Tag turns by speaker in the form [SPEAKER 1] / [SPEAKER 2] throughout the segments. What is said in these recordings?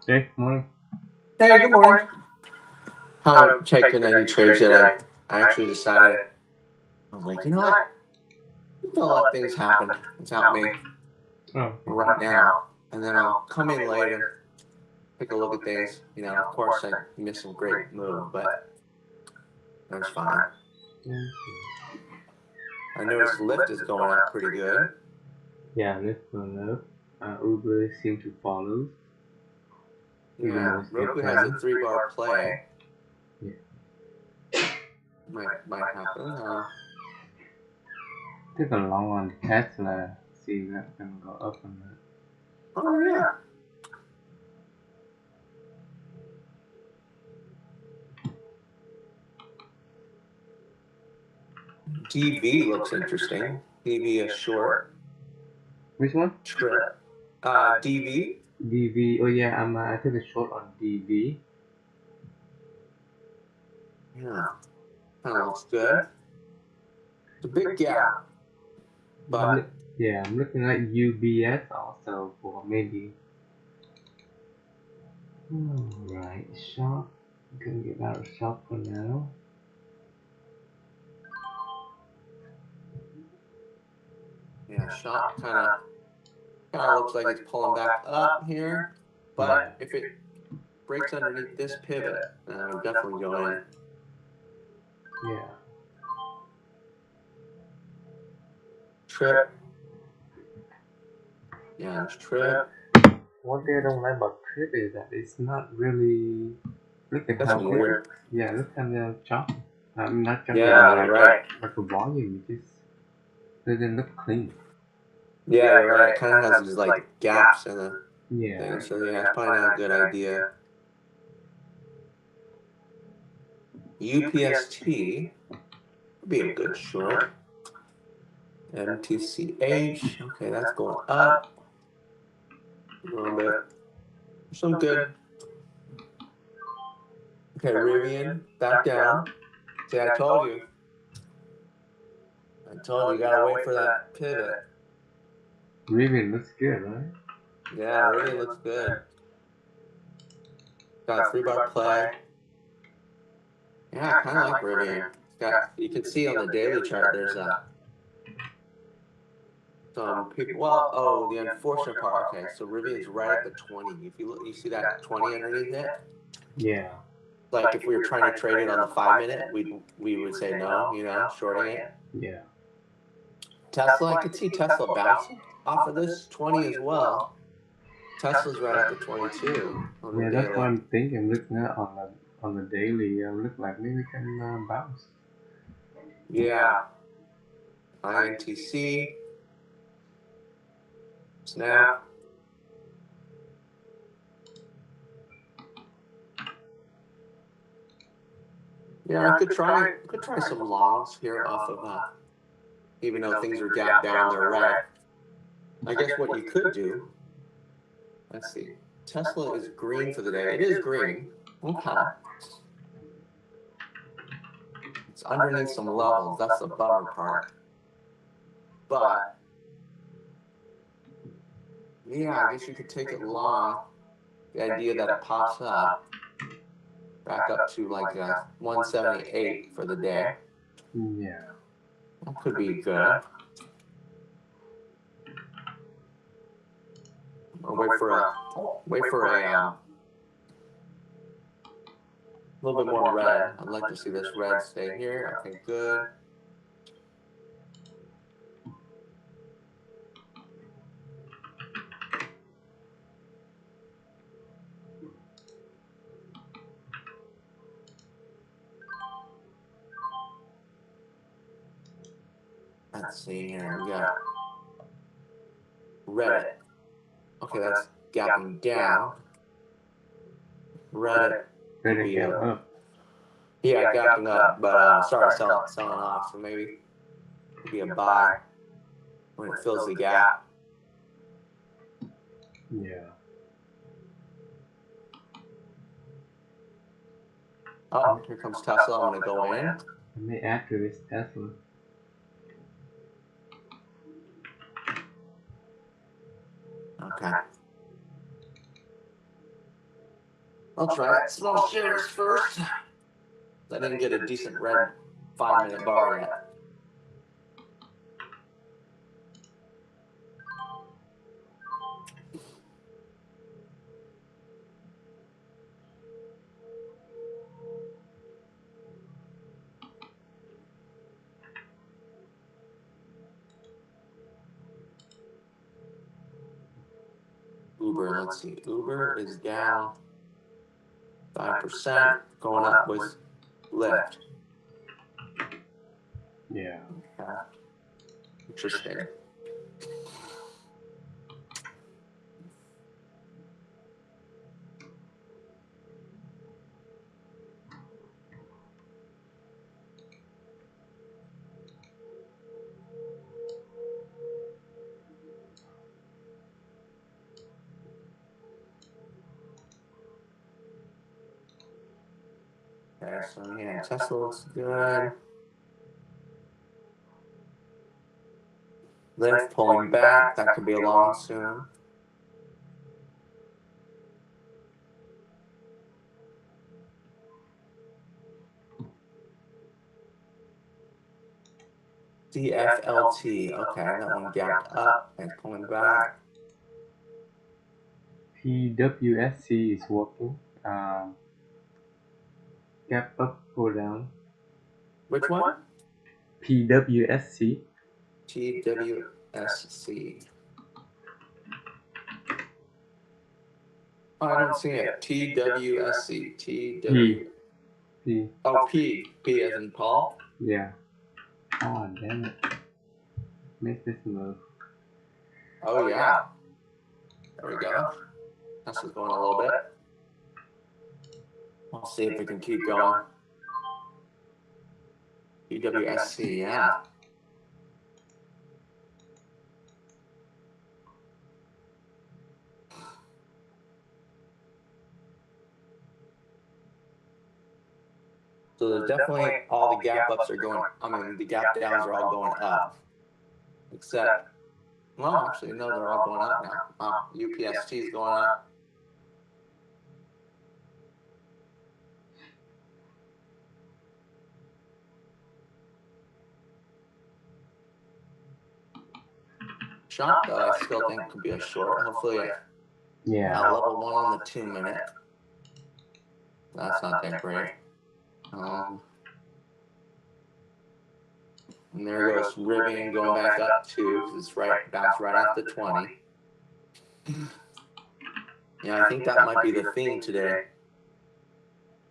[SPEAKER 1] Hey, morning.
[SPEAKER 2] Hey, good morning. Haven't taken any trades yet. I actually decided, I was like, you know what? Don't let things happen without me
[SPEAKER 1] Oh, okay.
[SPEAKER 2] right now. And then I'll come in later, take a look at things. Of course, I missed some great move, but that's fine. I noticed Lyft is going up pretty good.
[SPEAKER 1] Yeah, let's go up. Uber seem to follow, even
[SPEAKER 2] Yeah,
[SPEAKER 1] though it's
[SPEAKER 2] Roku has a
[SPEAKER 1] declining.
[SPEAKER 2] 3 bar play.
[SPEAKER 1] Yeah.
[SPEAKER 2] Might happen.
[SPEAKER 1] Take a long on Tesla. See if that's gonna go up or not.
[SPEAKER 2] Oh, yeah. DV looks interesting. DV is short.
[SPEAKER 1] Which one?
[SPEAKER 2] Trip. DV.
[SPEAKER 1] DV. Oh yeah, I took a short on DV.
[SPEAKER 2] Yeah, kind of looks good. It's a big gap, but
[SPEAKER 1] Yeah, I'm looking at UBS also for maybe. Alright, shop. I'm gonna get out of shop for now.
[SPEAKER 2] yeah, shop kind of looks like it's pulling back up here. But if it breaks underneath this pivot, then I would definitely go in.
[SPEAKER 1] Yeah.
[SPEAKER 2] Trip. Yeah, there's trip.
[SPEAKER 1] One thing I don't like about Trip is that it's not really. Look at
[SPEAKER 2] That's
[SPEAKER 1] how
[SPEAKER 2] weird.
[SPEAKER 1] Yeah, look at the chop. I'm not jumping.
[SPEAKER 2] Yeah, you're right.
[SPEAKER 1] But the volume it just doesn't look clean.
[SPEAKER 2] Yeah, you're right. It kind of has these like gaps in the
[SPEAKER 1] Yeah.
[SPEAKER 2] thing. So yeah, it's probably not a good idea. UPST would be a good short. MTCH. Okay, that's going up a little bit. Some good. Okay, Rivian back down. See, I told you. You gotta wait for that pivot.
[SPEAKER 1] Rivian looks good, right?
[SPEAKER 2] Yeah, Rivian looks good. Got a 3 bar play. Yeah, I kind of like Rivian. You can see on the daily chart there's some people. Well, oh, the unfortunate part. Okay, so Rivian's right at the 20. If you look, you see that 20 underneath it.
[SPEAKER 1] Yeah.
[SPEAKER 2] Like if we were trying to trade it on the 5 minute, we would say no, shorting it.
[SPEAKER 1] Yeah.
[SPEAKER 2] Tesla, I could see Tesla bouncing off of this 20 as well. Tesla's right at the 22 on the
[SPEAKER 1] Yeah, that's what
[SPEAKER 2] daily.
[SPEAKER 1] I'm thinking. Looking at on the daily, look like maybe we can bounce.
[SPEAKER 2] Yeah. INTC. Snap. Yeah, I could try some longs here off of even though things are gapped down, they're red. I guess what you could do, let's see. Tesla is green for the day. It is green. Okay. It's underneath some levels. That's the bummer part. But yeah, I guess you could take it long. The idea that it pops up back up to like 178 for the day.
[SPEAKER 1] Yeah.
[SPEAKER 2] That could be good. Or wait for a little bit more red. I'd like to see this red stay here. Okay, good. Let's see here. We got Reddit. Okay, that's gapping down. Reddit could be
[SPEAKER 1] up.
[SPEAKER 2] yeah, gapping up, but sorry, selling off. So maybe could be a buy when it fills the gap.
[SPEAKER 1] Yeah.
[SPEAKER 2] Oh, here comes Tesla. I'm gonna go in.
[SPEAKER 1] I may add to this Tesla.
[SPEAKER 2] Okay. I'll try small shares first. I didn't get a decent red 5-minute bar yet. Uber, let's see. Uber is down 5%, going up with Lyft.
[SPEAKER 1] Yeah.
[SPEAKER 2] Okay. Interesting. Okay, so yeah, Tesla looks good. Lyft pulling back, that could be a long soon. DFLT, okay, that one gapped up and pulling back.
[SPEAKER 1] PWSC is working. Gap up or down.
[SPEAKER 2] Which one?
[SPEAKER 1] PWSC.
[SPEAKER 2] TWSC. Oh, I don't see it. TWSC.
[SPEAKER 1] P.
[SPEAKER 2] Oh, P. P as in Paul?
[SPEAKER 1] Yeah. Oh, damn it. Make this move.
[SPEAKER 2] Oh, yeah. There we go. That's just going a little bit. We'll see if we can keep going. PWSC, yeah. So there's definitely all the gap ups are going, the gap downs are all going up. Except, well, actually, no, they're all going up now. UPST is going up. Shot, though, I still think could be a short. Hopefully,
[SPEAKER 1] Yeah.
[SPEAKER 2] level 1 on the 2-minute. That's not that great. And there goes Rivian going back up too, because it's bounced right off the 20. Yeah, I think that might be the theme today.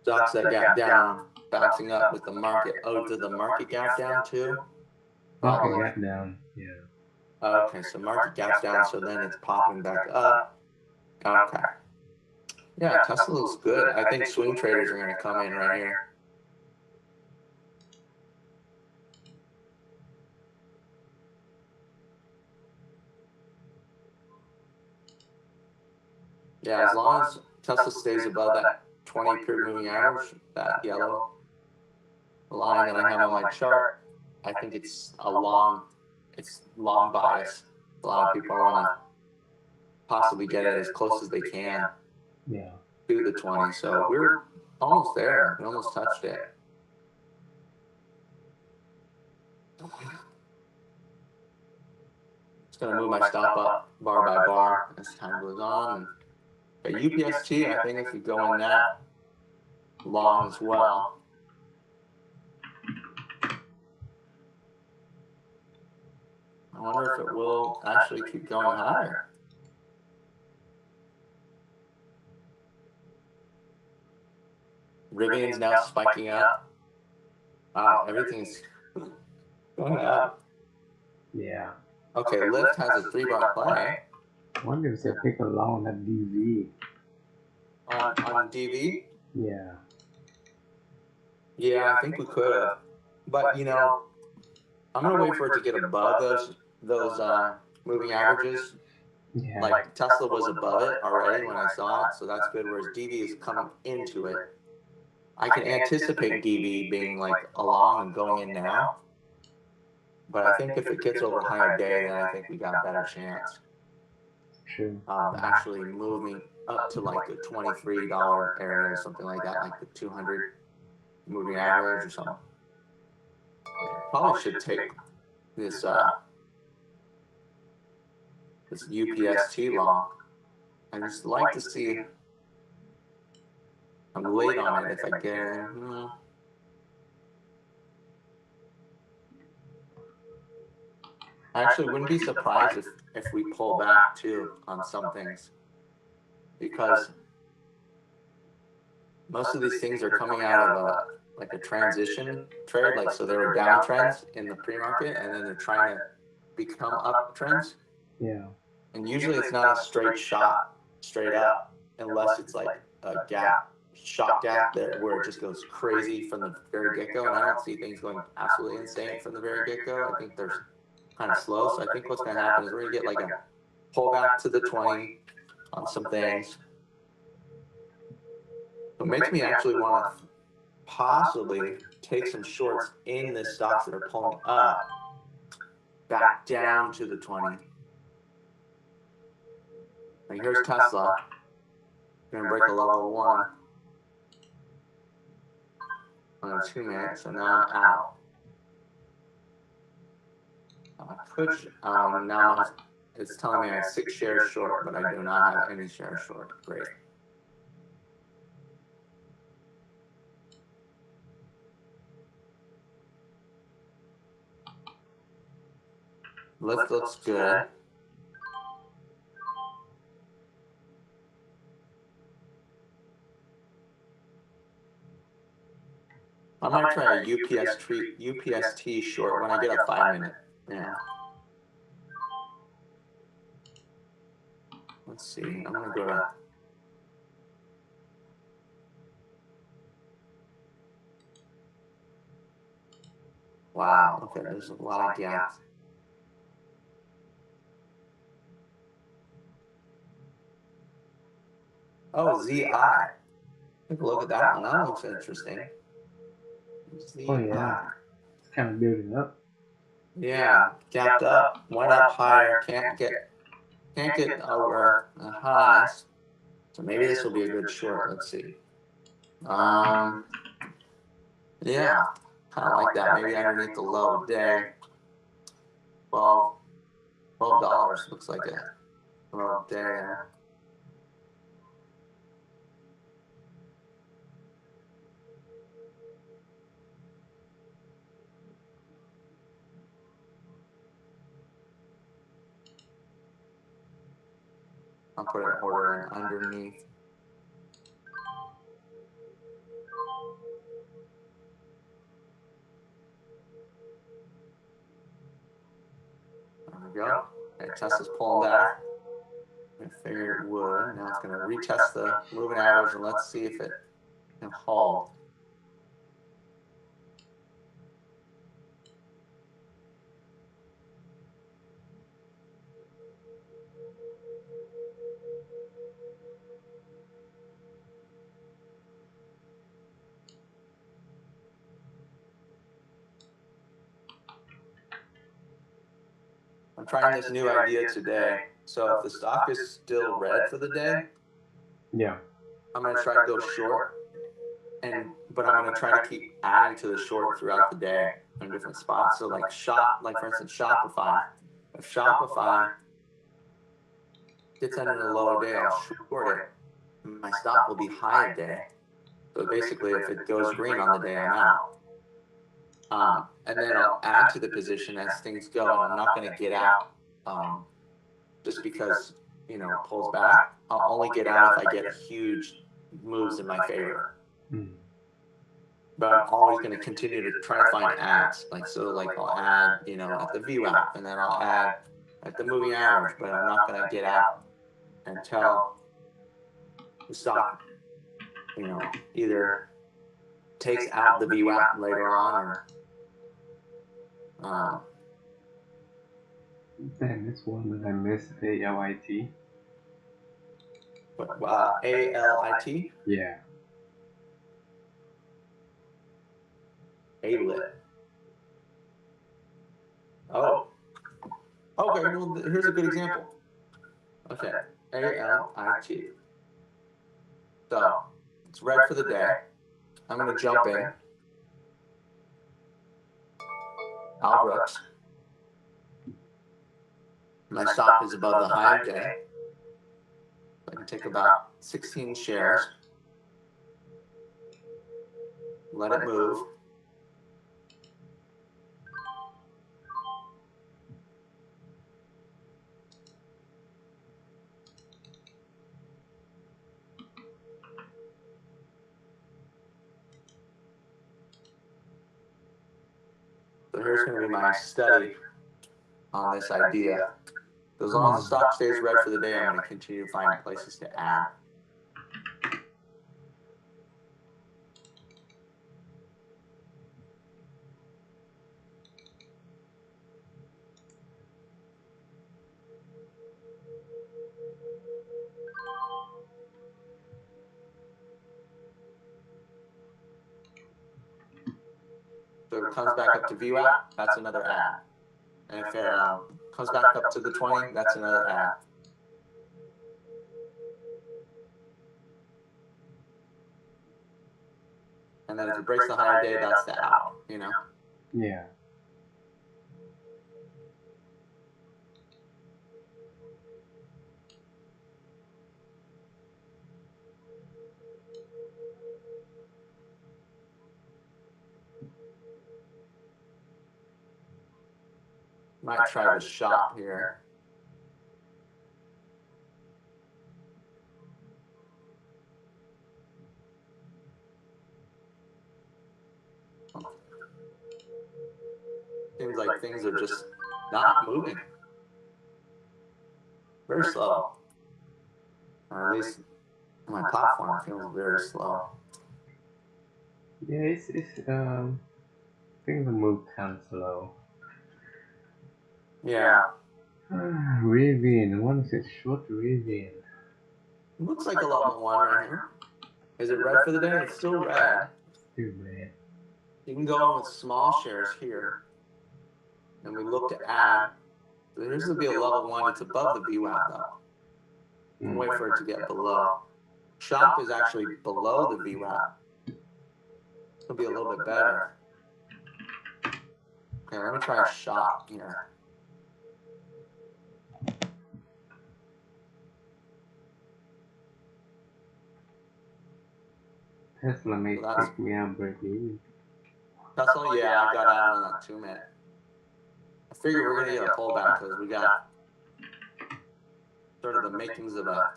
[SPEAKER 2] Stocks that gap down, bouncing up with the market. Oh, did the market gap down too?
[SPEAKER 1] Market gap down, yeah.
[SPEAKER 2] Okay, so market gap's down, so then it's popping back up. Okay. Yeah, Tesla looks good. I think swing traders are going to come in right here. Yeah, as long as Tesla stays above that 20 period moving average, that yellow line that I have on my chart, I think it's long bias. A lot of people want to possibly get it as close as they can to the 20. So we're almost there. We almost touched it. Just going to move my stop up bar by bar as time goes on. But UPST, I think if we go in that long as well. I wonder if it will actually keep going higher. Rivian's now spiking up. Wow, everything's going up.
[SPEAKER 1] Yeah.
[SPEAKER 2] Okay, Lyft has a 3-bar play.
[SPEAKER 1] I wonder if they pick a long at DV.
[SPEAKER 2] On DV?
[SPEAKER 1] Yeah.
[SPEAKER 2] Yeah, I think we could have. But, you know, I'm going to wait for it to get above those moving averages.
[SPEAKER 1] Yeah.
[SPEAKER 2] Like, Tesla was above it already when I saw it, so that's good, whereas DV is coming into it. I can anticipate DV being, like, along and going in now. But I think if it gets over higher day, then I think we got a better chance.
[SPEAKER 1] True.
[SPEAKER 2] Actually moving up to like the $23 area or something like that, like the 200 moving average or something. Probably should take this this UPST long. I just like to see. I'm late on it if I get in. I actually wouldn't be surprised if we pull back too on some things, because most of these things are coming out of like a transition trade, like so they were downtrends in the pre-market and then they're trying to become uptrends.
[SPEAKER 1] Yeah.
[SPEAKER 2] And usually it's not a straight shot straight up unless it's like a gap, shot gap there where it just goes crazy from the very get-go. And I don't see things going absolutely insane from the very get-go. I think they're kind of slow. So I think what's going to happen is we're going to get like a pullback to the 20 on some things. It makes me actually want to possibly take some shorts in the stocks that are pulling up back down to the 20. Like here's Tesla. Going to break a level 1 on a 2 minute, so now I'm out. Now it's telling me I have 6 shares short, but I do not have any shares short. Great. Lift looks good. I might try a UPST short when I get a 5 minute. Yeah. Let's see. I'm gonna go to. Wow. Okay, there's a lot of gaps. Oh, ZI. Take a look at that one. That looks interesting. ZI.
[SPEAKER 1] Oh yeah. It's kind of building up.
[SPEAKER 2] Yeah, gapped up, went up higher, can't get over the highs. So maybe this will be a good short. Let's see. Yeah, kind of like that. Maybe underneath the low of the day. $12 looks like a low of the day there. I'll put an order in underneath. There we go. Okay, Tesla's pulling back. I figured it would. Now it's going to retest the moving average, and let's see if it can hold. I'm trying this new idea today. So if the stock is still red for the day,
[SPEAKER 1] yeah,
[SPEAKER 2] I'm going to try to go short, but I'm going to try to keep adding to the short throughout the day on different spots. So like for instance, Shopify. If Shopify gets under the low day, I'll short it. My stop will be high day. So basically, if it goes green on the day, I'm out. And then I'll add to the position as things go, and I'm not going to get out just because, it pulls back. I'll only get out if I get huge moves in my favor. But I'm always going to continue to try to find adds. I'll add, at the VWAP, and then I'll add at the moving average, but I'm not going to get out until the stock, either takes out the VWAP later on or
[SPEAKER 1] Damn, this one that I missed, ALIT.
[SPEAKER 2] What, ALIT?
[SPEAKER 1] Yeah.
[SPEAKER 2] ALIT. Oh. Okay, well, here's a good example. Okay, ALIT. So, it's red for the day. I'm going to jump in. Al Brooks. My stop is above the high of day. I can take about 16 shares. Let it move. So here's going to be my study on this idea. As long as the stock stays red for the day, I'm going to continue to find places to add. So it comes back up to VWAP, that's another add. And if it comes back up to the 20, that's another add. And then if it breaks the higher day, that's the out, you know?
[SPEAKER 1] Yeah.
[SPEAKER 2] Might try the shop here. Seems like things are just not moving. Very slow. Or at least my platform feels very slow.
[SPEAKER 1] Yeah, things move kind of slow.
[SPEAKER 2] Yeah.
[SPEAKER 1] Rivian, what is it? Short Rivian.
[SPEAKER 2] Looks like a level 1 right here. Is it red for the day? It's still red.
[SPEAKER 1] Still red.
[SPEAKER 2] You can go in with small shares here. And we look to add. There's going to be a level 1. It's above the VWAP though. And wait for it to get below. Shop is actually below the VWAP. It'll be a little bit better. Okay, let me try a shop here.
[SPEAKER 1] Tesla may pick me up break even.
[SPEAKER 2] Tesla, yeah, I got out on that 2 minute. I figured we're going to get a pullback because we got sort of the makings of a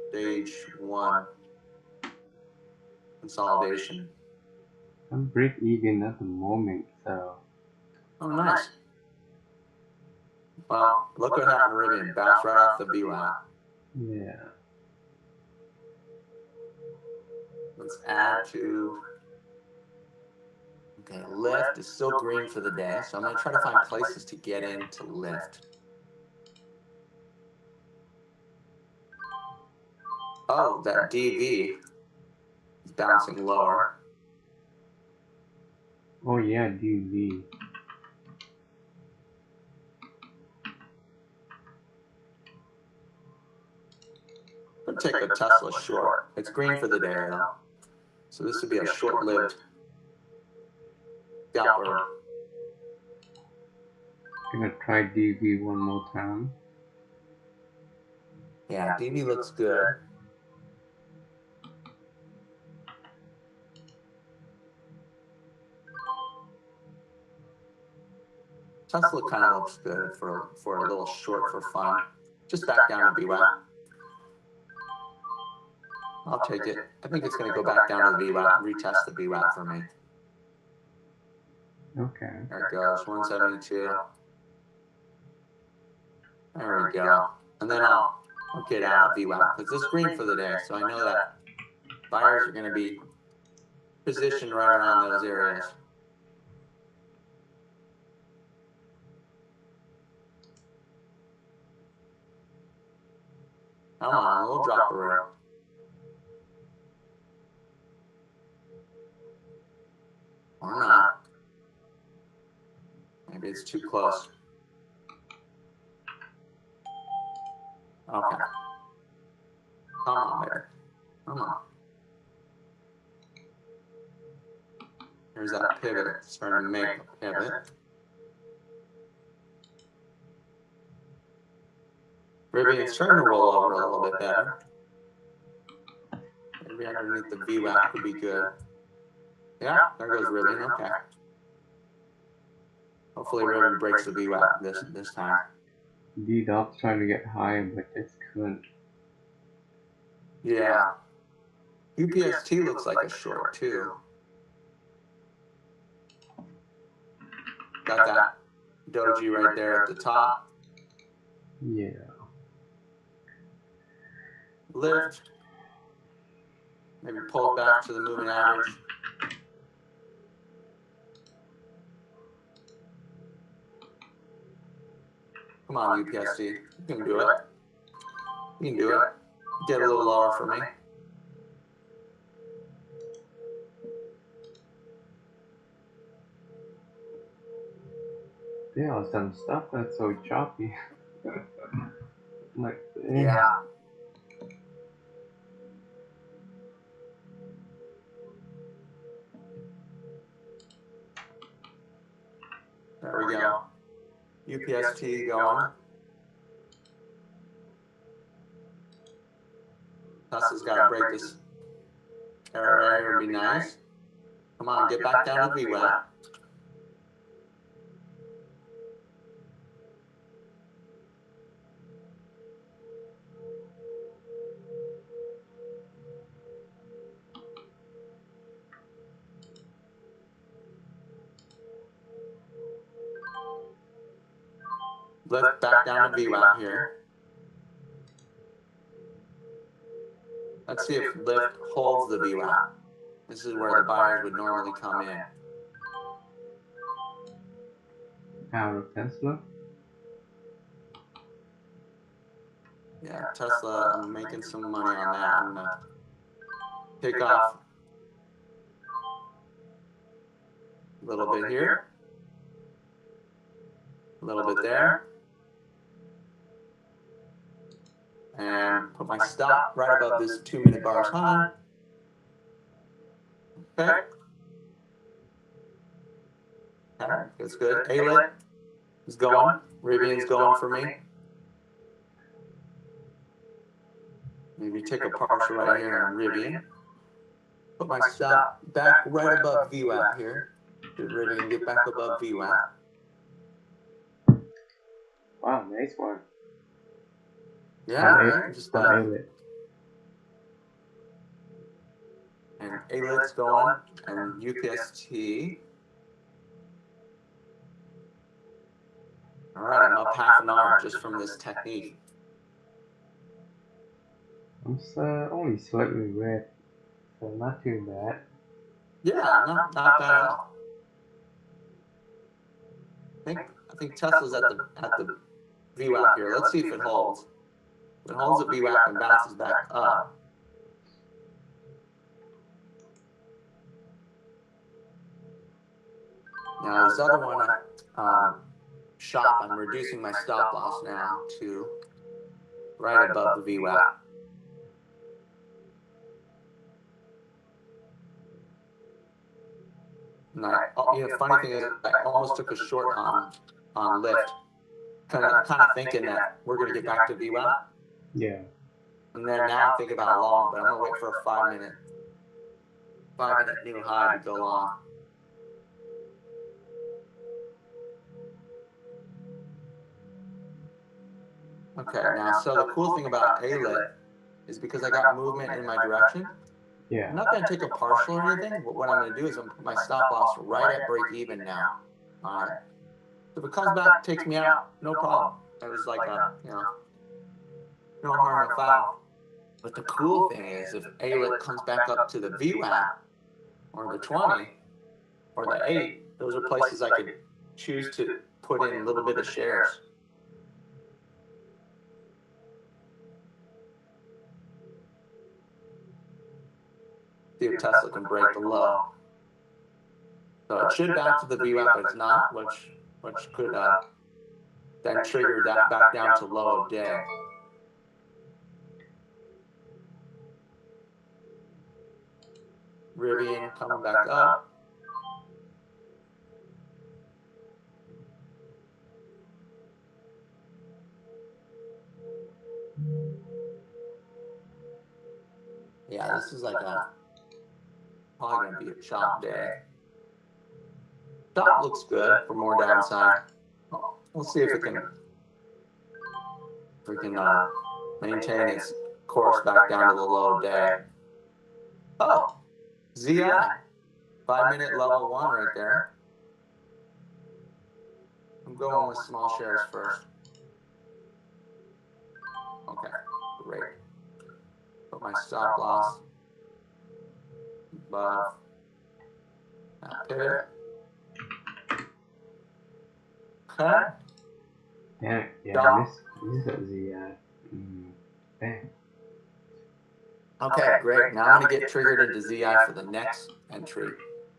[SPEAKER 2] stage 1 consolidation.
[SPEAKER 1] I'm break even at the moment, so.
[SPEAKER 2] Oh, nice. Well, look what happened to Rivian. Bounced right off the VWAP.
[SPEAKER 1] Yeah.
[SPEAKER 2] Let's add to. Okay, Lyft is still green for the day, so I'm going to try to find places to get into Lyft. Oh, that DV is bouncing lower.
[SPEAKER 1] Oh yeah, DV.
[SPEAKER 2] I'm going to take a Tesla short. It's green for the day, though. So this would be a short-lived scalper.
[SPEAKER 1] Gonna try DV one more time.
[SPEAKER 2] Yeah, DV looks good. Tesla kind of looks good for a little short for fun. Just back down to VWAP. I'll take it. I think it's going to go back down to the VWAP, retest the VWAP for me.
[SPEAKER 1] Okay.
[SPEAKER 2] There it goes, 172. There we go. And then I'll get out of VWAP because it's green for the day, so I know that buyers are going to be positioned right around those areas. Come on, we'll drop the rail. Or not. Maybe it's too close. Okay. Come on, baby. Come on. Here's that pivot. Starting to make a pivot. Rivian's starting to roll over a little bit better. Maybe underneath the VWAP could be good. Yeah, there goes Rivian. Okay. Hopefully Rivian breaks the VWAP this time.
[SPEAKER 1] D-Dop's trying to get high, but just couldn't.
[SPEAKER 2] Yeah. UPST looks like a short too. Got that doji right there at the top.
[SPEAKER 1] Yeah.
[SPEAKER 2] Lift. Maybe pull back to the moving average. Come on, UPST. You can do it. You can do it. Get a little lower for me.
[SPEAKER 1] Yeah, some stuff that's so choppy. Like,
[SPEAKER 2] Yeah. There we go. UPST going. Tesla's got to break this error right here. Would be nice. Come on, get back down to VWAP. Lift back down to VWAP here. Let's see if lift holds the VWAP. This is where the buyers would normally come in.
[SPEAKER 1] out of Tesla.
[SPEAKER 2] Yeah, Tesla, I'm making some money on that. I'm gonna take off a little bit here, a little bit there, and put my stop right above this 2-minute bars high. Okay. All right, that's good. A-Lit is going. Rivian's going for me. Maybe take a partial right here on Rivian. Put my stop back right above VWAP here. Did Rivian get back above VWAP?
[SPEAKER 1] Wow, nice one.
[SPEAKER 2] Yeah, right. Just
[SPEAKER 1] A-Lit.
[SPEAKER 2] And A-Lit's going, and UPST. All right, I'm up half an hour just from this technique.
[SPEAKER 1] I'm only slightly red, so not too bad.
[SPEAKER 2] Yeah, not bad at all. I think Tesla's at the VWAP here. Let's see if it holds. If it holds at VWAP and bounces back up. Now this other one, shop, I'm reducing my stop loss now to right above the VWAP. Funny thing is, I almost took a short on lift, kind of thinking that we're gonna get back to VWAP.
[SPEAKER 1] Yeah.
[SPEAKER 2] And then now I'm thinking about a long, but I'm gonna wait for a 5-minute new high to go long. Okay, now so the cool thing about A-Lit is because I got movement in my direction.
[SPEAKER 1] Yeah.
[SPEAKER 2] I'm not going to take a partial or anything, but what I'm going to do is I'm going to put my stop loss right at break even now. All right. So if it comes back, takes me out, no problem. It was like no harm, no foul. But the cool thing is if A-Lit comes back up to the VWAP or the 20 or the 8, those are places I could choose to put in a little bit of shares. See if Tesla can break the low. So it should bounce to the VWAP, but it's not, which could then trigger that back down to low of day. Rivian coming back up. Yeah, this is like probably gonna be a chop day. Chop looks good for more downside. We'll see if it can maintain its course back down to the low of day. Oh, ZI, 5-minute level 1 right there. I'm going with small shares first. Okay, great. Put my stop loss above that pivot. Okay.
[SPEAKER 1] Yeah,
[SPEAKER 2] Stop.
[SPEAKER 1] this is a ZI. Bang.
[SPEAKER 2] Okay, great. Now I'm going to get triggered into ZI for the next entry.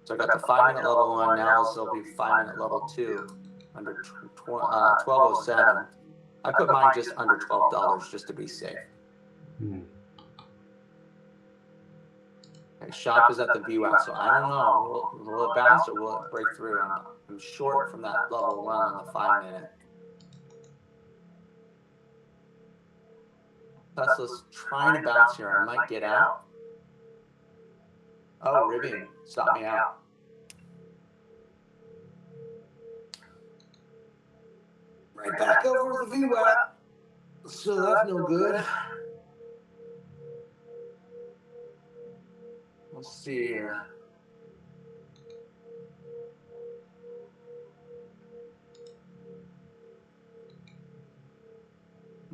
[SPEAKER 2] So I got the 5-minute level 1. Now this will be 5-minute level 2 under 1207. I put mine just under $12 just to be safe. Okay, shop is at the VWAP, so I don't know. Will it bounce or will it break through? I'm short from that level 1 on the 5-minute. Tesla's trying to bounce here. I might get out. Oh, Rivian, stop me out. Right back over the VWAP. So that's no good. Let's see here.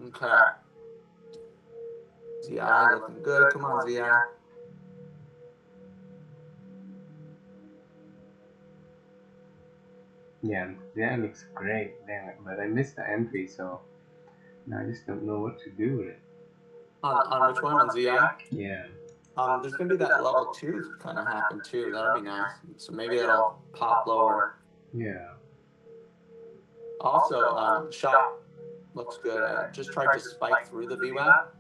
[SPEAKER 2] Okay. ZI looking good. Come on, ZI.
[SPEAKER 1] Yeah, that looks great. Damn it, but I missed the entry, so now I just don't know what to do with it.
[SPEAKER 2] On which one? On ZI?
[SPEAKER 1] Yeah.
[SPEAKER 2] There's gonna be that level 2 kind of happen too. That'll be nice. So maybe it'll pop lower.
[SPEAKER 1] Yeah.
[SPEAKER 2] Also, shop looks good. I just tried to spike through the VWAP.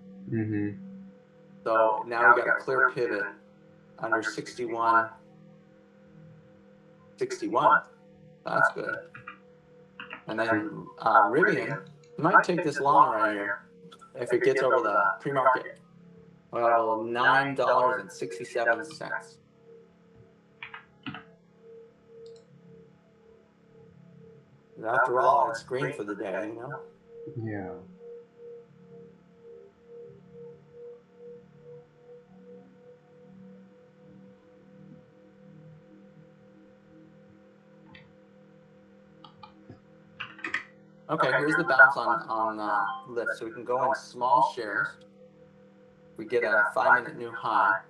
[SPEAKER 2] So now we got a clear pivot under 61. 61. That's good. And then Rivian might take this long right here if it gets over the pre-market. Well, $9.67. After all, it's green for the day, you know?
[SPEAKER 1] Yeah.
[SPEAKER 2] Okay, here's the bounce on Lyft. So we can go in small shares. We get a 5-minute new high.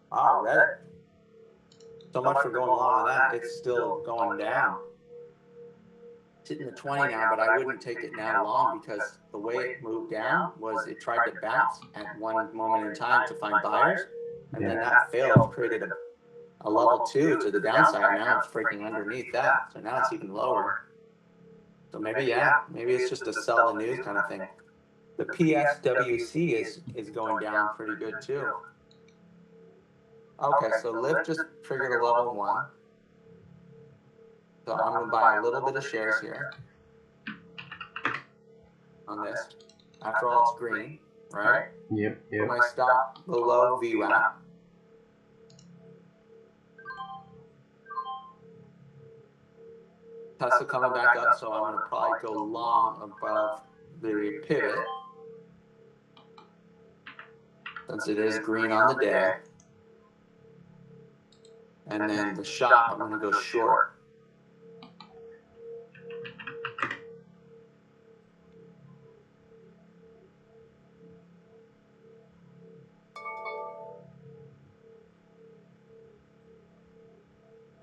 [SPEAKER 2] All right. So much for going along with that. It's still going down. It's hitting the 20 now, but I wouldn't take it now long because the way it moved down was it tried to bounce at one moment in time to find buyers, and then that failed, created a level 2 to the downside. Now it's breaking underneath that, so now it's even lower. So maybe it's just a sell the news kind of thing. The PSWC is going down pretty good too. Okay, so Lyft just triggered a level 1. So I'm going to buy a little bit of shares here on this. After all, it's green, right?
[SPEAKER 1] Yep.
[SPEAKER 2] Put my stop below VWAP. Tesla coming back up, so I'm going to probably go long above the pivot, since it is green on the day. And then the shop, I'm going to go short.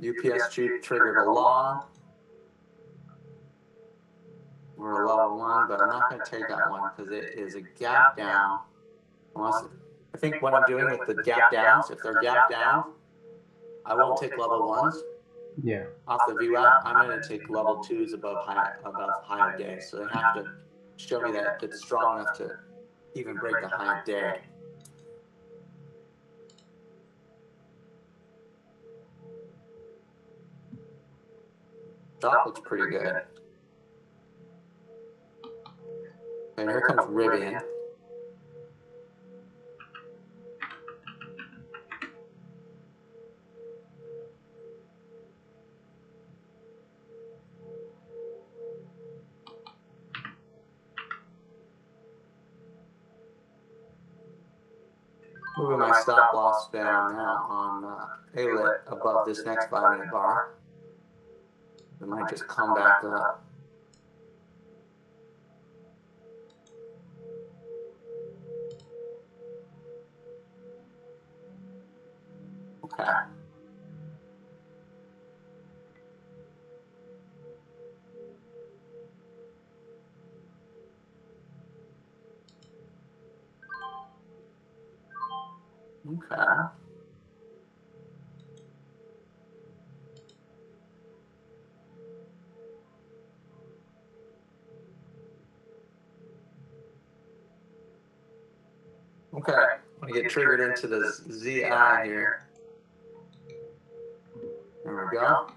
[SPEAKER 2] UPS triggered a long. We're a level 1, but I'm not going to take that one because it is a gap down. I think what I'm doing with the gap downs, if they're gap down, I won't take level 1s.
[SPEAKER 1] Yeah.
[SPEAKER 2] Off the VWAP, I'm going to take level 2s above high of day. So they have to show me that it's strong enough to even break the high of day. Stop looks pretty good. And here comes Rivian. Moving my stop loss down now on ALIT above this next 5-minute bar. It might just come back up. Okay. Okay. Okay, I'm going to get triggered into the ZI here. There we go.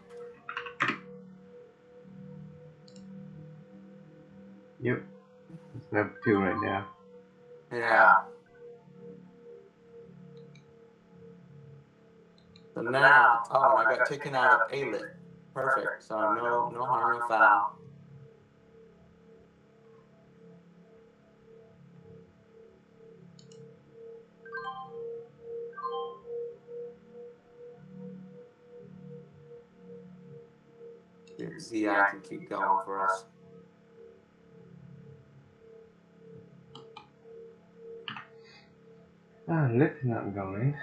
[SPEAKER 1] Yep. It's level 2 right now.
[SPEAKER 2] Yeah. So now, oh, and I got taken out of ALIT. Perfect. So no harm, no foul. ZI can keep going for us.
[SPEAKER 1] Ah, lift's not going.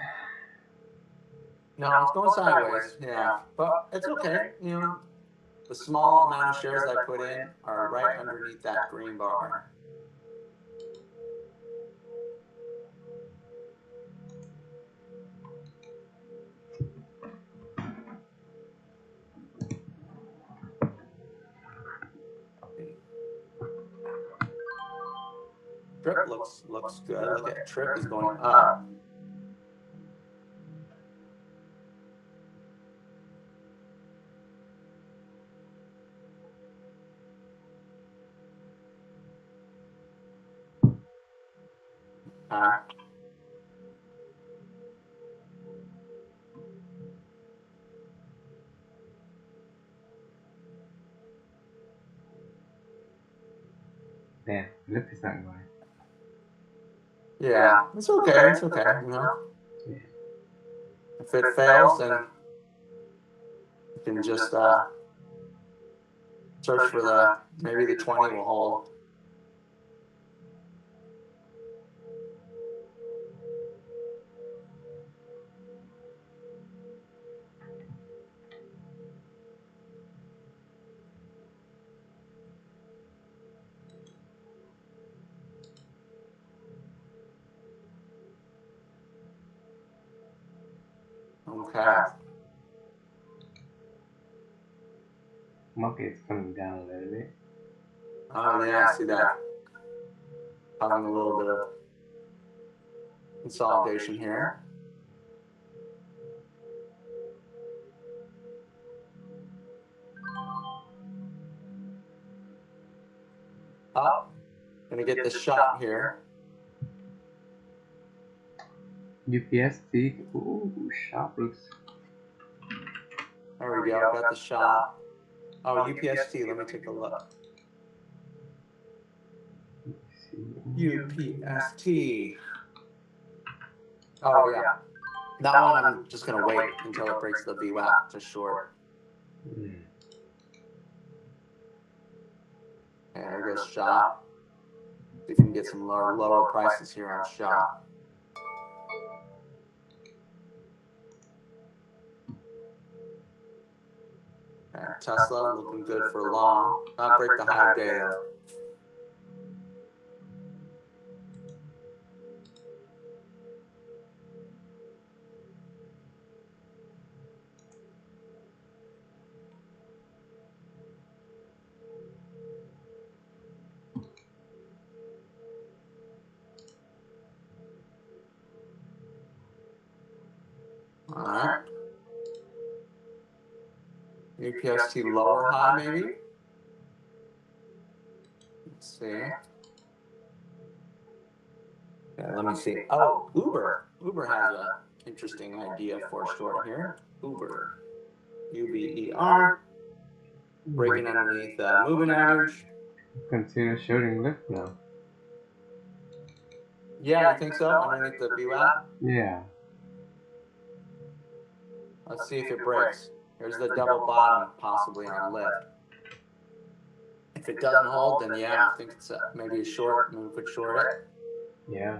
[SPEAKER 2] No, it's going sideways. Yeah, but it's okay. You know, the small amount of shares I put in are right underneath that green bar. Trip looks good. Look at Trip is going up.
[SPEAKER 1] Damn, lift is not going.
[SPEAKER 2] Yeah, it's okay. It's okay. You know,
[SPEAKER 1] Yeah.
[SPEAKER 2] if it fails, then you can just search for maybe the 20 will hold. Okay.
[SPEAKER 1] Market's coming down a little bit.
[SPEAKER 2] Oh yeah, I see that. Having a little bit of consolidation here. Up. Gonna get this shot here.
[SPEAKER 1] UPST. Ooh, sharp looks.
[SPEAKER 2] There we go. Got the shot. Oh, UPST. Let me take a look. UPST. Oh yeah. That one I'm just gonna wait until it breaks the VWAP to short. Okay, there goes shot. See if we can get some lower prices here on shot. Okay, Tesla looking good for long. Not break the high day though. All right. UPST lower high maybe. Let's see. Yeah, let me see. Oh, Uber. Uber has an interesting idea for short here. Uber. UBER. Breaking underneath the moving average.
[SPEAKER 1] Continue shooting left now.
[SPEAKER 2] Yeah, you think so? Underneath the VWAP?
[SPEAKER 1] Yeah.
[SPEAKER 2] Let's see if it breaks. Here's the double bottom, possibly on lift. If it doesn't hold, then yeah, I think it's maybe a short. Maybe we could short it.
[SPEAKER 1] Yeah.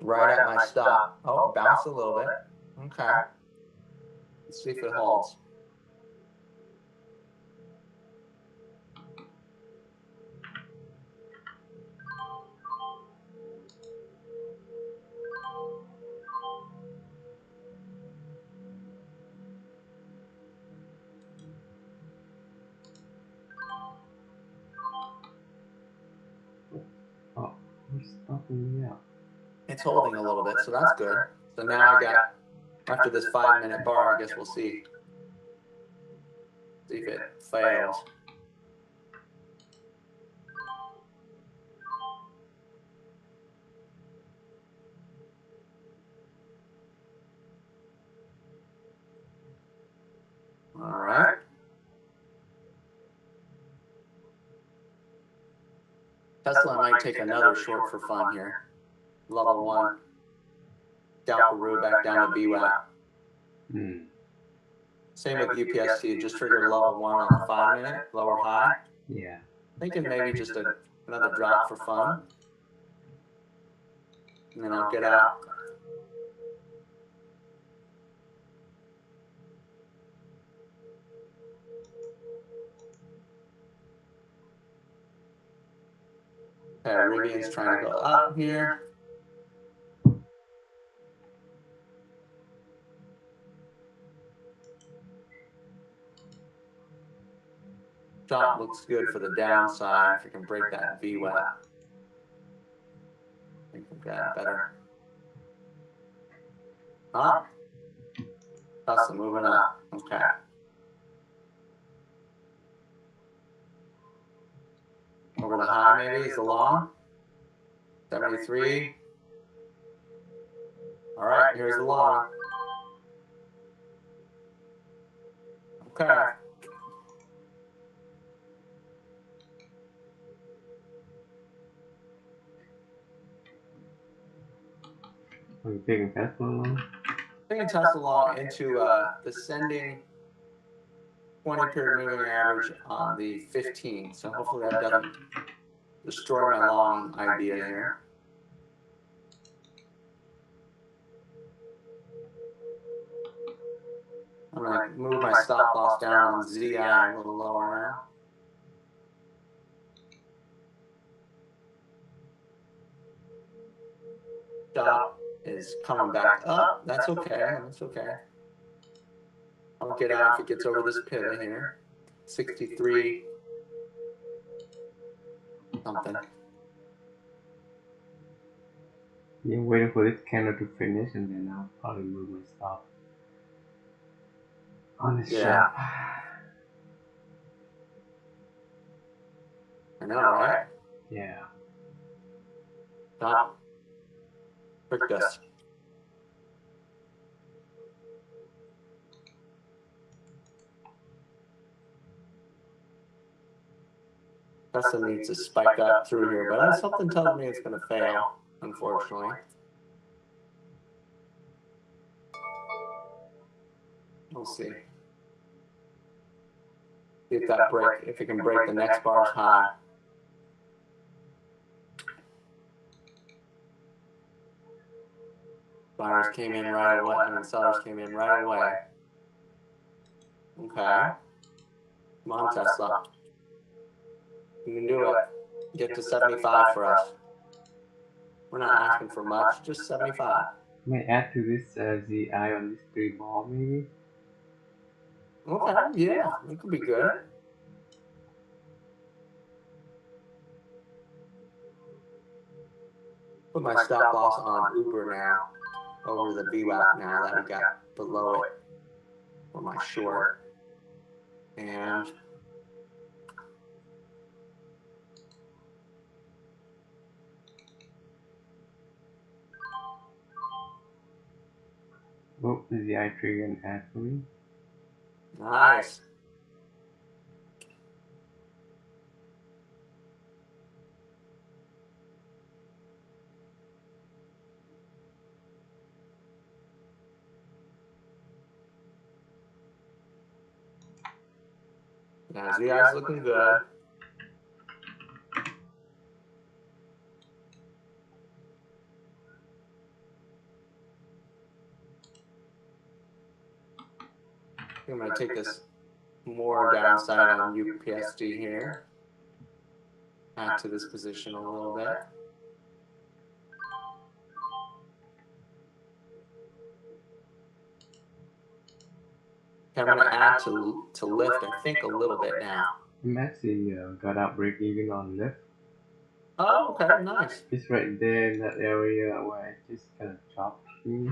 [SPEAKER 2] Right at my stop. Oh, bounce a little bit. Okay. Let's see if it holds.
[SPEAKER 1] Oh, what's stopping me up?
[SPEAKER 2] It's holding a little bit, so that's good. So now I got, after this 5-minute bar, I guess we'll see if it fails. All right. Tesla might take another short for fun here. Level 1. Down Peru, back down to BWAP. Same with UPST, just triggered level 1 on the 5-minute, lower high.
[SPEAKER 1] Yeah.
[SPEAKER 2] Thinking maybe just another drop for fun. And then I'll get out. Okay, Rivian's trying to go up here. Drop looks good for the downside if you can break that VWAP. I think we've got better. Up. Tesla moving up. Okay. Over the high maybe is the long. 73. All right, here's the long. Okay.
[SPEAKER 1] Are you taking Tesla along?
[SPEAKER 2] Taking Tesla long into descending 20-period moving average on the 15. So hopefully that doesn't destroy my long idea here. I'm going to move my stop loss down on ZI a little lower now. Stop is coming back up. That's okay. That's okay. I'll get out if it gets over this pivot here. 63 something.
[SPEAKER 1] Yeah, waiting for this candle to finish and then I'll probably move my stop on the shop.
[SPEAKER 2] I know, right?
[SPEAKER 1] Yeah.
[SPEAKER 2] Stop. Tricked us. Tesla needs to spike up through here, but something tells me it's going to fail, unfortunately. We'll see. if it can break the next bar's high. Buyers came in right away. I mean, sellers came in right away. Okay. Come on, Tesla. You can do it. Get to 75 for us. We're not asking for much, just 75.
[SPEAKER 1] May add to this ZI on this 3 ball maybe?
[SPEAKER 2] Okay, yeah, it could be good. Put my stop loss on Uber now, over the VWAP now that we got below it for my short. And
[SPEAKER 1] oh, the ZI trigger an ad for me.
[SPEAKER 2] Nice. Yeah, ZI's looking good. I'm going to take this more downside on UPSD here. Add to this position a little bit. Okay, I'm going to add to lift, I think, a little bit now.
[SPEAKER 1] I'm actually got out break even on lift.
[SPEAKER 2] Oh, okay, nice.
[SPEAKER 1] It's right there in that area where I just kind of chopped me.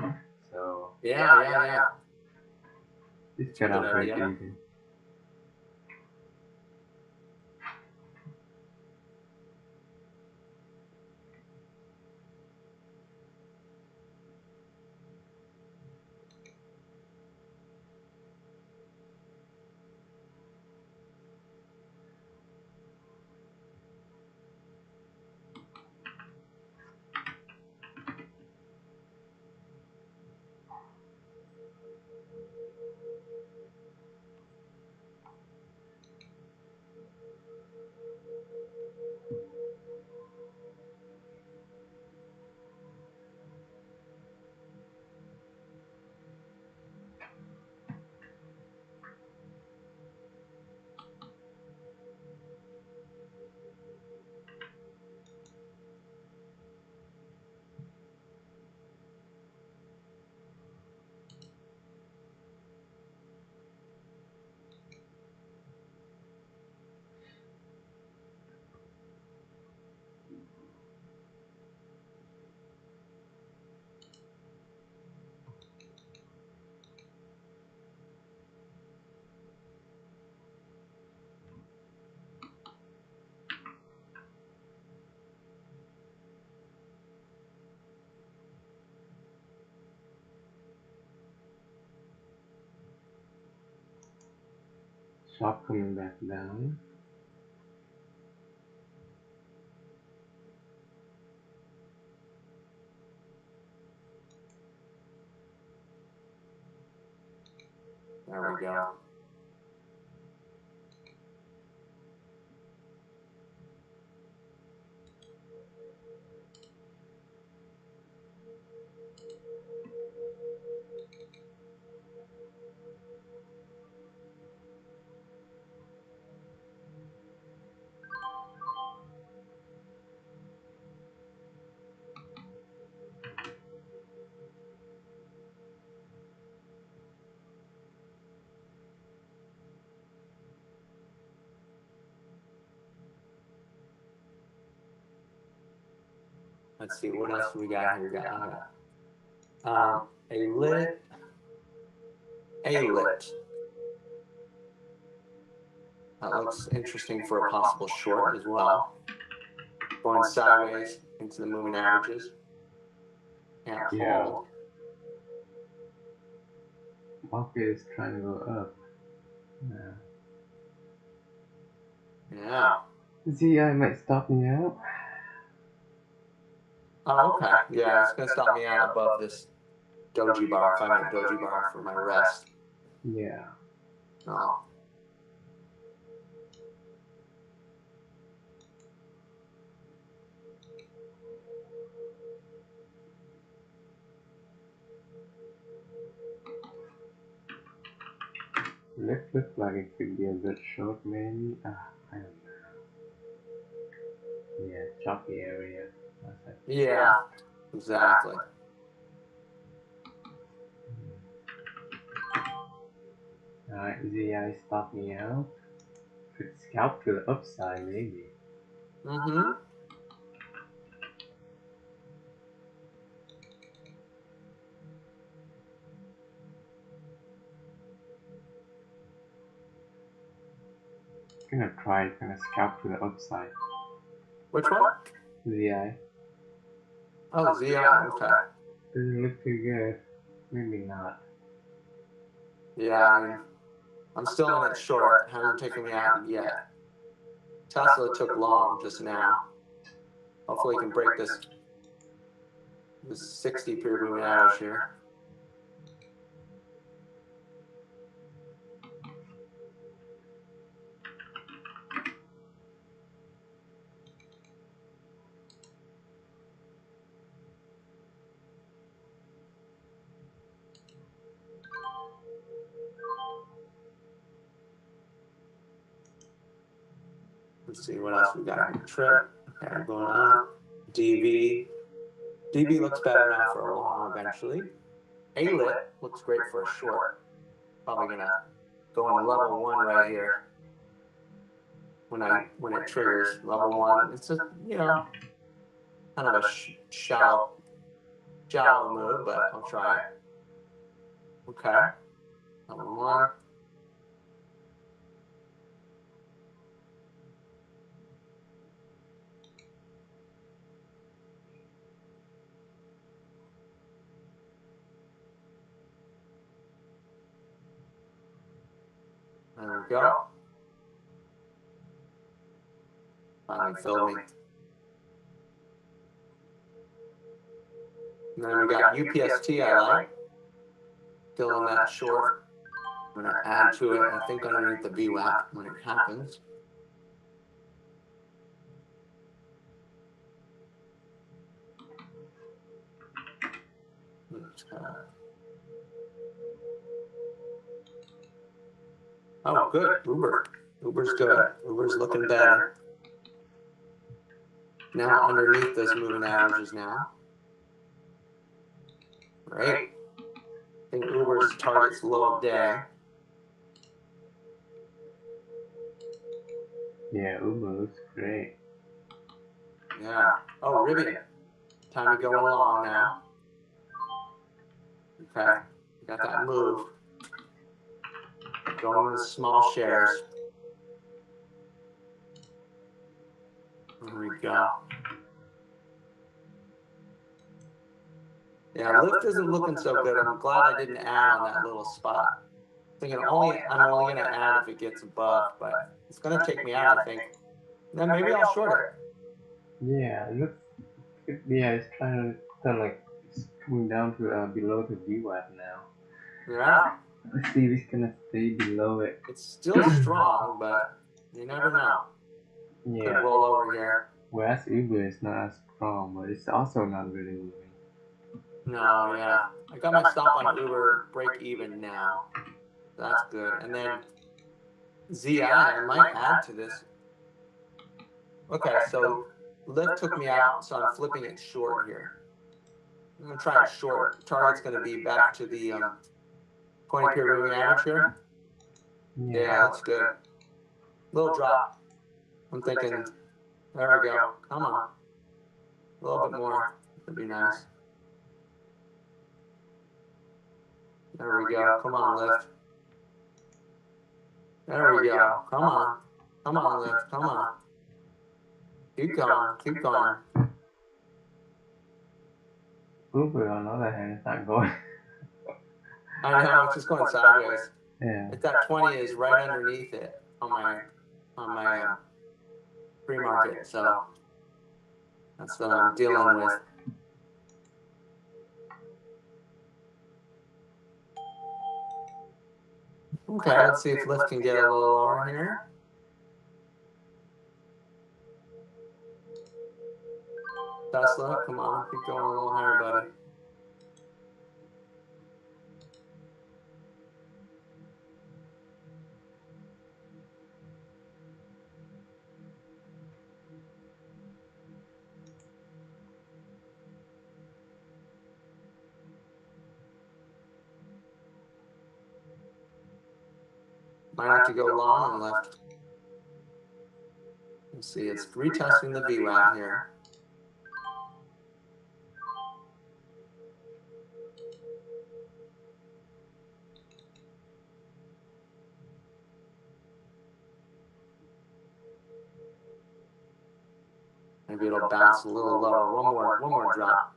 [SPEAKER 1] So
[SPEAKER 2] Yeah.
[SPEAKER 1] just got out break even. Shop coming back down.
[SPEAKER 2] There we go. Let's see, what else do we got here? We got a lit. That looks interesting for a possible short as well. Going sideways into the moving averages. Can't hold.
[SPEAKER 1] Market is trying to go up.
[SPEAKER 2] Yeah.
[SPEAKER 1] ZI might stop me out.
[SPEAKER 2] Oh, okay. Yeah, it's going to stop me out above this doji bar, 5-minute doji bar for my rest.
[SPEAKER 1] Yeah.
[SPEAKER 2] Oh.
[SPEAKER 1] Lyft looks like it could be a good short, maybe. I don't know. Yeah, choppy area.
[SPEAKER 2] Yeah, exactly.
[SPEAKER 1] Alright, ZI stop me out. Could scalp to the upside, maybe.
[SPEAKER 2] Mm-hmm.
[SPEAKER 1] I'm gonna scalp to the upside.
[SPEAKER 2] Which one?
[SPEAKER 1] ZI.
[SPEAKER 2] Oh, ZI, okay.
[SPEAKER 1] Doesn't look too good. Maybe not.
[SPEAKER 2] Yeah, I mean, I'm still in it short. Hasn't taken me out yet. Tesla took long just now. Hopefully, we can break this 60 period moving average here. Let's see what else we got here. Trip. Okay, going up. DV. DV looks better now for a long eventually. ALIT looks great for a short. Probably gonna go in level 1 right here. When it triggers level 1, it's a kind of a shallow move, but I'll try it. Okay, level 1. There we go. Finally filled me. And then we got UPST I like. Still in that short. I'm going to add to it, I think, underneath the VWAP when it happens. Oh, good. Uber. Uber's good. Uber's looking better. Now underneath those moving averages now. Great. I think Uber's target's low of day.
[SPEAKER 1] Yeah, Uber looks great.
[SPEAKER 2] Yeah. Oh, Rivian. Time to go along now. Okay. Got that move. Going with small shares. There we go. Yeah, Lyft isn't looking so good. I'm glad I didn't add on that little spot. Thinking I'm only going to add if it gets above, but it's going to take me out, I think. Then maybe I'll short it.
[SPEAKER 1] Yeah, it looks. Yeah, it's kind of like it's coming down to below the VWAP now.
[SPEAKER 2] Yeah.
[SPEAKER 1] Let's see if it's gonna stay below it.
[SPEAKER 2] It's still strong, but you never know.
[SPEAKER 1] Yeah.
[SPEAKER 2] Could roll over here.
[SPEAKER 1] Whereas Uber is not as strong, but it's also not really moving.
[SPEAKER 2] No, yeah. I got my stop on Uber break even now. That's good. And then ZI, I might add to this. Okay, so Lyft took me out, so I'm flipping it short here. I'm going to try it short. Target's going to be back to the 20 period moving average here. Yeah, that's good. Little drop. I'm thinking, there we go. Come on. A little bit more. That'd be nice. There we go. Come on, Lyft. There we go. Come on. Come on, Lyft. Come on. Keep going. Keep going.
[SPEAKER 1] Uber, on the other hand, is not going.
[SPEAKER 2] I know, it's just going sideways.
[SPEAKER 1] Yeah.
[SPEAKER 2] If that 20 is right underneath it on my pre-market, so that's what I'm dealing with. Okay, let's see if Lyft can get a little lower here. Tesla, come on, keep going a little higher, buddy. Might have to go long and left. Let's see, it's retesting the VWAP here. Maybe it'll bounce a little lower. One more drop.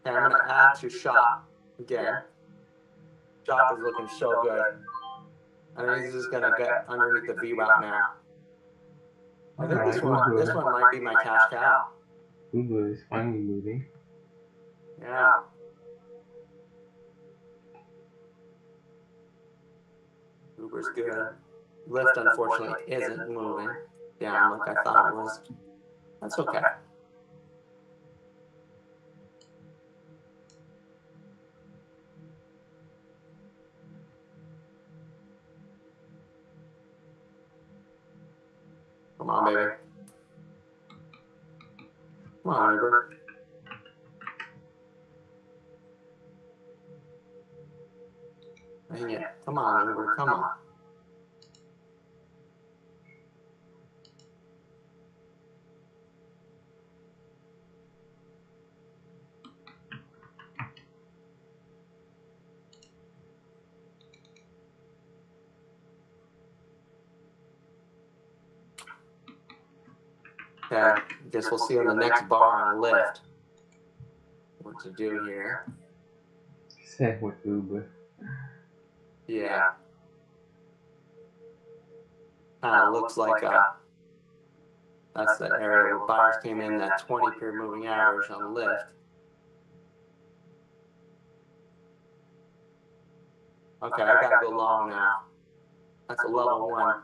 [SPEAKER 2] Okay, I'm going to add to shop again. Shop is looking so good. I think this is going to get underneath the VWAP now. I think this one might be my cash cow.
[SPEAKER 1] Uber is finally moving.
[SPEAKER 2] Yeah. Uber's good. Lyft, unfortunately, isn't moving down like I thought it was. That's okay. Come on, baby. Come on, Uber. Dang it. Come on, Uber. Come on. Okay, guess we'll see on the next bar on Lyft what to do here.
[SPEAKER 1] Same with Uber.
[SPEAKER 2] Yeah. Kind of looks like that's the area where buyers came in that 20-period moving average on Lyft. Okay, I gotta go long now. That's a level 1.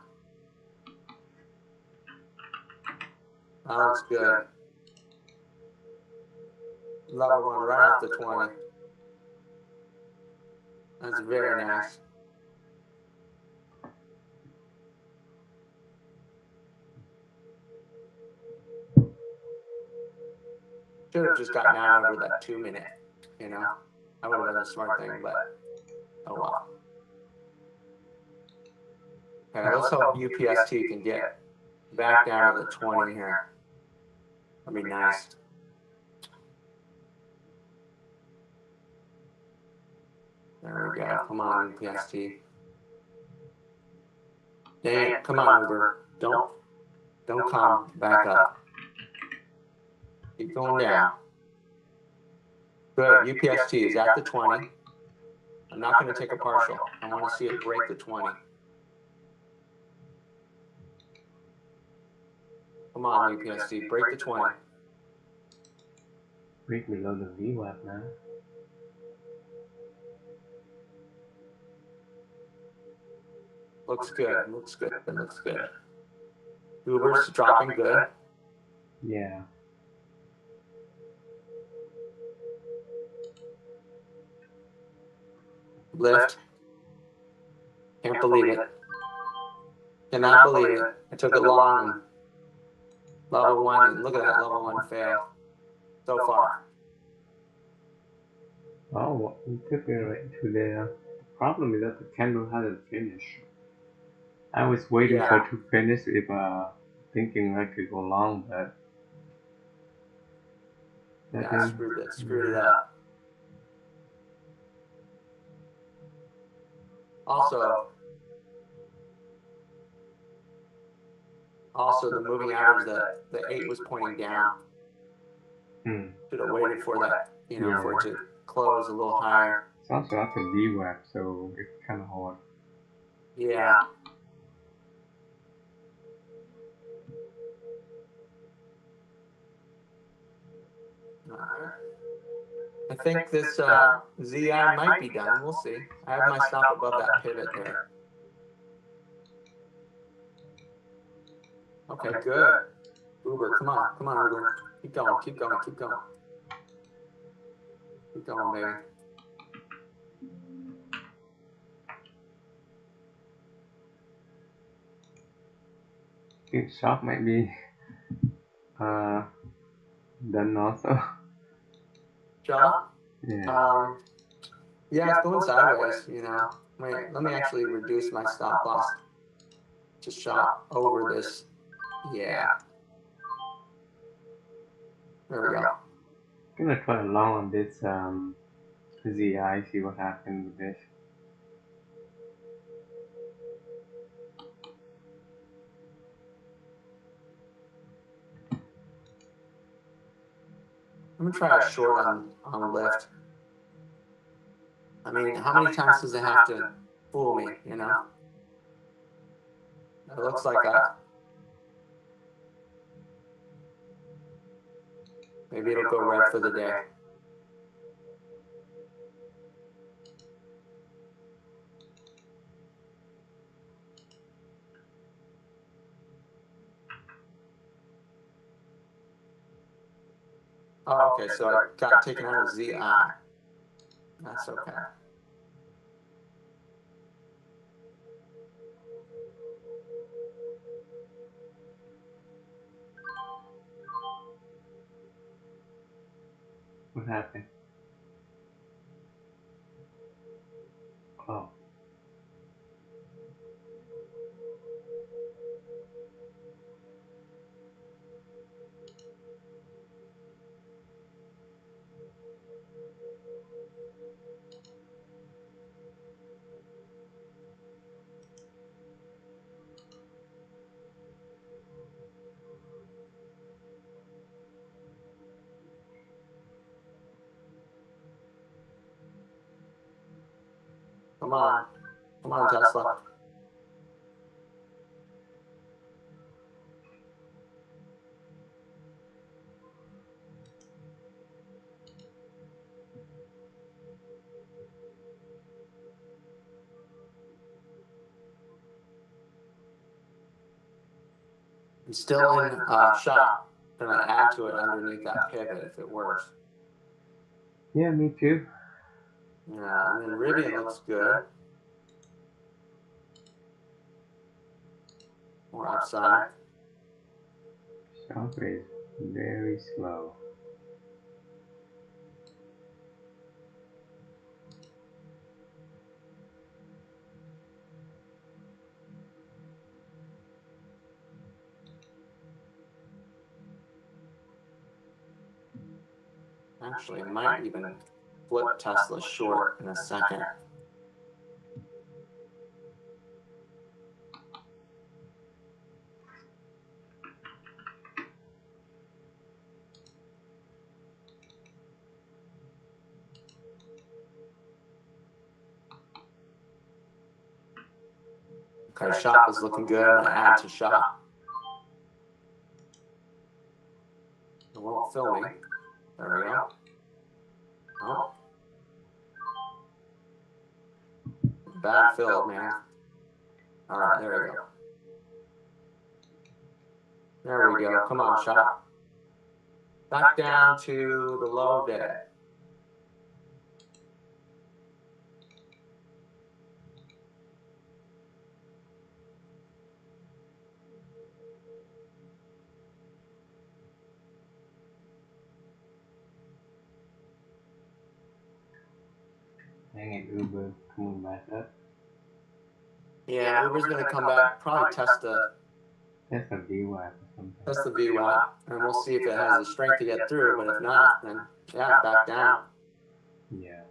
[SPEAKER 2] That looks good. Level 1 right off the 20. That's very nice. Should have just gotten out over that 2 minute, you know? I would have done a smart thing, but oh well. Okay, let's hope UPST can get back down to the 20 here. That'd be nice. There we go. Come on, UPST. Dang it. Come on, Uber. Don't come back up. Keep going down. Good. UPST is at the 20. I'm not going to take a partial. I want to see it break the 20. Come on, UPST. Break the 20.
[SPEAKER 1] Break below the VWAP now.
[SPEAKER 2] Looks good. Looks good. It looks good. Uber's dropping good.
[SPEAKER 1] Yeah.
[SPEAKER 2] Lyft. Can't believe it. Cannot believe it. I took it long and level 1, and look at that level 1 fail so far.
[SPEAKER 1] Oh, we took it right to the problem is that the candle hasn't finished. I was waiting for it to finish if thinking I could go long, but
[SPEAKER 2] yeah, screwed it up. Also, the moving average, the 8 was pointing down. Should have waited for that, you know, for it to close a little higher.
[SPEAKER 1] It's also after VWAP, so it's kind of hard.
[SPEAKER 2] Yeah. I think this ZI might be done. We'll see. I have my stop above that pivot there. Okay, good. Uber, come on, Uber. Keep going. Keep going, baby.
[SPEAKER 1] think shop might be uh done also.
[SPEAKER 2] Shop?
[SPEAKER 1] Yeah.
[SPEAKER 2] Yeah, it's going sideways, you know. Wait, let me actually reduce my stop loss to shop over this. Yeah. There we go.
[SPEAKER 1] Gonna try along on this ZI, see what happens with this.
[SPEAKER 2] I'm gonna try a short on lift. I mean, how many times does it have to fool me, you know? It looks like maybe it'll go red for the day. Oh, okay, so I got taken out of ZI. That's okay.
[SPEAKER 1] What happened? Oh.
[SPEAKER 2] Come on. Come on, Tesla. I'm still in shop. Gonna add to it underneath that pivot if it works.
[SPEAKER 1] Yeah, me too.
[SPEAKER 2] Yeah, and then Rivian looks good. More upside.
[SPEAKER 1] Shop is very slow.
[SPEAKER 2] Actually, I might even flip Tesla short in a second. Okay, shop is looking good. I'm gonna add to shop. It won't fill me. There we go. Oh. Bad fill, man. All right, there we go. There we go. Come on, shop. Back down to the low day.
[SPEAKER 1] Dang it, Uber coming back up.
[SPEAKER 2] Yeah, Uber's gonna come back. Probably test the
[SPEAKER 1] VWAP or something.
[SPEAKER 2] Test the VWAP, and we'll see if it has the strength to get through. But if not, then yeah, back down.
[SPEAKER 1] Yeah.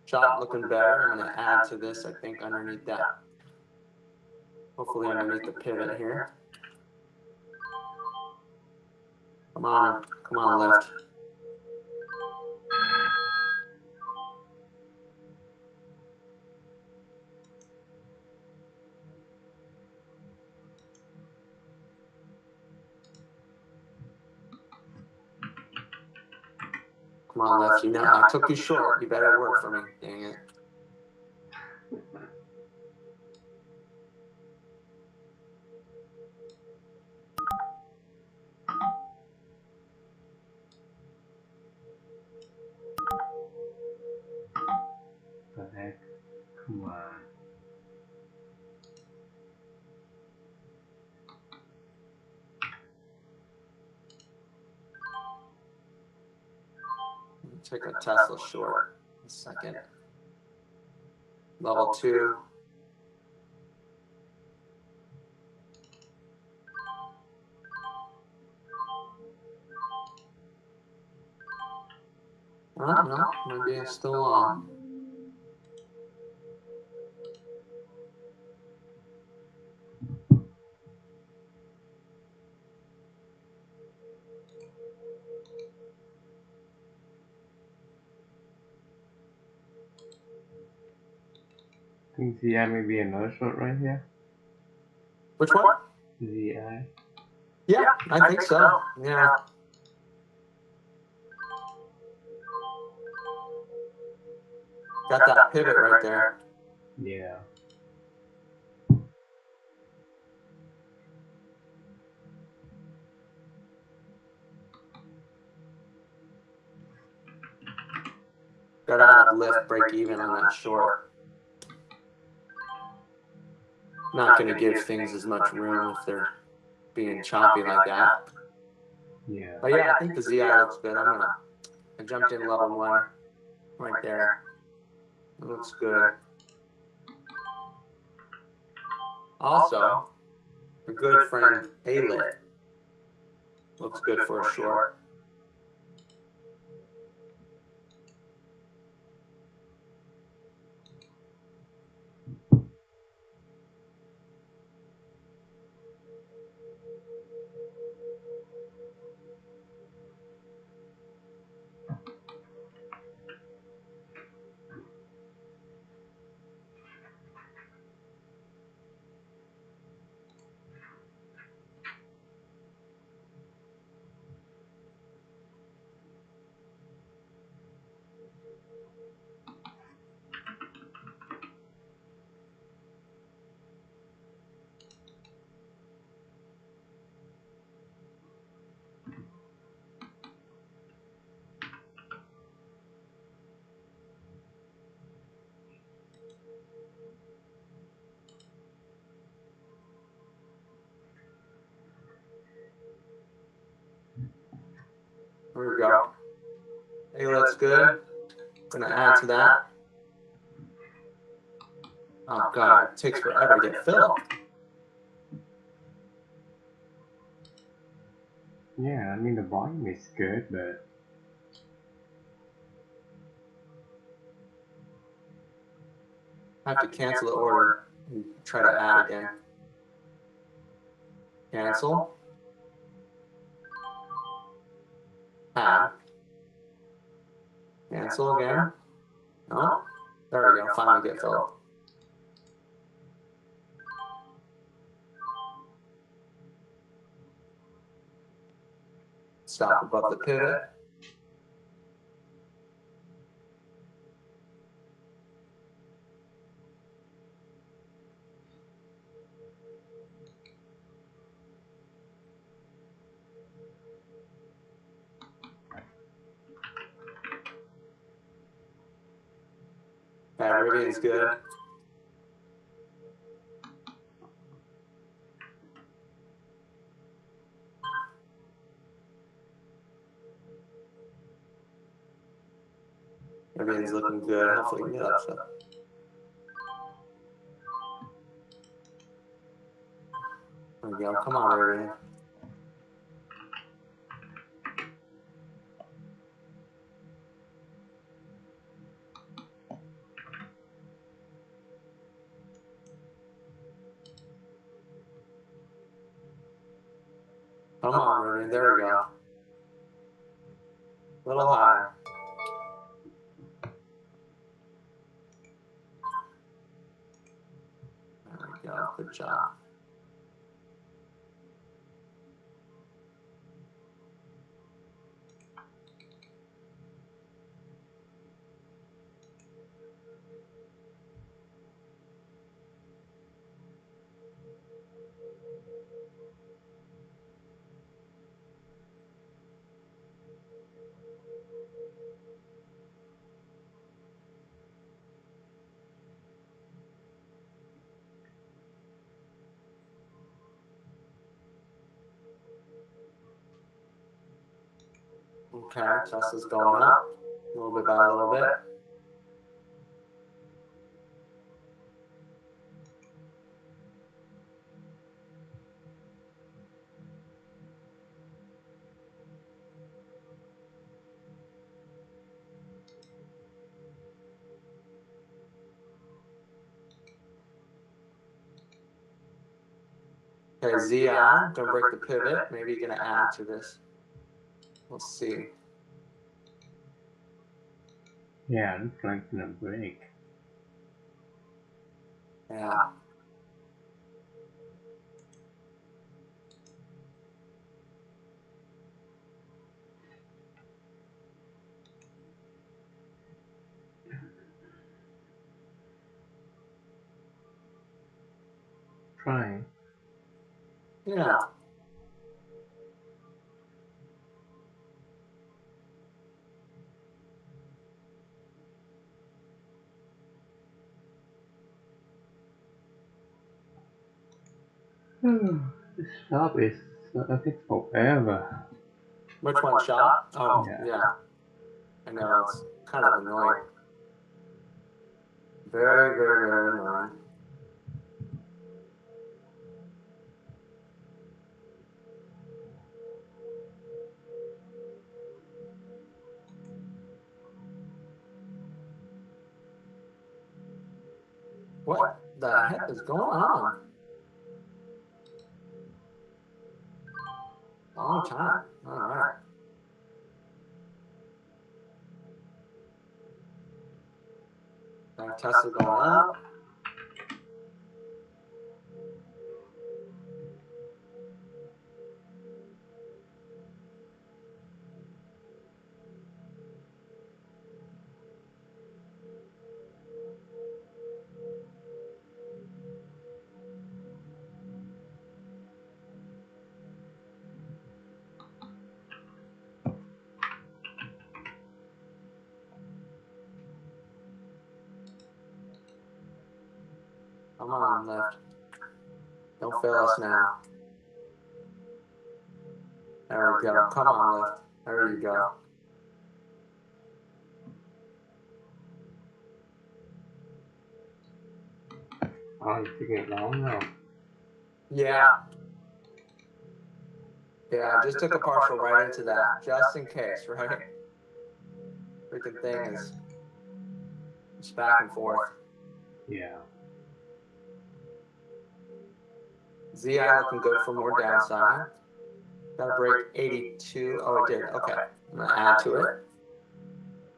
[SPEAKER 2] Shop looking better. I'm gonna add to this. I think underneath that. Hopefully underneath the pivot here. Come on, lift. Come on, lift. You know, I took you short. You better work for me. Dang it.
[SPEAKER 1] The heck? Come on.
[SPEAKER 2] take a Tesla short a second. Level 2. Oh, no, maybe it's still on.
[SPEAKER 1] I think ZI may be another short right here.
[SPEAKER 2] Which one?
[SPEAKER 1] ZI.
[SPEAKER 2] Yeah, I think so. Yeah. Got that pivot right there.
[SPEAKER 1] Yeah.
[SPEAKER 2] Got out of lift, break even on that short. Not going to give things as much room if they're being choppy like that.
[SPEAKER 1] Yeah.
[SPEAKER 2] But yeah, I think the ZI looks good. I jumped in level 1 right there. It looks good. Also, a good friend, A-Lit, looks good for a short. There we go. A-Lit's good. Gonna add to that. Oh god, it takes forever to get filled.
[SPEAKER 1] Yeah, I mean the volume is good, but
[SPEAKER 2] I have to cancel the order and try to add again. Cancel. Add. Cancel again. No. There we go. Finally get filled. Stop above the pivot. Rivian's good. Rivian's looking good. Hopefully we can get up some. There we go. Come on, Rivian. Come on, Rivian. There we go. A little higher. There we go. Good job. Okay, Tesla's going up. little bit by a little bit. Okay, ZI, don't break the pivot. Maybe you're going to add to this. We'll see.
[SPEAKER 1] Yeah, looks like it's gonna break.
[SPEAKER 2] Yeah.
[SPEAKER 1] Trying.
[SPEAKER 2] Yeah.
[SPEAKER 1] This shop is I think forever.
[SPEAKER 2] Which one, shop? Oh,
[SPEAKER 1] Yeah.
[SPEAKER 2] yeah. I know, it's kind of annoying. Very, very, very annoying. What the heck is going on? Long time. All right. Tesla going up. Come on, Lyft. Don't fail us now. There we go. Come on, Lyft. There you go.
[SPEAKER 1] Oh, it's taking long now.
[SPEAKER 2] Yeah. Yeah, I just took a partial right into that, just in case, right? Freaking thing is it's back and forth.
[SPEAKER 1] Yeah.
[SPEAKER 2] ZI looking good for more downside. Got to break 82. Oh, it did. Okay. I'm going to add to it.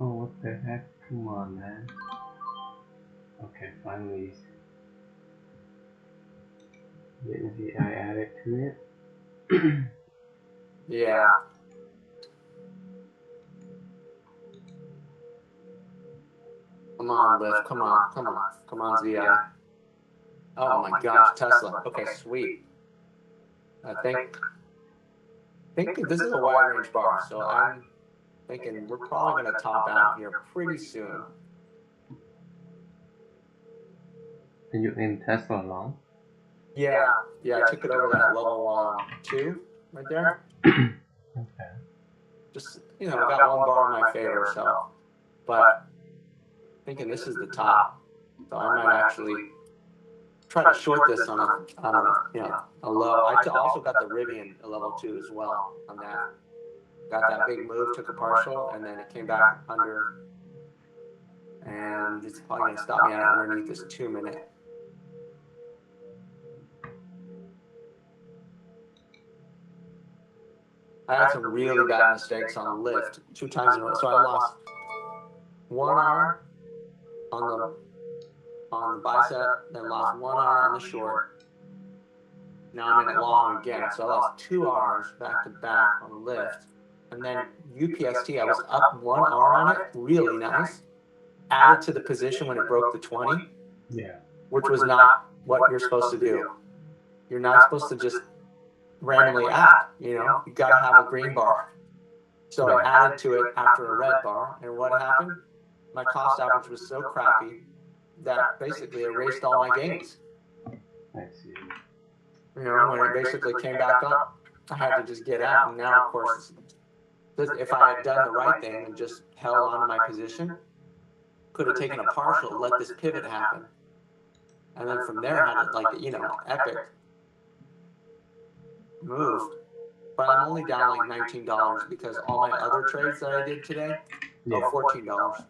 [SPEAKER 1] Oh, what the heck? Come on, man. Okay, finally. Didn't see I added to it.
[SPEAKER 2] Yeah. Come on, Lyft. Come on. Come on. Come on, ZI. Oh my gosh, Tesla. Okay, sweet. I think this is a wide range bar, so I'm thinking we're probably going to top out here pretty soon.
[SPEAKER 1] And you in Tesla long?
[SPEAKER 2] Yeah, I took it over that level 2 right there.
[SPEAKER 1] Okay.
[SPEAKER 2] Just, got one bar in my favor, so, but thinking this is the top, so I might actually try to short this on a low. I also got the Rivian at level 2 as well on that. Got that big move, took a partial, and then it came back under, and it's probably going to stop me out underneath this 2 minute. I had some really bad mistakes on Lyft 2 times in a row, so I lost 1 hour on the bicep, then lost 1 hour on the short. Now I'm in it long again, so I lost 2 hours back to back on Lyft. And then UPST, I was up 1 hour on it, really nice. Added to the position when it broke the 20, which was not what you're supposed to do. You're not supposed to just randomly add, you gotta have a green bar. So I added to it after a red bar, and what happened? My cost average was so crappy that basically erased all my gains.
[SPEAKER 1] I see.
[SPEAKER 2] When it basically came back up, I had to just get out, and now, of course, if I had done the right thing and just held onto my position, could have taken a partial, let this pivot happen, and then from there had a, like, epic move. But I'm only down like $19 because all my other trades that I did today, $14.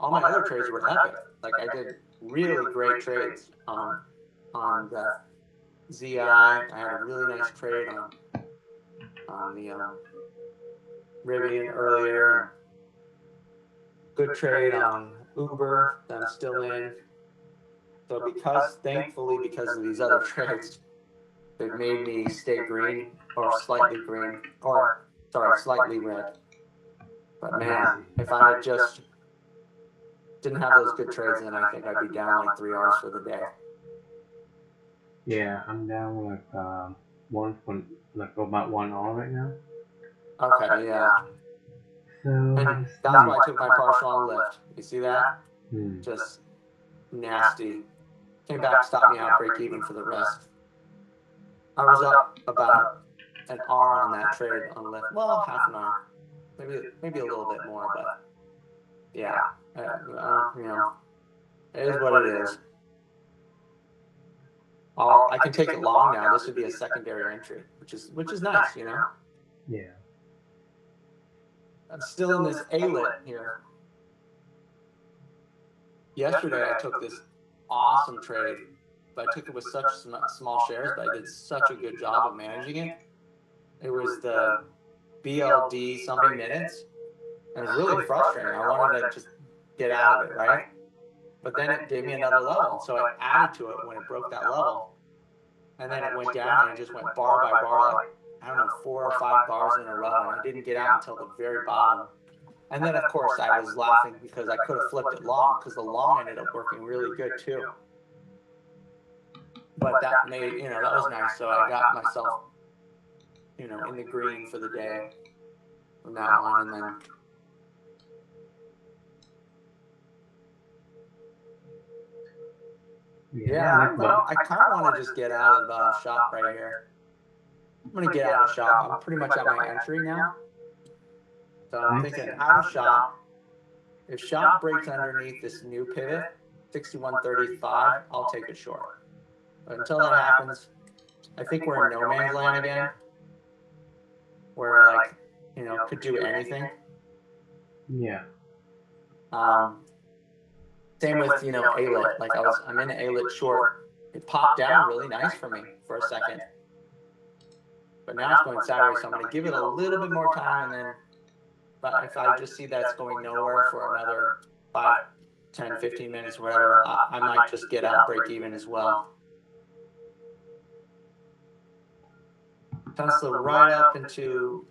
[SPEAKER 2] All my other trades were epic. Like, I did really great trades on the ZI. I had a really nice trade on the Rivian earlier. Good trade on Uber that I'm still in. So thankfully, because of these other trades, they've made me stay green or slightly green, or sorry, slightly red. But man, if I had just didn't have those good trades, then I think I'd be down like 3 hours for the day.
[SPEAKER 1] Yeah, I'm down like about 1 hour right now.
[SPEAKER 2] Okay, yeah.
[SPEAKER 1] So
[SPEAKER 2] And that's why I took my partial on lift. You see that?
[SPEAKER 1] Hmm.
[SPEAKER 2] Just nasty. Came back, stopped me out, break even for the rest. I was up about an hour on that trade on lift. Well, half an hour, maybe a little bit more, but yeah, it is what it is. I can take it long now. This would be a secondary entry, which is nice,
[SPEAKER 1] Yeah.
[SPEAKER 2] I'm still in this A-lit here. Yesterday I took this awesome trade, but I took it with such small shares, but I did such a good job of managing it. It was the BLD something minutes, and it was really frustrating. I wanted to just get out of it, right? But then it gave me another level, so I added to it when it broke that level, and then it went down and it just went bar by bar, like, I don't know, 4 or 5 bars in a row, and I didn't get out until the very bottom. And then, of course, I was laughing because I could have flipped it long, because the long ended up working really good too. But that made, that was nice. So I got myself, in the green for the day from that one, and then yeah, I kind of want to just get out of shop right here. I'm gonna get out of shop. I'm pretty much at my entry now, so I'm thinking out of shop. If shop breaks underneath this new pivot, 61.35, I'll take it short. But until that happens, I think we're in no man's land again, where, like, could do anything.
[SPEAKER 1] Yeah.
[SPEAKER 2] Same with, A-lit. Like, I'm in A-lit short. It popped down really nice for me for a second. But now it's going sideways, so I'm going to give it a little bit more time, and then, but if I just see that it's going nowhere for another 5, 10, 15 minutes, whatever, I might just get out, break even as well. Tesla right up into,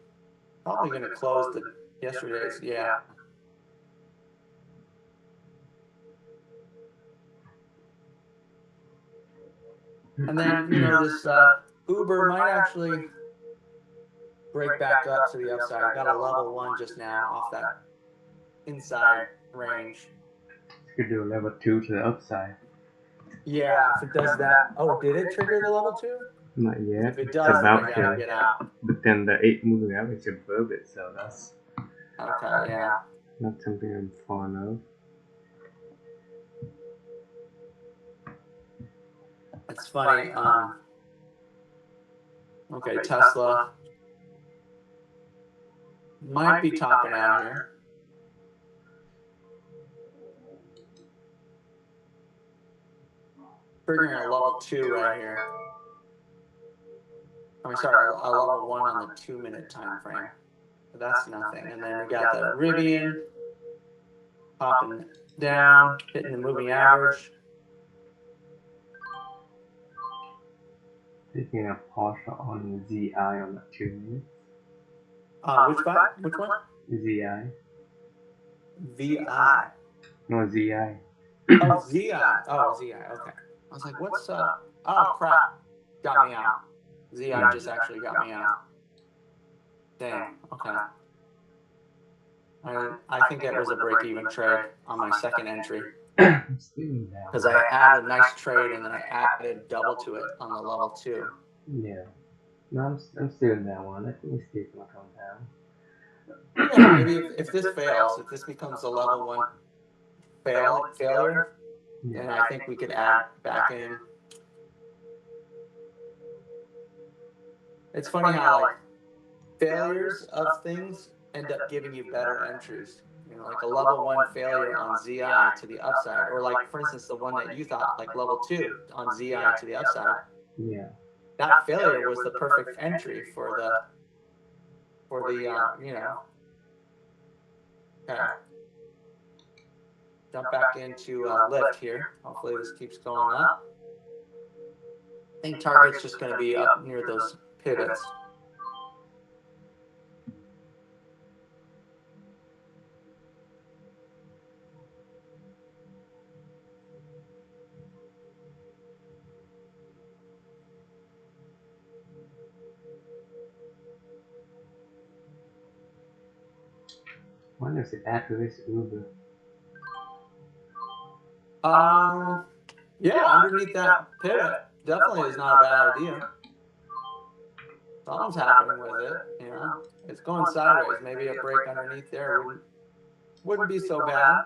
[SPEAKER 2] probably going to close the yesterday's, yeah. And then, this Uber might actually break back up to the upside. I got a level 1 just now off that inside range.
[SPEAKER 1] You could do a level 2 to the upside.
[SPEAKER 2] Yeah, if it does that. Oh, did it trigger the level 2?
[SPEAKER 1] Not yet.
[SPEAKER 2] If it does, then I gotta get out.
[SPEAKER 1] But then the 8 moving average above it, so that's
[SPEAKER 2] okay. Yeah.
[SPEAKER 1] Not something I'm fond of.
[SPEAKER 2] It's funny. Okay, Tesla might be topping out here. Triggering a level 2 right here. Sorry, a level 1 on the 2-minute time frame. But that's nothing. And then we got the Rivian popping down, hitting the moving average.
[SPEAKER 1] Taking a partial on the ZI on the 2 minutes.
[SPEAKER 2] Which one?
[SPEAKER 1] ZI.
[SPEAKER 2] VI.
[SPEAKER 1] No, ZI.
[SPEAKER 2] Oh, ZI. Oh, ZI. Okay. I was like, what's up? Oh, crap. Got me out. ZI just actually got me out. Damn. Okay. I think it was a break-even trade on my second entry. Because I added a nice trade and then I added double to it on the level 2.
[SPEAKER 1] Yeah. No, I'm still in that one. I think it's still gonna come down.
[SPEAKER 2] Yeah, maybe if this fails, if this becomes a level 1 failure, then I think we could add back in. It's funny how like failures of things end up giving you better entries. You know, like a level 1 failure on ZI to the upside, or like for instance the one that you thought like level 2 on ZI to the upside.
[SPEAKER 1] Yeah.
[SPEAKER 2] That failure was the perfect entry for the you know. Okay. Jump back into lift here. Hopefully this keeps going up. I think target's just going to be up near those pivots.
[SPEAKER 1] When does it add to this Uber?
[SPEAKER 2] Yeah, underneath that pivot definitely is not a bad idea. Something's happening with it, you know. It's going sideways. Maybe a break underneath there wouldn't be so bad.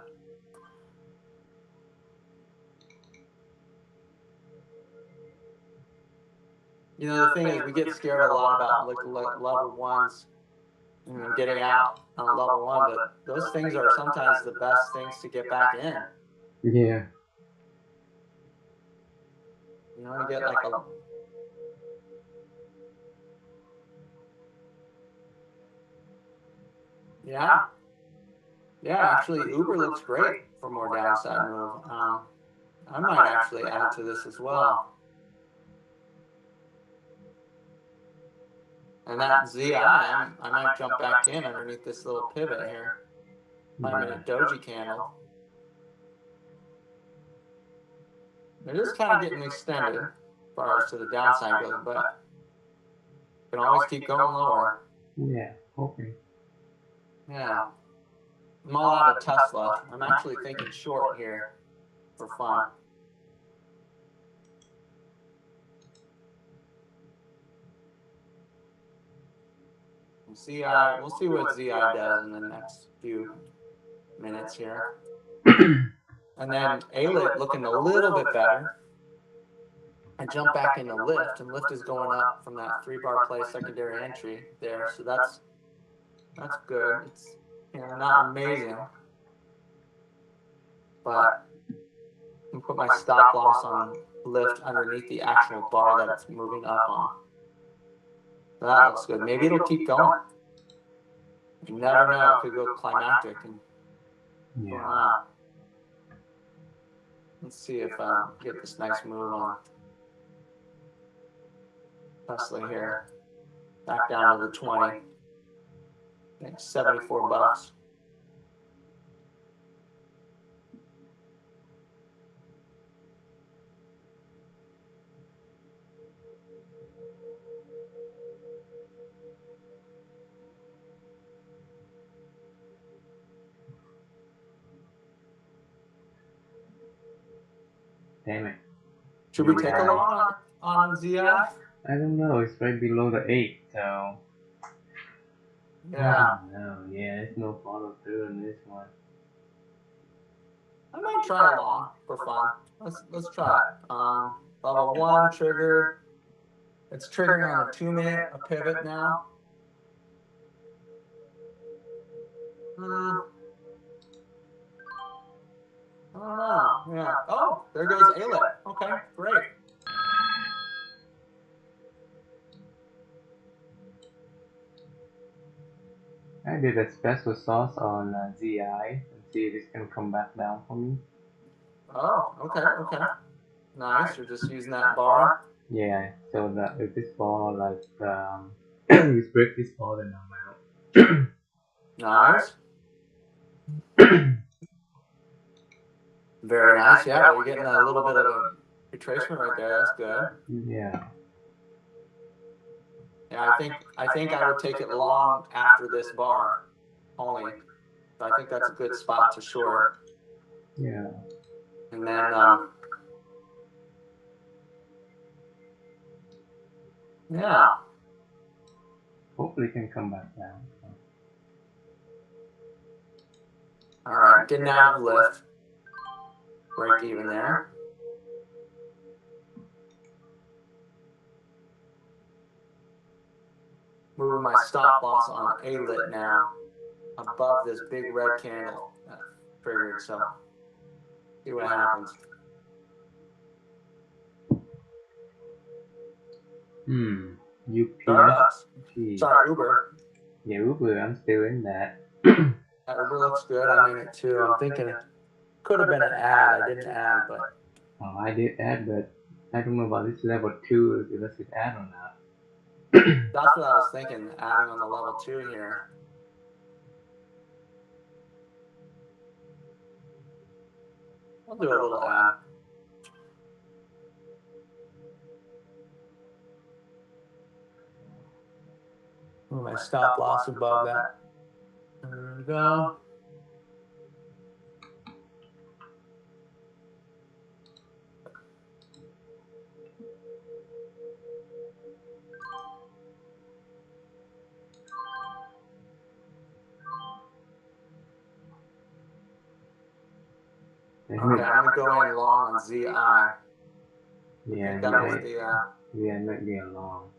[SPEAKER 2] You know, the thing is, we get scared a lot about level 1s, you know, getting out on level 1, but those things are sometimes the best things to get back in.
[SPEAKER 1] Yeah.
[SPEAKER 2] You want to get like a... Yeah. Yeah, actually, Uber looks great for more downside move. I might actually add to this as well. And that ZI, I might jump back in underneath this little pivot here. 5-minute doji candle. It is kind of getting extended as far as to the downside goes, but you can always keep going lower.
[SPEAKER 1] Yeah, okay.
[SPEAKER 2] Yeah. I'm all out of Tesla. I'm actually thinking short here for fun. ZI, we'll see what ZI does in the next few minutes here. And then ALIT looking a little bit better. I jump back into lift, and lift is going up from that 3-bar play secondary entry there, so that's good. It's, you know, not amazing, but I can put my stop loss on lift underneath the actual bar that it's moving up on. So that looks good. Maybe it'll keep going. You never know. It could go climactic and go out. Let's see if I get this nice move on Tesla here. Back down to the 20. I think $74.
[SPEAKER 1] Damn it.
[SPEAKER 2] Should we take a long on ZI?
[SPEAKER 1] I don't know, it's right below the 8, so...
[SPEAKER 2] Yeah.
[SPEAKER 1] No, yeah, it's no follow through on this one.
[SPEAKER 2] I might try a long for fun. Let's try it. Level 1 trigger. It's triggering on the 2-minute, a pivot now. I don't know. Yeah. Oh, there goes ALIT. Okay, great.
[SPEAKER 1] I did a special sauce on ZI and see if it's gonna come back down for me.
[SPEAKER 2] Oh, okay. Nice. You're just using that bar.
[SPEAKER 1] Yeah, so that if this ball like you break this ball then I'm out.
[SPEAKER 2] Nice. Very nice. Yeah, we're getting a little bit of a retracement right there. That's good.
[SPEAKER 1] Yeah.
[SPEAKER 2] Yeah, I think I would take it long after this bar only. So I think that's a good spot to short.
[SPEAKER 1] Yeah.
[SPEAKER 2] And then yeah.
[SPEAKER 1] Hopefully it can come back down.
[SPEAKER 2] All right, getting out of lift. Break even there. Moving my stop loss on A-lit now above this big red candle that triggered, so see what happens.
[SPEAKER 1] UPS.
[SPEAKER 2] Sorry, Uber.
[SPEAKER 1] Yeah, Uber, I'm still in that.
[SPEAKER 2] That Uber looks good. I'm in it too. I'm thinking it could have been an ad. I didn't add, but.
[SPEAKER 1] Oh, I did add, but I don't know about this level 2, if it's add or not.
[SPEAKER 2] That's what I was thinking, adding on the level 2 here. I'll do a little ad. Move my stop loss above that. There we go. Okay, I'm gonna go in long on ZI.
[SPEAKER 1] Yeah,
[SPEAKER 2] that was the
[SPEAKER 1] yeah, not get long.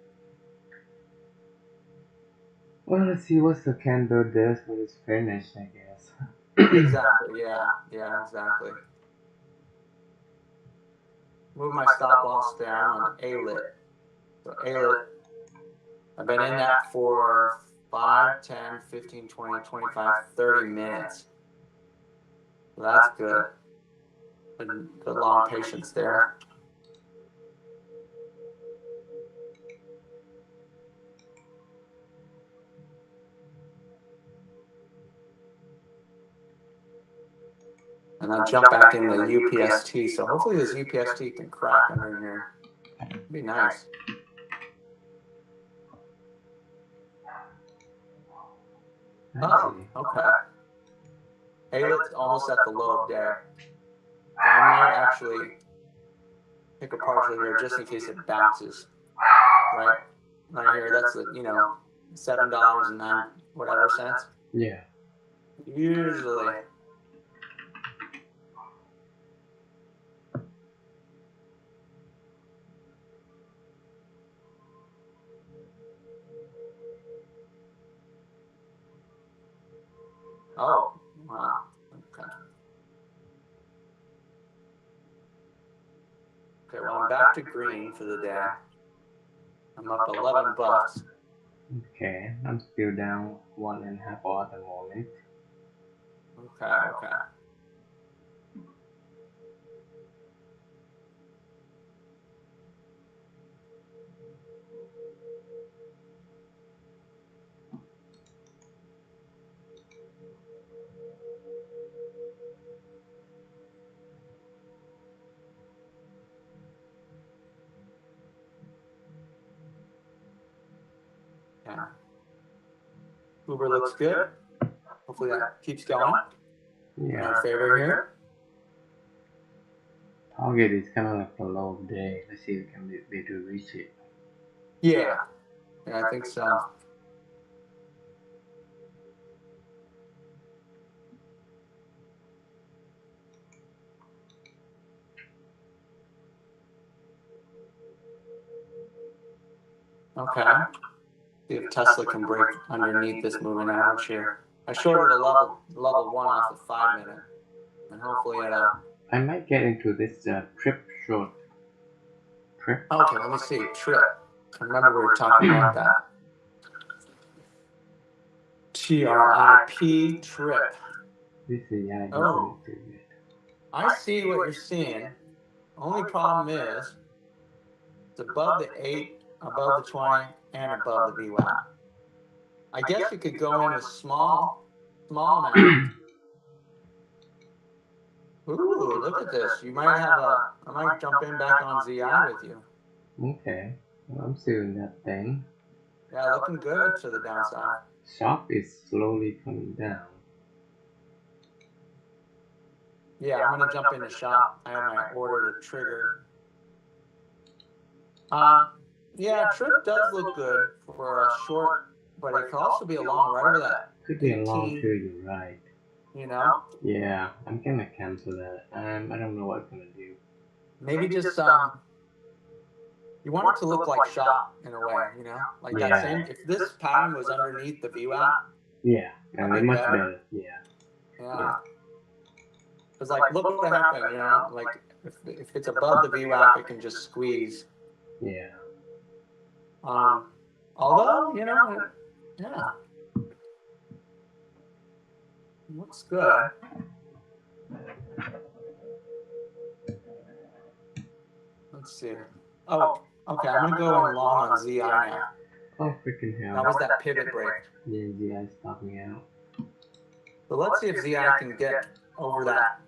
[SPEAKER 1] Well, let's see what the candle does when it's finished, I guess.
[SPEAKER 2] Exactly, yeah, exactly. Move my stop loss down on A-lit. So A-lit, I've been in that for 5, 10, 15, 20, 25, 30 minutes. So that's good. Good long patience there. And then jump back in the UPST. So hopefully this UPST can crack under here. It'd be nice. Oh, okay. A-lit's almost at the low of day. So I might actually pick a partial here just in case it bounces. Right here, that's the, $7.09 whatever cents.
[SPEAKER 1] Yeah.
[SPEAKER 2] Usually. Oh, wow. Okay. Okay, well, I'm back to green for the day. I'm up $11.
[SPEAKER 1] Okay, I'm still down 1.5 at the moment.
[SPEAKER 2] Okay. Yeah. Uber looks good. Hopefully that keeps going.
[SPEAKER 1] Yeah.
[SPEAKER 2] In our favor here.
[SPEAKER 1] Target is kind of like the low of day. Let's see if they do reach it.
[SPEAKER 2] Yeah, I think so. Okay. See if Tesla can break underneath this moving average here. I shorted a level 1 off the 5-minute, and hopefully
[SPEAKER 1] I might get into this trip short. Trip.
[SPEAKER 2] Okay, let me see. Trip. I remember we were talking about that. TRIP, trip.
[SPEAKER 1] This is
[SPEAKER 2] I see what you're seeing. Only problem is it's above the 8, above the 20, and above the VWAP. I guess you could go in with small amount. Ooh, look at this. You might have I might jump in back on ZI with you.
[SPEAKER 1] Okay, well, I'm still in that thing.
[SPEAKER 2] Yeah, looking good to the downside.
[SPEAKER 1] Sharp is slowly coming down.
[SPEAKER 2] Yeah, I'm gonna jump into shop. I have my order to trigger. Yeah, trip does look good for a short, but it could also be a long right over that.
[SPEAKER 1] Could be a long too, you're right.
[SPEAKER 2] you know?
[SPEAKER 1] Yeah, I'm gonna cancel that. I don't know what I'm gonna do.
[SPEAKER 2] Maybe just you want it to look like shot in a way, you know? Like that
[SPEAKER 1] Yeah,
[SPEAKER 2] same, if this pattern was underneath the VWAP,
[SPEAKER 1] yeah,
[SPEAKER 2] that'd
[SPEAKER 1] and
[SPEAKER 2] be
[SPEAKER 1] much
[SPEAKER 2] better.
[SPEAKER 1] better. Yeah,
[SPEAKER 2] Yeah.
[SPEAKER 1] yeah,
[SPEAKER 2] Because like look what happened, you know, like if it's above the VWAP, it can just squeeze.
[SPEAKER 1] yeah.
[SPEAKER 2] Although, you know, yeah, looks good. Let's see. Oh, okay, I'm gonna go in long on ZI now.
[SPEAKER 1] Oh freaking hell!
[SPEAKER 2] That was that pivot break.
[SPEAKER 1] Yeah, ZI stopping out.
[SPEAKER 2] So let's see if ZI can get over that.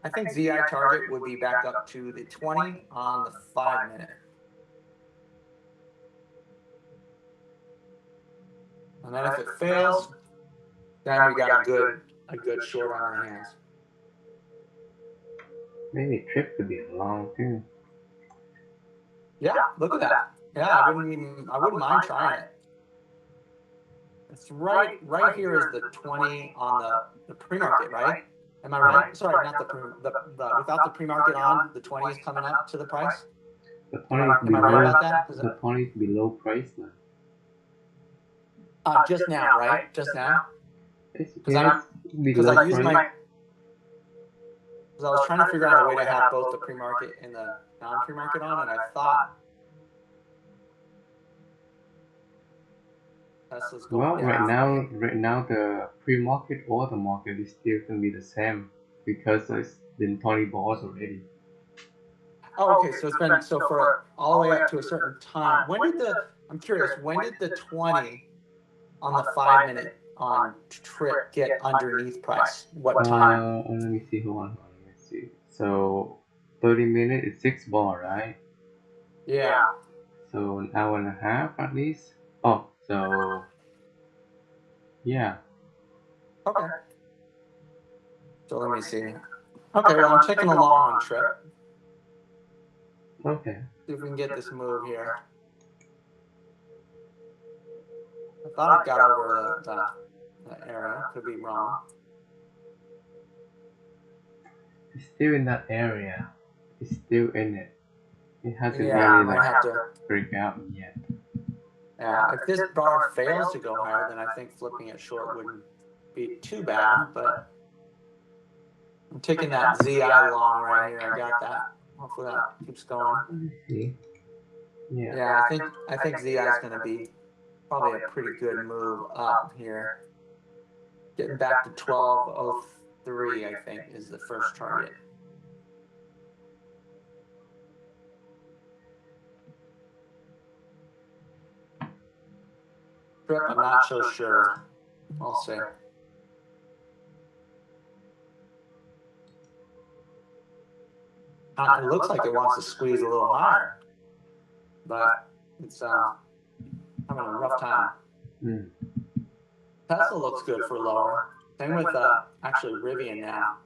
[SPEAKER 2] I think ZI target would be back up to the 20 on the 5-minute. And then if it fails, then we got a good short on our hands.
[SPEAKER 1] Maybe trip could be long too.
[SPEAKER 2] Yeah, look at that. Yeah, I wouldn't mind trying it. It's right here is the 20 on the pre-market, right? Am I right? Sorry, not the without the pre-market on, the 20 is coming up to the price.
[SPEAKER 1] The point is
[SPEAKER 2] Am I right about that?
[SPEAKER 1] the point is below price now.
[SPEAKER 2] Just now, right? Just now. Because
[SPEAKER 1] I
[SPEAKER 2] used my because I was trying to figure out a way to have both the pre-market and the non-pre-market on, and I thought Tesla's going
[SPEAKER 1] well,
[SPEAKER 2] down.
[SPEAKER 1] right now the pre-market or the market is still gonna be the same because it's been 20 bars already.
[SPEAKER 2] Oh, okay. So it's been for all the way up to a certain time. I'm curious, when did the 20 on the 5-minute on trip get underneath price? What time?
[SPEAKER 1] Let me see. Hold on. Let me see. So 30 minutes is 6 bar, right?
[SPEAKER 2] Yeah.
[SPEAKER 1] So an hour and a half at least. Oh, so yeah.
[SPEAKER 2] Okay. So let me see. Okay, well, I'm taking a long on trip.
[SPEAKER 1] Okay.
[SPEAKER 2] See if we can get this move here. I thought it got over the area. Could be wrong.
[SPEAKER 1] It's still in that area. It's still in it. It hasn't
[SPEAKER 2] Yeah,
[SPEAKER 1] really
[SPEAKER 2] might have to
[SPEAKER 1] break out yet.
[SPEAKER 2] Yeah, if this bar fails to go higher, then I think flipping it short wouldn't be too bad, but I'm taking that ZI long right here. I got that. Hopefully that keeps going.
[SPEAKER 1] Let me see. Yeah.
[SPEAKER 2] Yeah, I think ZI is going to be probably a pretty good move up here. Getting back to 1203, I think, is the first target. Trip, I'm not so sure. I'll see. It looks like it wants to squeeze a little higher, but it's having a rough time.
[SPEAKER 1] Mm.
[SPEAKER 2] Tesla looks good for lower. Same with actually Rivian now.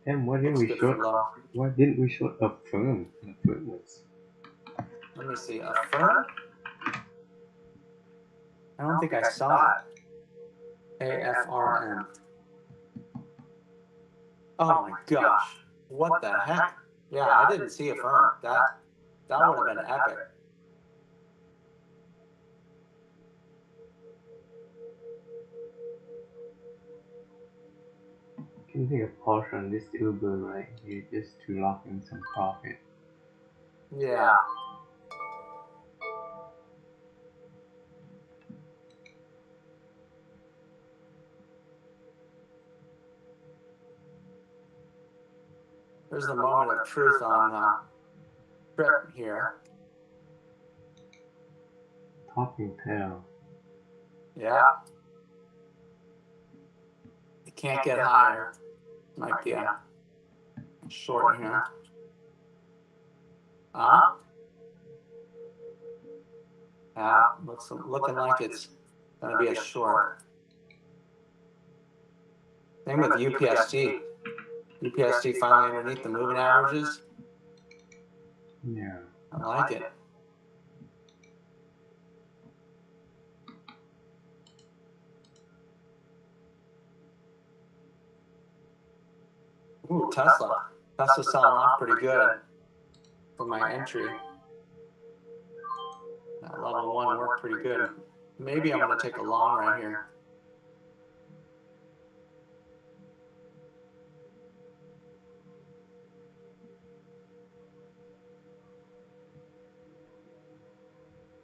[SPEAKER 1] And why didn't we short a firm?
[SPEAKER 2] Let me see, a firm? I don't think I saw it. AFRM. Oh my gosh. What the heck? Yeah, I didn't see a firm. That would have been epic.
[SPEAKER 1] Can take a portion on this Uber right here just to lock in some profit.
[SPEAKER 2] Yeah. There's the moment of truth on Trip here.
[SPEAKER 1] Topping tail.
[SPEAKER 2] Yeah. It can't get higher. Might be a short here. Yeah, looking like it's going to be a short. Same with UPST. UPST finally underneath the moving averages.
[SPEAKER 1] Yeah.
[SPEAKER 2] I like it. Ooh, Tesla. Tesla's selling off pretty good for my entry. That level 1 worked pretty good. Maybe I'm going to take a long right here.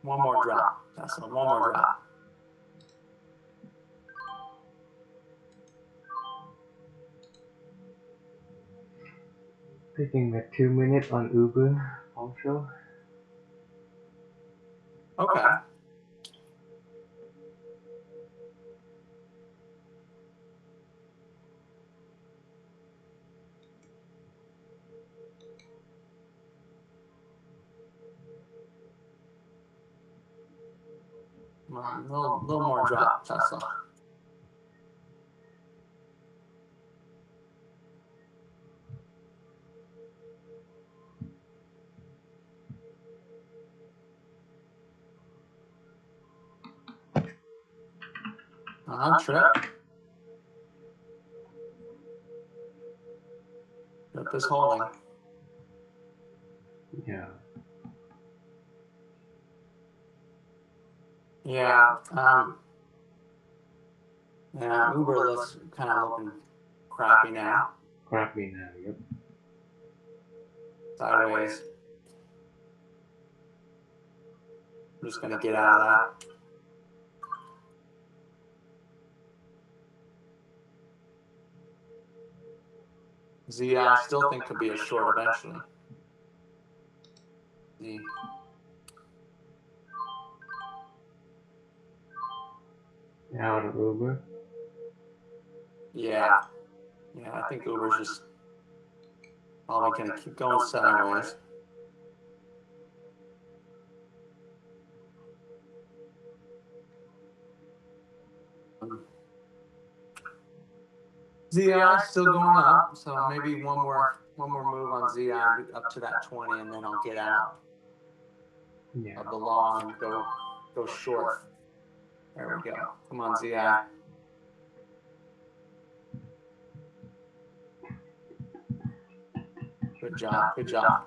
[SPEAKER 2] One more drop. Tesla, one more drop.
[SPEAKER 1] Taking a 2 minutes on Uber also.
[SPEAKER 2] Okay. A little more drop, Tesla. Trip. Trip is holding.
[SPEAKER 1] Yeah.
[SPEAKER 2] Yeah. Yeah, Uber looks kind of looking crappy now.
[SPEAKER 1] Crappy now, yep.
[SPEAKER 2] Sideways. I'm just going to get out of that. Z, I still think could be a short eventually. Z.
[SPEAKER 1] Out of Uber.
[SPEAKER 2] Yeah. Yeah, I think Uber's just probably going to keep going sideways. ZI still going up, so maybe one more move on ZI up to that 20, and then I'll get out of the long and go short. There we go. Come on, ZI. Good job. Good job.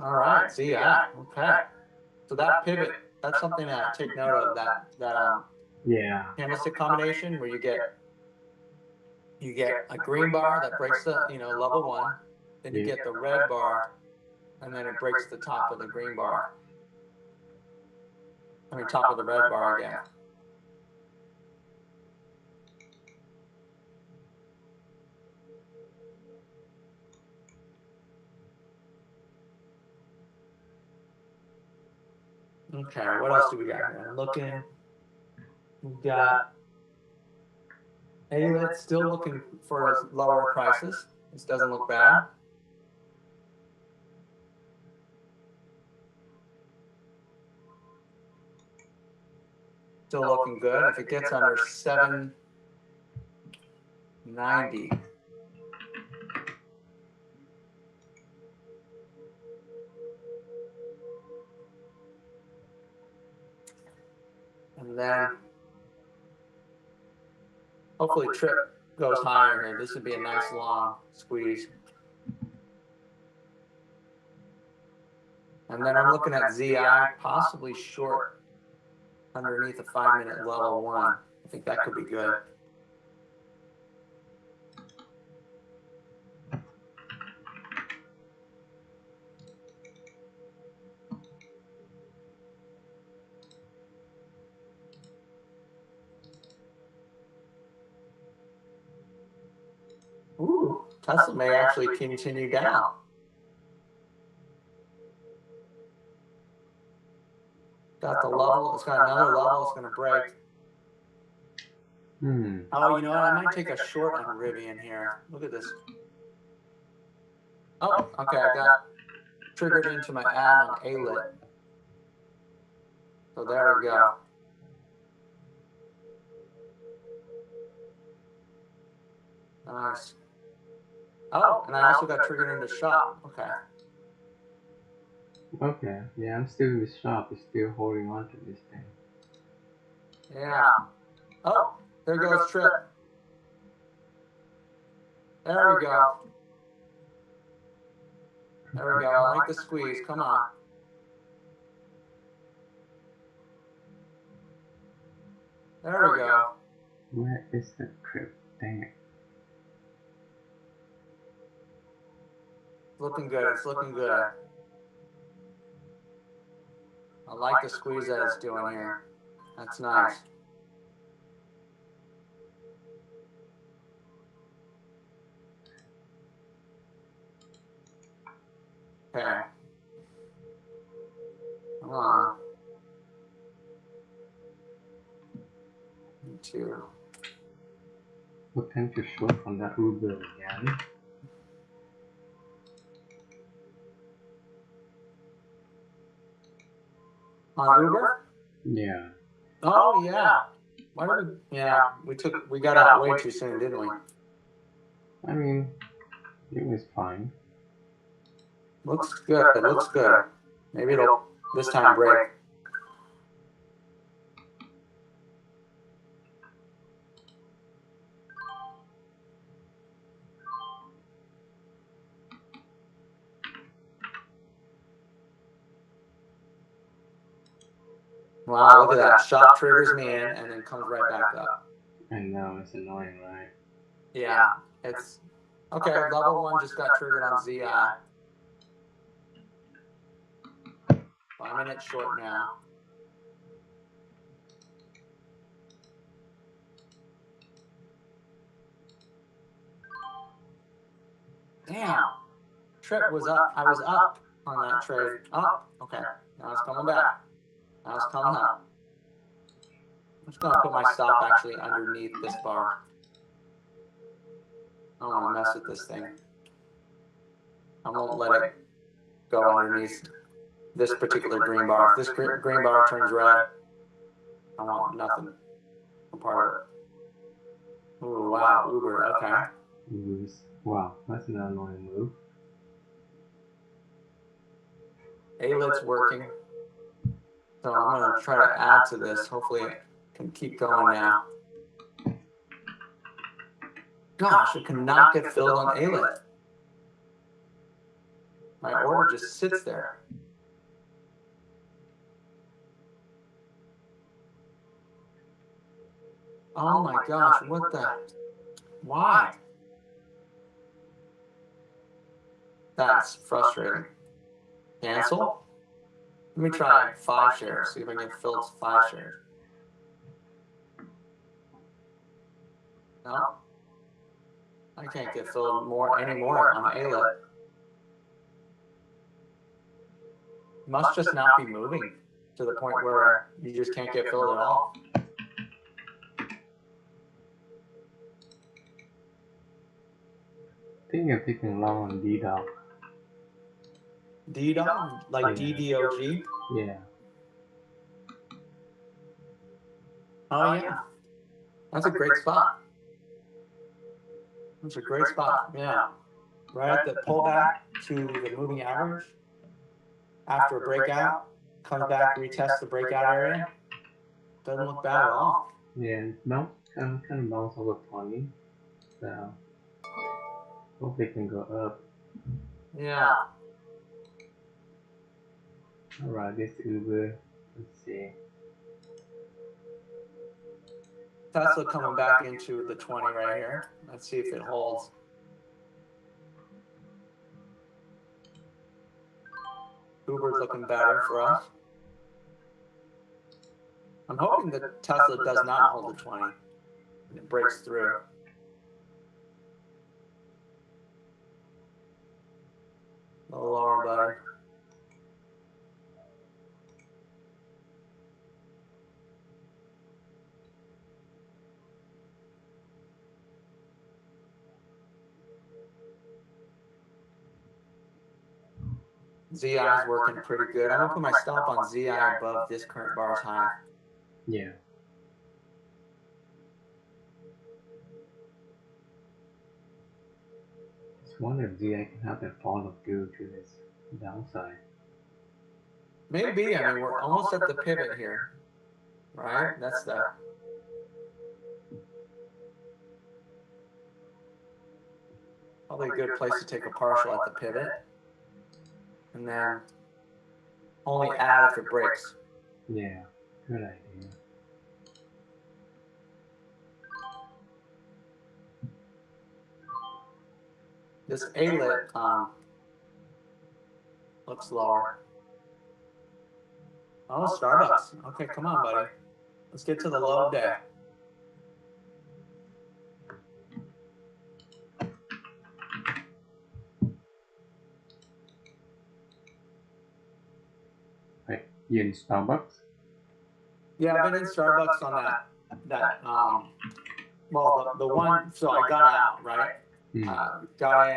[SPEAKER 2] All right, ZI. Okay. So that pivot, that's something to take note of. That candlestick combination where you get a green bar that breaks the level 1, then you get the red bar, and then it breaks the top of the green bar. I mean, top of the red bar again. Okay, what else do we got here? I'm looking. We've got ALIT still looking for lower prices. This doesn't look bad. Still looking good. If it gets under 790. And then hopefully Trip goes higher here. This would be a nice long squeeze. And then I'm looking at ZI, possibly short underneath a 5-minute level 1. I think that could be good. Ooh, Tesla may actually continue down. Got the level. It's got another level. It's going to break. Oh, you know what? I might take a short on Rivian here. Look at this. Oh, okay. I got triggered into my ad on ALIT. So there we go. Nice. Oh, and I also got triggered into shop. Okay.
[SPEAKER 1] Okay, yeah, I'm still with shop, still holding on to this thing.
[SPEAKER 2] Yeah. Oh, there goes Trip. There we go. There we go. I like the squeeze. Come on. There we go.
[SPEAKER 1] Where is the Trip? Dang it.
[SPEAKER 2] Looking good. It's looking good. I like the squeeze that it's doing here. That's nice. Okay. Come on. Me too.
[SPEAKER 1] Potential short from that Uber again.
[SPEAKER 2] On Uber?
[SPEAKER 1] Yeah.
[SPEAKER 2] Oh yeah. Why did we? Yeah, we got out way too soon, didn't we?
[SPEAKER 1] I mean, it was fine.
[SPEAKER 2] Looks good. Looks good. Maybe it'll this time break. Wow, look at that. Shop triggers me in and then comes right back up.
[SPEAKER 1] I know, it's annoying, right?
[SPEAKER 2] Yeah, it's okay. Level 1 just got triggered on ZI. 5 minutes short now. Damn. Trip was up. I was up on that trade. Oh, okay. Now it's coming back. Now it's coming up. I'm just going to put my stop actually underneath this bar. I don't want to mess with this thing. I won't let it go underneath this particular green bar. If this green bar turns red, I want nothing a part of it. Ooh, wow, Uber, okay.
[SPEAKER 1] Wow, that's an annoying move.
[SPEAKER 2] A-Lit's working. So I'm going to try to add to this. Hopefully it can keep going now. Gosh, it cannot get filled on A-Lit. My order just sits there. Oh my gosh, what the? Why? That's frustrating. Cancel? Let me try 5 shares, see if I can get filled 5 shares. No? I can't get filled anymore on A-Lit. Must just not be moving to the point where you just can't get filled at all.
[SPEAKER 1] I think you're taking long on D-Dog.
[SPEAKER 2] D-Dog? Like DDOG?
[SPEAKER 1] Yeah.
[SPEAKER 2] Oh yeah. That's a great spot. That's a great spot, yeah. Right at the pullback to the moving average. After a breakout, comes back, retests the breakout area. Doesn't look bad at all.
[SPEAKER 1] Yeah, no, kind of bounce over 20. So, hope they can go up.
[SPEAKER 2] Yeah.
[SPEAKER 1] Alright, this Uber. Let's see.
[SPEAKER 2] Tesla coming back into the 20 right here. Let's see if it holds. Uber's looking better for us. I'm hoping that Tesla does not hold the 20 and it breaks through. A little lower, buddy. ZI is working pretty good. I'm gonna put my stop on ZI above this current bar's high.
[SPEAKER 1] Yeah. wonder if I can have that follow due to this downside.
[SPEAKER 2] Maybe. I mean, we're almost at the pivot here, right? That's the probably a good place to take a partial at the pivot, and then only add if it breaks.
[SPEAKER 1] Yeah, good idea.
[SPEAKER 2] This A-lit looks lower. Oh, Starbucks. Okay, come on, buddy. Let's get to the low of day.
[SPEAKER 1] Wait, you in Starbucks?
[SPEAKER 2] Yeah, I've been in Starbucks on that well, the one, so I got out, right? Got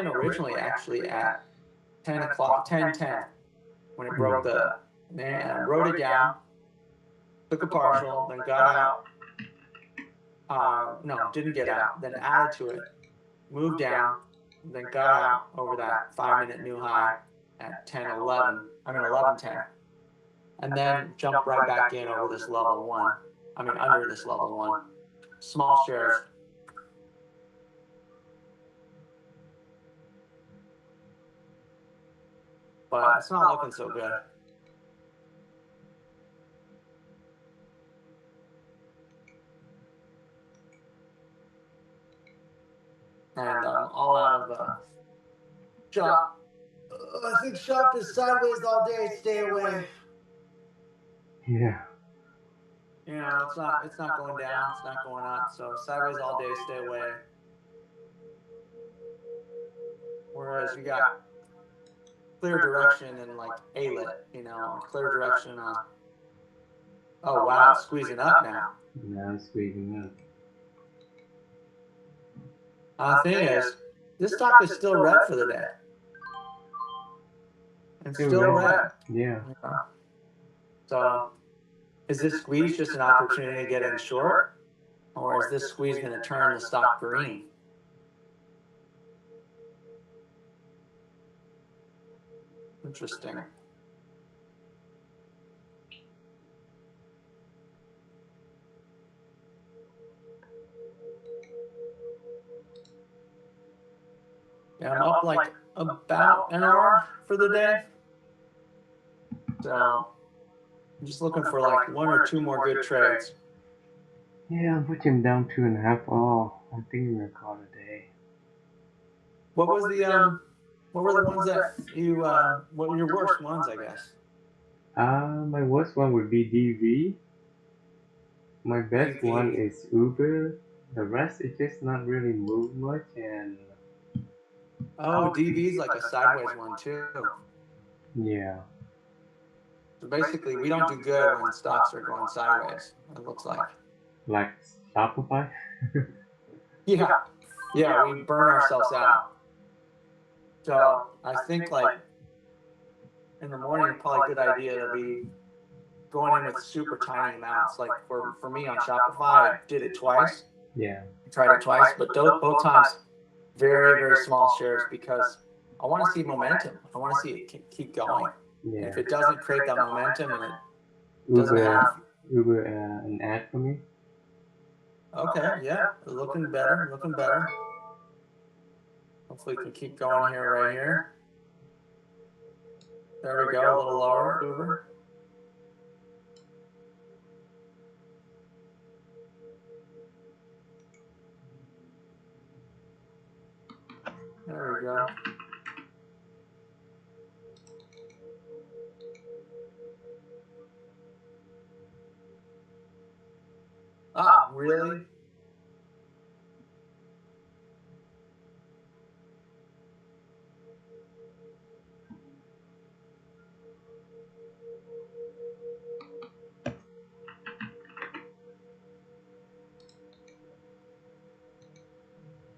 [SPEAKER 2] in originally actually at 10 o'clock, 10:10, when it broke the, man, wrote it down, took a partial, then got out. No, didn't get out, then added to it, moved down, then got out over that 5-minute new high at 11:10, and then jumped right back in over this level one. Under this level one. Small shares. But it's not looking so good. And all out of shop. I think shop is sideways all day. Stay away.
[SPEAKER 1] Yeah.
[SPEAKER 2] You know, it's not going down. It's not going up. So sideways all day. Stay away. Whereas you got clear direction and like A-lit, you know, clear direction on. Oh wow, it's squeezing up now.
[SPEAKER 1] Now it's squeezing up.
[SPEAKER 2] The thing is, this stock is still red for the day. It's still red.
[SPEAKER 1] Yeah.
[SPEAKER 2] So, is this squeeze just an opportunity to get in short? Or is this squeeze going to turn the stock green? Interesting. Yeah, I'm up like about an hour for the day. So I'm just looking for like one or two more good trades.
[SPEAKER 1] Yeah, I'm pushing down 2.5. Oh, I think we're called a day.
[SPEAKER 2] What was the what were the ones that you what were your worst ones, I guess?
[SPEAKER 1] My worst one would be DV. My best one is Uber. The rest is just not really move much and.
[SPEAKER 2] Oh, DV's like a sideways one too.
[SPEAKER 1] Yeah.
[SPEAKER 2] So basically, we don't do good when stocks are going sideways. It looks like.
[SPEAKER 1] Like Shopify.
[SPEAKER 2] Yeah, we burn ourselves out. So I think like in the morning, probably a good idea to be going in with super tiny amounts. Like for me on Shopify, I did it twice.
[SPEAKER 1] Yeah.
[SPEAKER 2] Tried it twice, but both times very, very small shares because I want to see momentum. I want to see it keep going.
[SPEAKER 1] Yeah.
[SPEAKER 2] If it doesn't create that momentum and it doesn't have
[SPEAKER 1] Uber an ad for me.
[SPEAKER 2] Okay, yeah, looking better, looking better. Hopefully we can keep going here, right here. There we go, a little lower, Uber. There we go. Ah, really?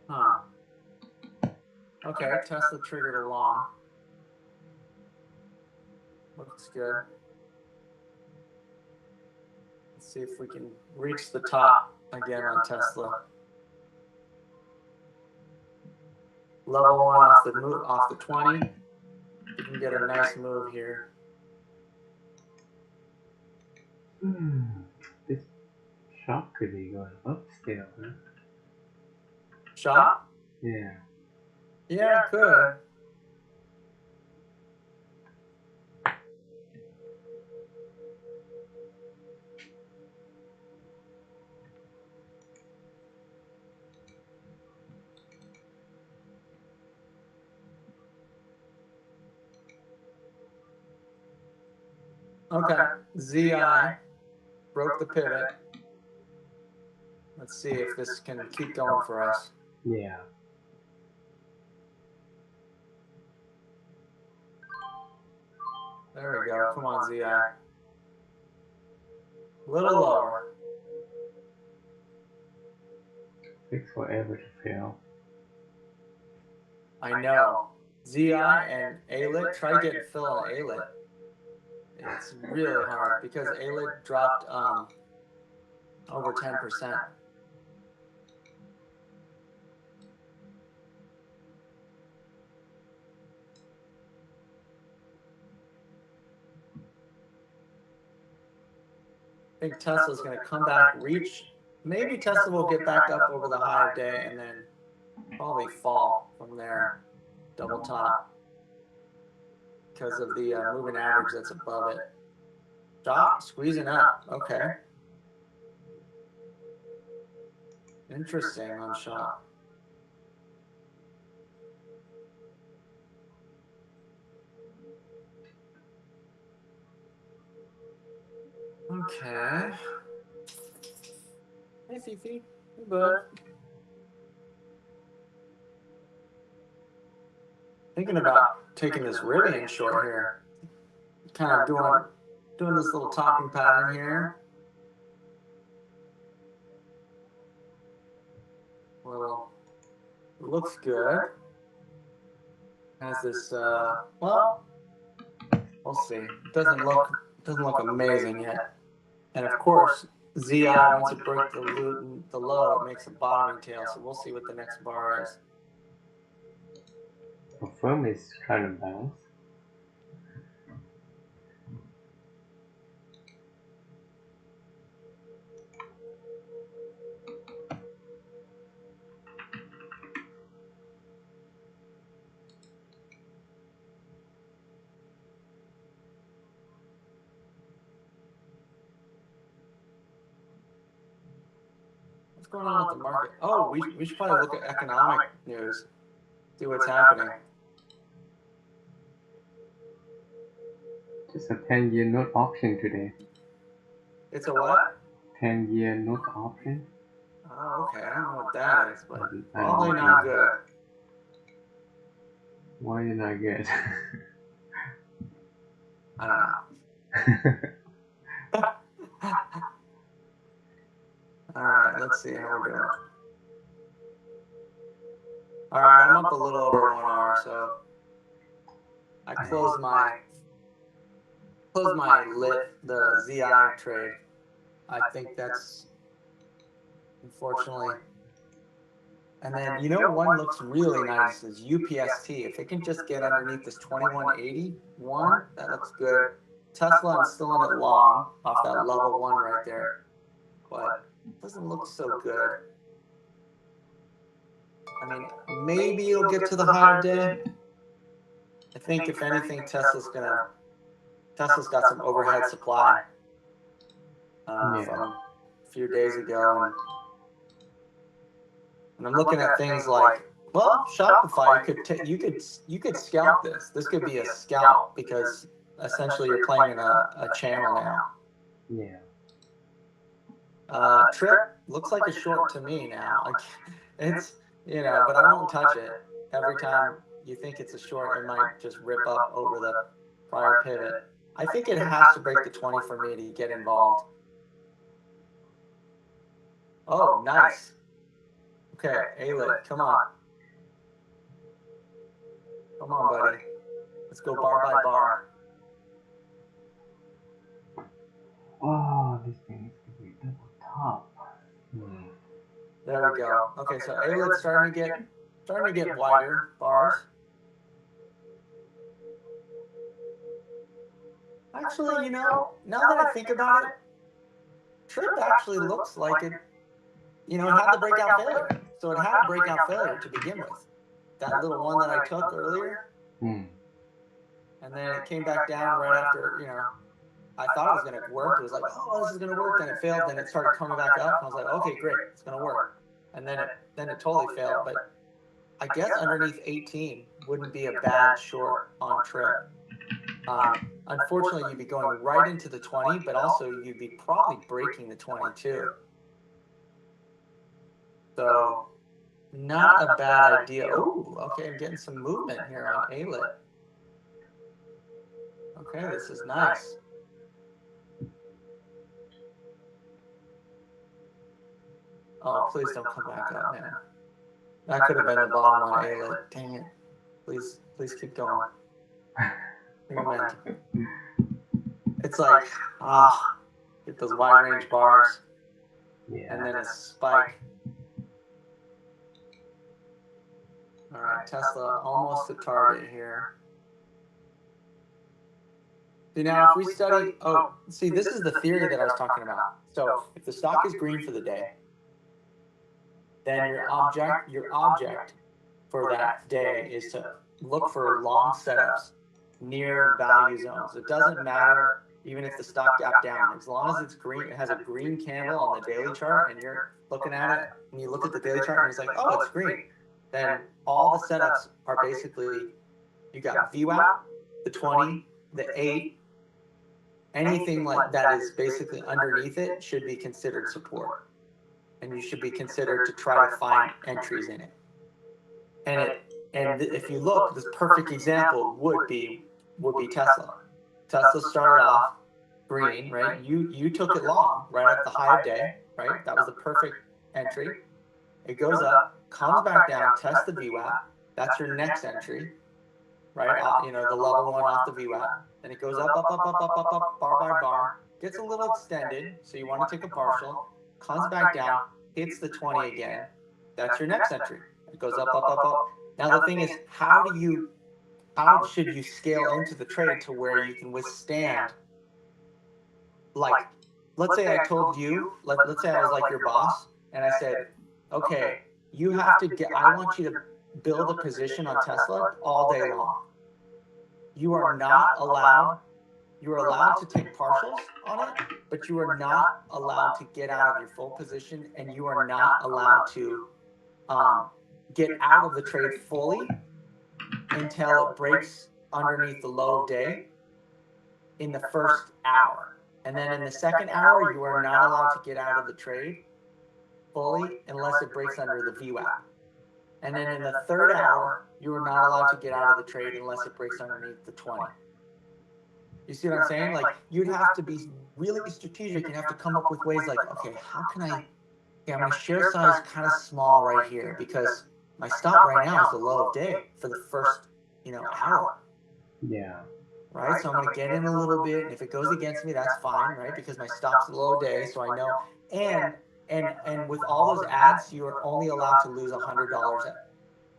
[SPEAKER 2] Huh. Okay, Tesla triggered along. Looks good. Let's see if we can reach the top again on Tesla. level one off the move, off the 20. You can get a nice move here.
[SPEAKER 1] This shop could be going up still, huh?
[SPEAKER 2] Shop?
[SPEAKER 1] Yeah.
[SPEAKER 2] Yeah, it could. Okay, ZI broke the pivot. Let's see if this can keep going for us.
[SPEAKER 1] Yeah.
[SPEAKER 2] There we go. Come on, ZI. A little lower.
[SPEAKER 1] Takes forever to fail.
[SPEAKER 2] I know. ZI and ALIT, try getting Phil on ALIT. It's really hard because ALIT dropped over 10%. I think Tesla's going to come back, reach. Maybe Tesla will get back up over the high of day and then probably fall from there, double top, because of the moving average that's above it. Stop, squeezing up. Okay. Interesting on shop. Okay. Hey, Fifi. Hey, bud. Thinking about taking this Rivian short here. Kind of doing this little topping pattern here. Well, it looks good. Has this, well, we'll see. It doesn't look amazing yet. And of course, ZI, once it breaks the low, it makes a bottoming tail. So we'll see what the next bar is.
[SPEAKER 1] The firm is trying to bounce.
[SPEAKER 2] What's going on with the market? Oh, we should probably look at economic news, see what's happening.
[SPEAKER 1] Just a 10-year note option today.
[SPEAKER 2] It's a what?
[SPEAKER 1] 10-year note option.
[SPEAKER 2] Oh, okay. I don't know what that is, but
[SPEAKER 1] I don't
[SPEAKER 2] probably
[SPEAKER 1] know.
[SPEAKER 2] not good.
[SPEAKER 1] Why did I get?
[SPEAKER 2] I don't know. All right, let's see how we're doing. All right, I'm up a little over 1 hour, so I closed my the ZI trade. I think that's unfortunately. And then you know one looks really nice is UPST. If it can just get underneath this 2181, that looks good. Tesla, I'm still in it long off that level 1 right there, but it doesn't look so good. I mean, maybe it'll get to the high of day. I think if anything, Tesla's got some overhead supply from a few days ago, and I'm looking at things like, well, Shopify. You could scalp this. This could be a scalp because essentially you're playing in a channel now.
[SPEAKER 1] Yeah.
[SPEAKER 2] Trip looks like a short to me now. Like it's but I won't touch it. Every time you think it's a short, it might just rip up over the prior pivot. I think it has to break the 20 for me to get involved. Oh, nice. Okay, ALIT, come on. Come on, buddy. Let's go bar by bar.
[SPEAKER 1] Oh, this thing needs to be double top.
[SPEAKER 2] There we go. Okay, so ALIT's starting to get starting to get wider bars. Actually, now that I think about it, Trip actually looks like it, it had the breakout failure. So it had a breakout failure to begin with. That little one that I took earlier.
[SPEAKER 1] Hmm.
[SPEAKER 2] And then it came back down right after, I thought it was going to work. It was like, oh, this is going to work. Then it failed. Then it started coming back up. And I was like, okay, great. It's going to work. And then it totally failed. But I guess underneath 18 wouldn't be a bad short on Trip. Unfortunately, you'd be going right into the 20, but also you'd be probably breaking the 22. So not a bad idea. Oh, okay. I'm getting some movement here on ALIT. Okay, this is nice. Oh, please don't come back up, man. That could have been the bottom on ALIT. Dang it. Please keep going. Momentum. It's like, get those wide range bars.
[SPEAKER 1] Yeah.
[SPEAKER 2] And then a spike. All right, Tesla almost to target here. See, now if we study, this is the theory that I was talking about. So if the stock is green for the day, then your object for that day is to look for long setups near value zones. It doesn't matter even if the stock gapped down, as long as it's green, it has a green candle on the daily chart, and you're looking at it, and you look at the daily chart, and it's like, oh, it's green. Then all the setups are basically, you got VWAP, the 20, the 8, anything like that is basically underneath it should be considered support. And you should be considered to try to find entries in it. And if you look, this perfect example would be Tesla. Tesla started off green, right? You took it long right at the high of day, right? That was the perfect entry. It goes up, comes back down, tests the VWAP. That's your next entry, right? The level one off the VWAP. Then it goes up, bar by bar, gets a little extended, so you want to take a partial, comes back down, hits the 20 again. That's your next entry. It goes up. Now the thing is, how should you scale into the trade to where you can withstand, like, let's say I told you, let's say I was like your boss, and I said, okay, I want you to build a position on Tesla all day long. You are allowed to take partials on it, but you are not allowed to get out of your full position, and you are not allowed to get out of the trade fully until it breaks underneath the low of day in the first hour. And then in the second hour, you are not allowed to get out of the trade fully unless it breaks under the VWAP. And then in the third hour, you are not allowed to get out of the trade unless it breaks underneath the 20. You see what I'm saying? Like, you'd have to be really strategic and have to come up with ways like, okay, how can my share size kind of small right here, because my stop right now is the low of day for the first, hour.
[SPEAKER 1] Yeah.
[SPEAKER 2] Right? So I'm going to get in a little bit, and if it goes against me, that's fine, right? Because my stop's the low of day, so I know. And with all those ads, you are only allowed to lose $100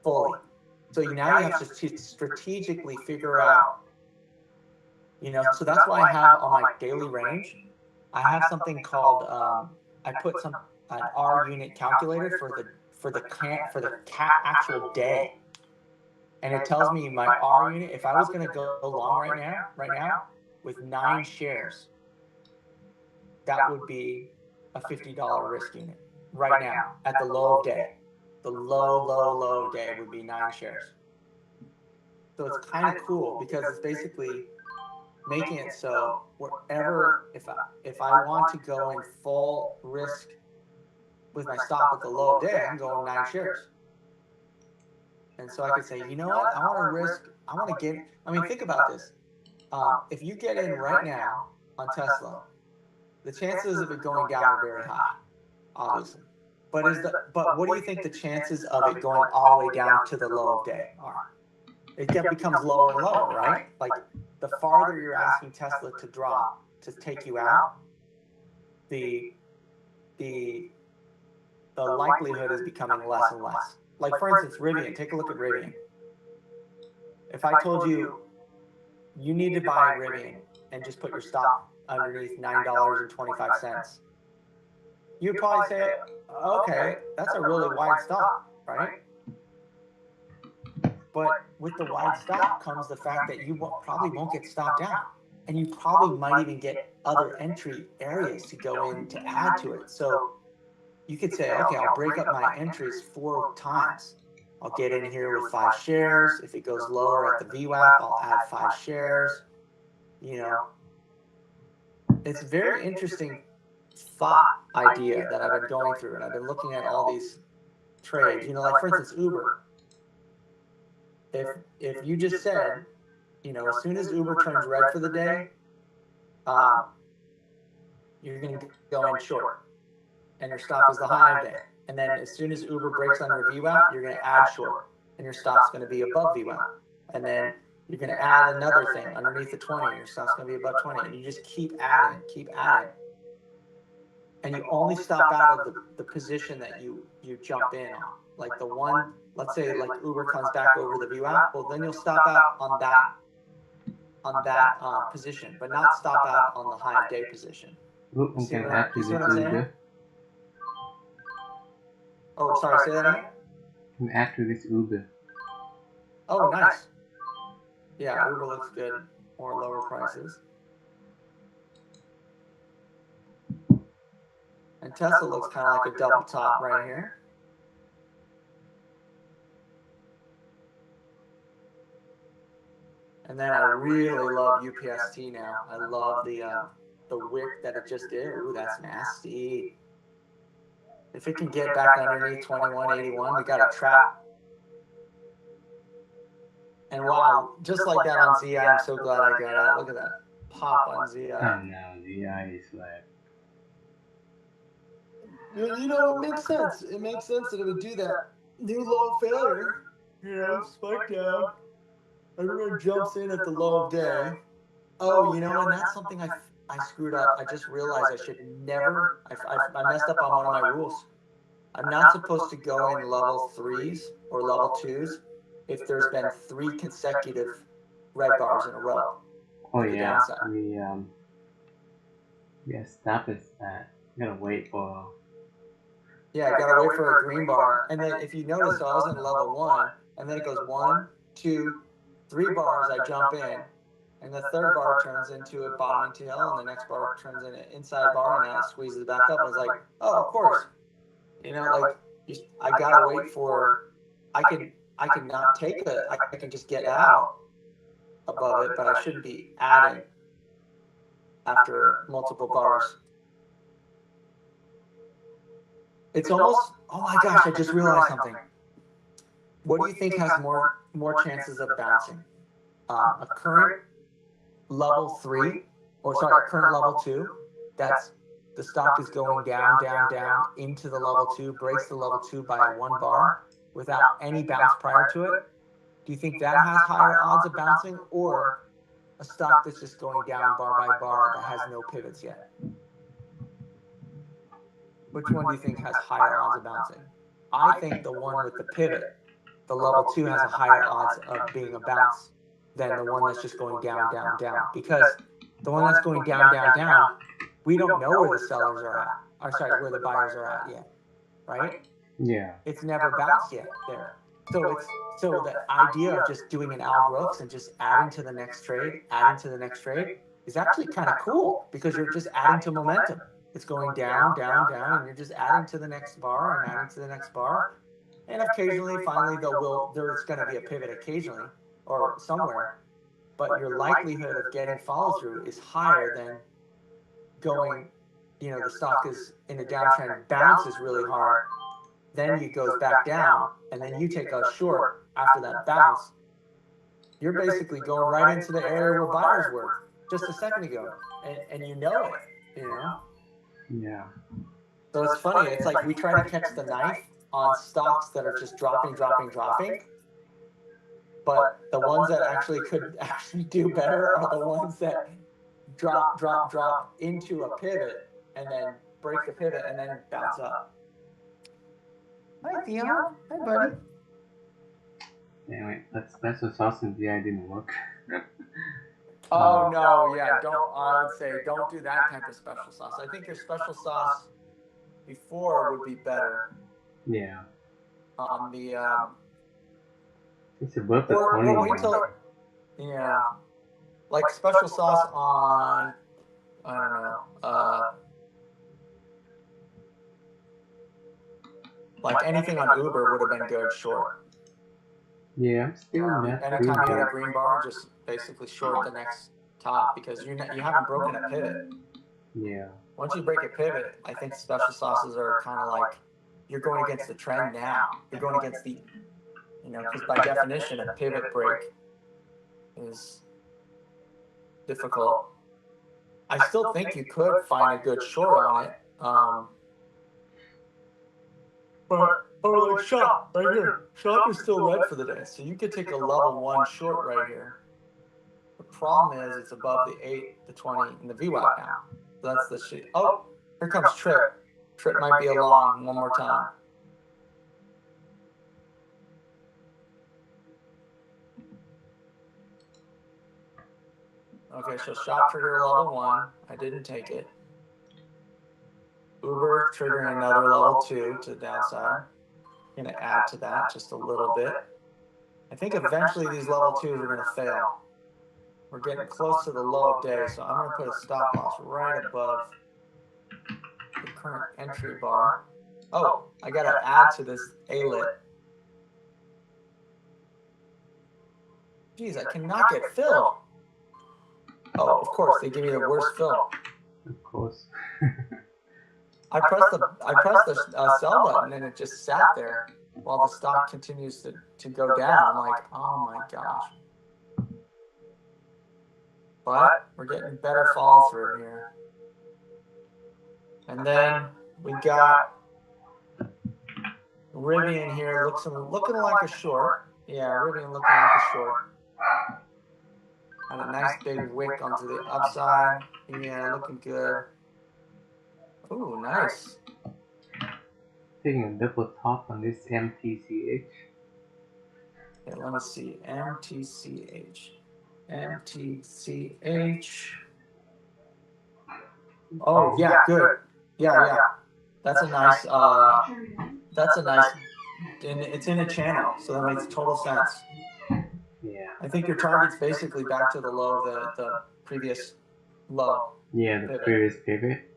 [SPEAKER 2] fully. So now you have to strategically figure out, so that's why I have on my daily range, I have something called, I put an R unit calculator for the actual day. And it tells me my R unit, if I was going to go long right now, with 9 shares, that would be a $50 risk unit right now at the low of day. The low of day would be 9 shares. So it's kind of cool because it's basically making it so wherever, if I want to go in full risk with my stop at the low of day, I can go in 9 shares. And so I could say, you know what, I want to get, think about this. If you get in right now on Tesla, the chances of it going down are very high, obviously. But what do you think the chances of it going all the way down to the low of day are? It becomes lower and lower, right? Like, the farther you're asking Tesla to drop to take you out, the likelihood is becoming less and less. like for instance, Rivian. Take a look at Rivian. If I told you you need to buy Rivian and just put your stop underneath $9.25, you'd probably say, okay, that's a really wide stop, right? But with the wide stop comes the fact that you probably won't get stopped out. And you probably might even get other entry areas to go in to add to it. So you could say, okay, I'll break up my entries 4 times. I'll get in here with 5 shares. If it goes lower at the VWAP, I'll add 5 shares. You know, it's a very interesting thought idea that I've been going through. And I've been looking at all these trades, you know, like for instance, Uber. If you just said, you know, as soon as Uber turns red for the day, you're going to go in short, and your stop is the high of day. And then as soon as Uber breaks under VWAP, you're going to add short, and your stop's going to be above VWAP. And then you're going to add another thing underneath the 20, and your stop's going to be above 20. And you just keep adding. And you only stop out of the position that you jump in on. Like the one, let's say like Uber comes back over the VWAP, well then you'll stop out on that position, but not stop out on the high of day position.
[SPEAKER 1] Look,
[SPEAKER 2] You see
[SPEAKER 1] can
[SPEAKER 2] what
[SPEAKER 1] add to
[SPEAKER 2] I'm
[SPEAKER 1] this
[SPEAKER 2] saying?
[SPEAKER 1] Uber.
[SPEAKER 2] Oh, sorry, say that again?
[SPEAKER 1] Can add to this Uber.
[SPEAKER 2] Oh, nice. Yeah, Uber looks good. More lower prices. And Tesla looks kind of like a double top right here. And then I really love UPST now. I love the wick that it just did. Ooh, that's nasty. If it can get back underneath 2181, we got a trap. And wow, just like that on ZI, I'm so glad I got out. Look at that pop on ZI.
[SPEAKER 1] I know, ZI is like...
[SPEAKER 2] You know, it makes sense. It makes sense that it would do that. New low failure, you know, spike down. Everyone jumps in at the low of day. Oh, you know, and that's something I screwed up. I just realized I should never, I messed up on one of my rules. I'm not supposed to go in level 3s or level 2s if there's been 3 consecutive red bars in a row.
[SPEAKER 1] Oh yeah, stop is that. You gotta wait for...
[SPEAKER 2] Yeah, I gotta wait for a green bar. And then if you notice, so I was in level 1, and then it goes 1, 2, 3 bars, I jump in, and the third bar turns into a bottoming tail, and the next bar turns into an inside bar, and now it squeezes back up. And I was like, oh, of course. You know, like, I gotta wait for, I can not take it, I can just get out above it, but I shouldn't be adding after multiple bars. It's almost, oh my gosh, I just realized something. What do you think has more chances of bouncing? A current level 3, or sorry, a current level 2, that's the stock is going down, down, down into the level 2, breaks the level 2 by 1 bar without any bounce prior to it. Do you think that has higher odds of bouncing, or a stock that's just going down bar by bar that has no pivots yet? Which one do you think has higher odds of bouncing? I think the one with the pivot, the level 2, has a higher odds of being a bounce than the one that's just going down, down, down. Because the one that's going down, down, down, we don't know where the sellers are at. Or sorry, where the buyers are at yet, right?
[SPEAKER 1] Yeah.
[SPEAKER 2] It's never bounced yet there. So the idea of just doing an Al Brooks and just adding to the next trade, is actually kind of cool, because you're just adding to momentum. It's going down, down, down, and you're just adding to the next bar and adding to the next bar. And occasionally, finally, there's going to be a pivot occasionally or somewhere. But your likelihood of getting follow through is higher than going, you know, the stock is in a downtrend, bounces really hard, then it goes back down, and then you take a short after that bounce. You're basically going right into the area where buyers were just a second ago, and you know it, you know?
[SPEAKER 1] Yeah.
[SPEAKER 2] So it's funny. It's like we try to catch the knife on stocks that are just dropping, but the ones that actually could actually do better are the ones that drop into a pivot and then break the pivot and then bounce up. Hi, Theon. Hi, buddy.
[SPEAKER 1] Anyway, that special sauce in GI didn't work.
[SPEAKER 2] Oh no, yeah, don't. I would say don't do that type of special sauce. I think your special sauce before would be better.
[SPEAKER 1] Yeah.
[SPEAKER 2] On the
[SPEAKER 1] It's above the
[SPEAKER 2] or
[SPEAKER 1] 20
[SPEAKER 2] wait till yeah, like special sauce on I don't know like anything on Uber would have been good short.
[SPEAKER 1] Yeah, I'm still not
[SPEAKER 2] Anytime you had a green bar, just basically short the next top because you haven't broken a pivot.
[SPEAKER 1] Yeah.
[SPEAKER 2] Once you break a pivot, I think special sauces are kind of like you're going against the trend now. You're going against the, because by definition, a pivot break is difficult. I still think you could find a good short on it. But like shop right here. Shop is still red for the day, so you could take a level 1 short right here. The problem is it's above the 8, the 20, and the VWAP now. So that's the shit. Oh, here comes Trip. Trip might be a long one more time. Okay, so shop trigger level 1. I didn't take it. Uber triggering another level 2 to the downside. I'm going to add to that just a little bit. I think eventually these level 2s are going to fail. We're getting close to the low of day, so I'm going to put a stop loss right above the current entry bar. Oh, I got to add to this A-lit. Geez, I cannot get fill. Oh, of course, they give me the worst fill.
[SPEAKER 1] Of course.
[SPEAKER 2] I pressed the sell button and it just sat there while the stock continues to go down. I'm like, oh my gosh. But we're getting better fall through here. And then we got Rivian here looking like a short. Yeah, Rivian looking like a short. Had a nice big wick onto the upside. Yeah, looking good. Ooh, nice.
[SPEAKER 1] Taking a double top on this MTCH.
[SPEAKER 2] Yeah, let me see. MTCH. MTCH. Oh, yeah, good. Yeah. That's a nice, it's in a channel, so that makes total sense.
[SPEAKER 1] Yeah.
[SPEAKER 2] I think your target's basically back to the low, the previous low.
[SPEAKER 1] Yeah, the
[SPEAKER 2] pivot.
[SPEAKER 1] previous pivot.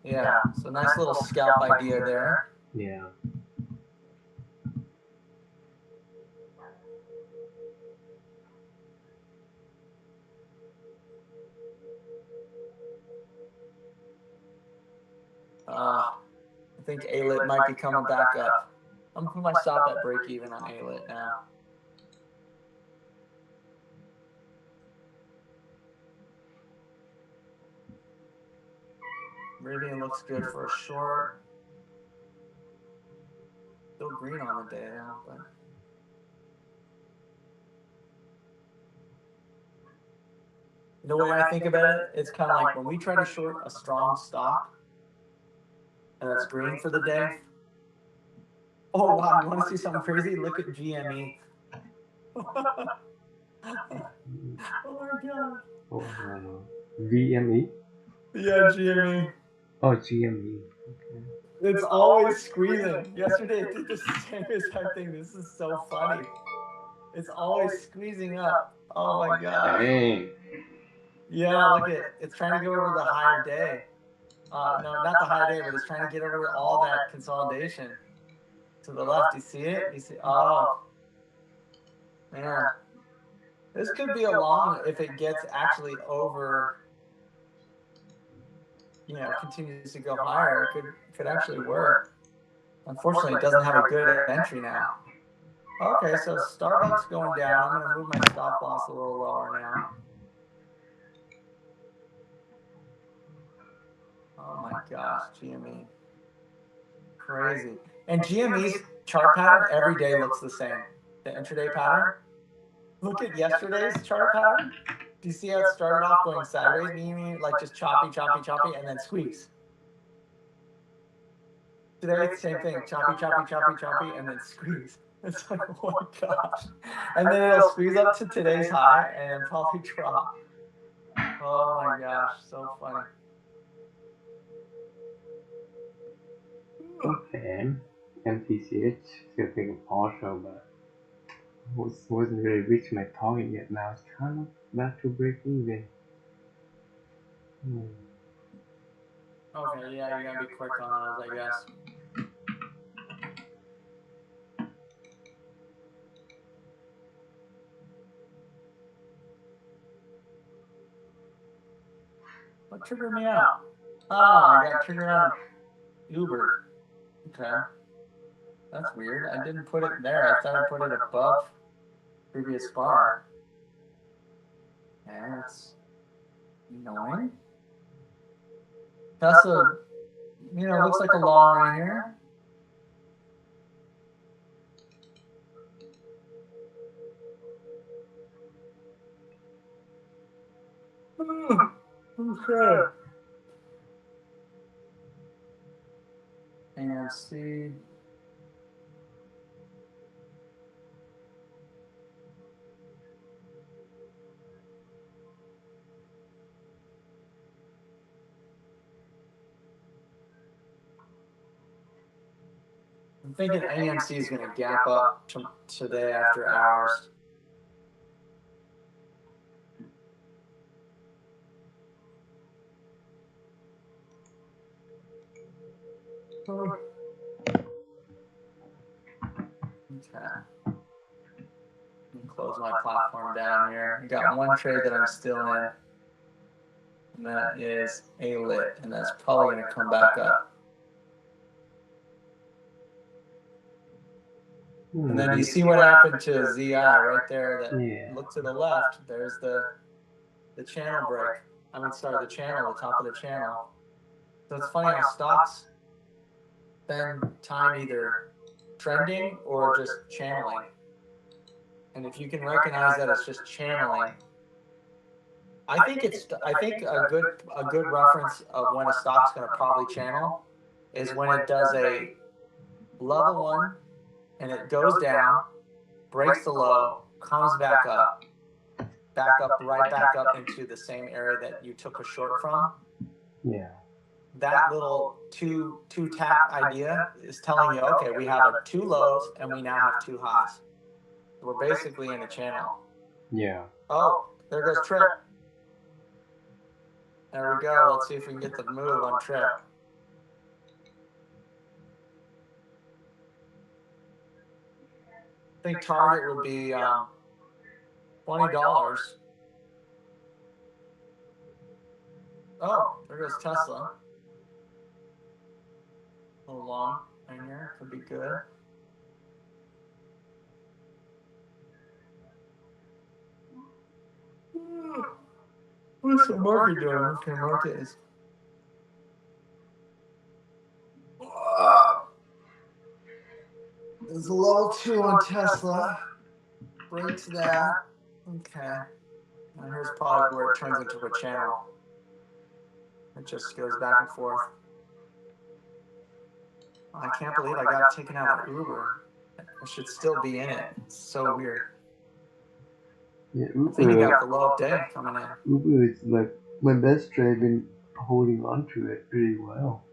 [SPEAKER 2] Yeah, so nice little scalp idea there.
[SPEAKER 1] Yeah.
[SPEAKER 2] I think A-lit might be coming back up. I'm going to put my stop at break even on A-lit now. Rivian looks good for a short. Still green on the day now, but the way I think about it, it's kind of like when we try to short a strong stock and it's green for the day. Oh wow, you want to see something crazy? Look at GME. Oh my god.
[SPEAKER 1] Oh, VME?
[SPEAKER 2] Yeah, GME.
[SPEAKER 1] Oh, GME. Okay.
[SPEAKER 2] It's always squeezing. Yesterday it did the same exact thing. This is so funny. It's always squeezing up. Oh my god.
[SPEAKER 1] Dang.
[SPEAKER 2] Yeah, look at it's trying to go over the higher day. No, not the higher day, but it's trying to get over all that consolidation to the left. You see it? You see? Oh, man. This could be a long if it gets actually over. Continues to go higher. It could actually work. Unfortunately, it doesn't have a good entry now. Okay, so Starbucks going down. I'm going to move my stop loss a little lower now. Oh my gosh, GME. Crazy. And GME's chart pattern every day looks the same. The intraday pattern. Look at yesterday's chart pattern. Do you see how it started off going sideways, meaning like just choppy, and then squeeze? Today it's the same thing. Choppy, and then squeeze. It's like, oh my gosh. And then it'll squeeze up to today's high and probably drop. Oh my gosh, so funny.
[SPEAKER 1] Okay, MTCH still think partial, but wasn't really reaching my target yet. Now it's kind of about to break even.
[SPEAKER 2] Okay, yeah, you're gonna be quick on those, I guess. What triggered me out? Oh, I got triggered on Uber. Okay. That's weird. I didn't put it there. I thought I put it above previous bar. Yeah, that's annoying. Tesla, looks like a long right here. Okay. And see. I'm thinking AMC is going to gap up today after hours. Okay. Let me close my platform down here. I got one trade that I'm still in. And that is A-Lit, and that's probably going to come back up. And then you see what happened to ZI right there that look to the left. There's the channel break. The channel, the top of the channel. So it's funny how stocks spend time either trending or just channeling. And if you can recognize that it's just channeling, I think a good reference of when a stock's going to probably channel is when it does a level one and it goes down, breaks the low, comes back up, right back up into the same area that you took a short from.
[SPEAKER 1] Yeah.
[SPEAKER 2] That little two tap idea is telling you, okay, we have two lows and we now have two highs. We're basically in a channel.
[SPEAKER 1] Yeah.
[SPEAKER 2] Oh, there goes Trip. There we go. Let's see if we can get the move on Trip. I think target would be $20. Oh, there goes Tesla. A little long in here. Could be good. What's the market doing? Okay, market is. There's a level 2 on Tesla. Breaks that. Okay. And here's probably where it turns into a channel. It just goes back and forth. I can't believe I got taken out of Uber. I should still be in it. It's so weird.
[SPEAKER 1] Yeah, Uber.
[SPEAKER 2] I think you got the low of day coming in.
[SPEAKER 1] Uber is like my best trade. Been holding on to it pretty well.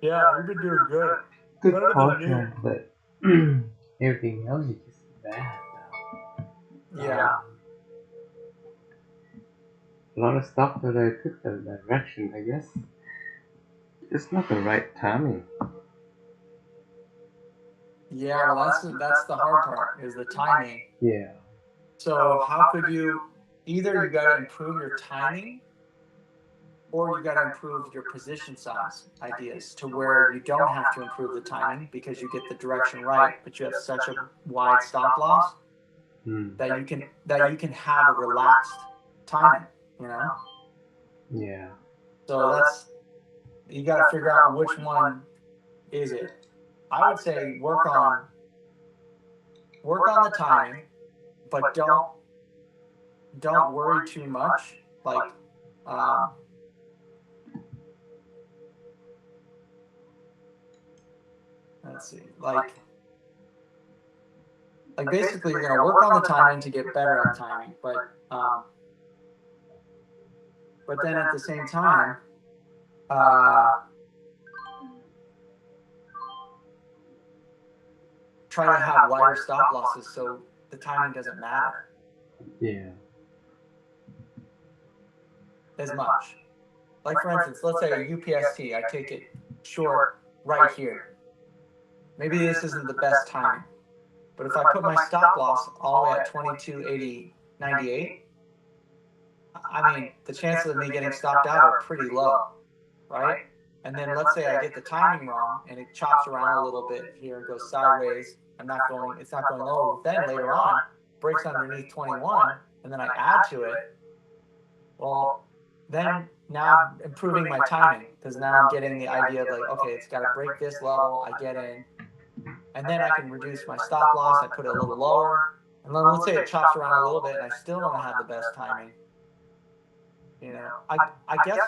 [SPEAKER 2] Yeah, you've been doing good.
[SPEAKER 1] Good portion, but everything else is just bad now.
[SPEAKER 2] Yeah.
[SPEAKER 1] A lot of stuff that I took that direction, I guess. It's not the right timing.
[SPEAKER 2] Yeah, well, that's the hard part, is the timing.
[SPEAKER 1] Yeah.
[SPEAKER 2] So how could you, either you got to improve your timing, or you got to improve your position size ideas to where you don't have to improve the timing because you get the direction right, but you have such a wide stop loss that you can have a relaxed timing,
[SPEAKER 1] Yeah.
[SPEAKER 2] So you got to figure out which one is it. I would say work on the timing, but don't worry too much. Like, let's see, like like basically you're going to work on the timing to get better at timing, but then at the same time, try to have wider stop losses so the timing doesn't matter.
[SPEAKER 1] Yeah.
[SPEAKER 2] As much. Like for instance, let's say a UPST, I take it short right here. Maybe this isn't the best timing, but if I put my stop loss all the way at 22.8098, I mean, the chances of me getting stopped out are pretty low, right? And then let's say I get the timing wrong and it chops around a little bit here, goes sideways. It's not going lower. Then later on, breaks underneath 21, and then I add to it. Well, then now I'm improving my timing because now I'm getting the idea of like, okay, it's got to break this level. I get in, and then I can reduce my stop loss. I put it a little lower, and then let's say it chops around a little bit, and I still don't have the best timing. You know, I guess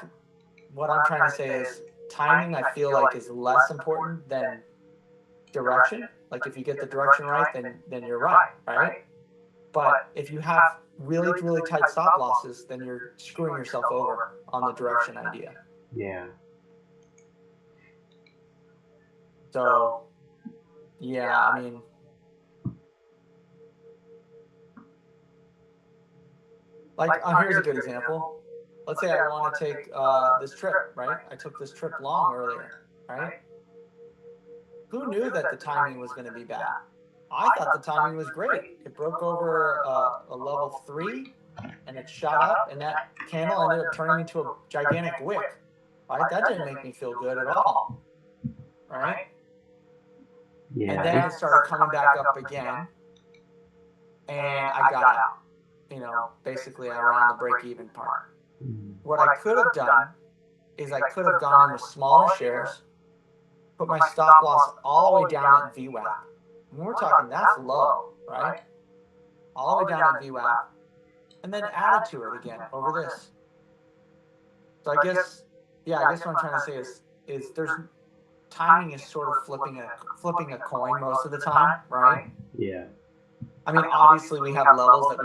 [SPEAKER 2] what I'm trying to say is timing. I feel like is less important than direction. Like if you get the direction right, then you're right? But if you have really tight stop losses, then you're screwing yourself over on the direction idea.
[SPEAKER 1] Yeah.
[SPEAKER 2] So, yeah, I mean, like here's a good example. Let's say I want to take this trip, right? I took this trip long earlier, right? Who knew that the timing was going to be bad? I thought the timing was great. It broke over a level 3 and it shot up, and that candle ended up turning into a gigantic wick, right? That didn't make me feel good at all, right?
[SPEAKER 1] Yeah.
[SPEAKER 2] And then it started coming back up again, and I got out, you know, basically around the break-even part. What I could have done is I could have gone in with smaller shares, put my stop loss all the way down at VWAP. And we're talking that's low, right? All the way down at VWAP, and then added to it again over this. So I guess what I'm trying to say is there's timing is sort of flipping a coin most of the time, right?
[SPEAKER 1] Yeah.
[SPEAKER 2] I mean, obviously we have levels that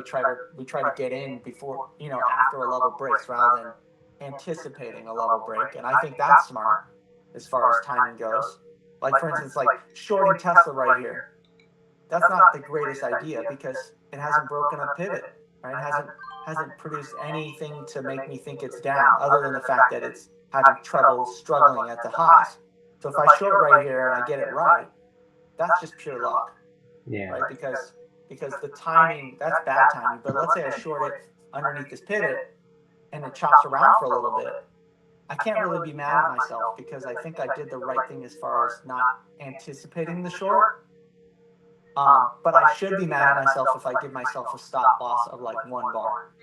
[SPEAKER 2] we try to get in before, you know, after a level breaks rather than anticipating a level break, and I think that's smart as far as timing goes. Like for instance, like shorting Tesla right here. That's not the greatest idea because it hasn't broken a pivot, right? It hasn't produced anything to make me think it's down, other than the fact that it's having trouble struggling at the highs. So if I short right here and I get it right, that's just pure luck,
[SPEAKER 1] Yeah.
[SPEAKER 2] right? Because the timing, that's bad timing. But let's say I short it underneath this pivot and it chops around for a little bit. I can't really be mad at myself because I think I did the right thing as far as not anticipating the short. But I should be mad at myself if I give myself a stop loss of like 1 bar.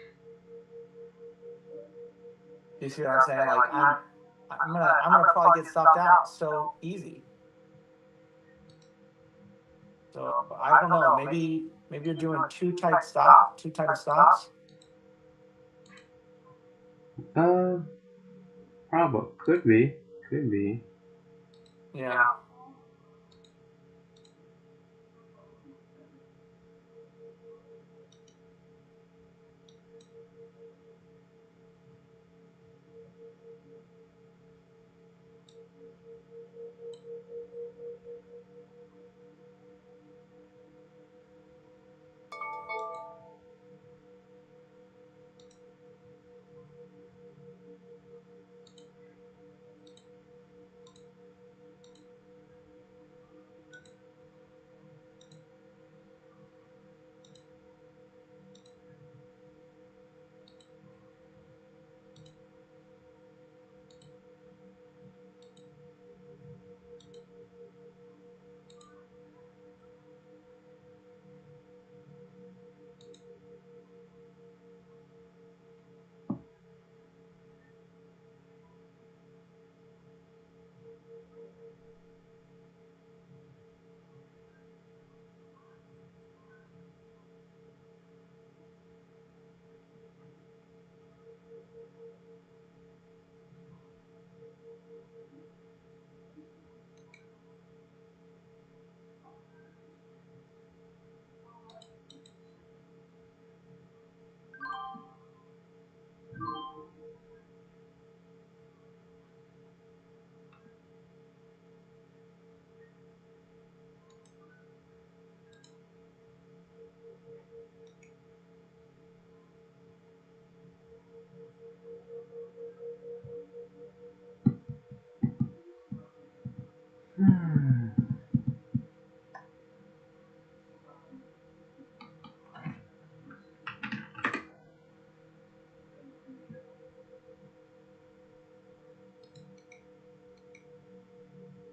[SPEAKER 2] You see what I'm saying? Like I'm gonna probably get stopped out so easy. So I don't know. Maybe you're doing too tight of stops.
[SPEAKER 1] Probably could be.
[SPEAKER 2] Yeah.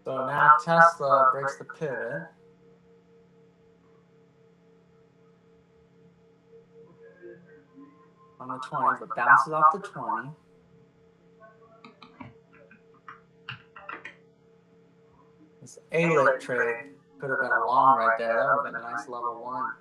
[SPEAKER 2] So now Tesla breaks the pivot. On the 20, but bounces off the 20. This A-lit trade could have been a long right there. That would have been a nice level 1.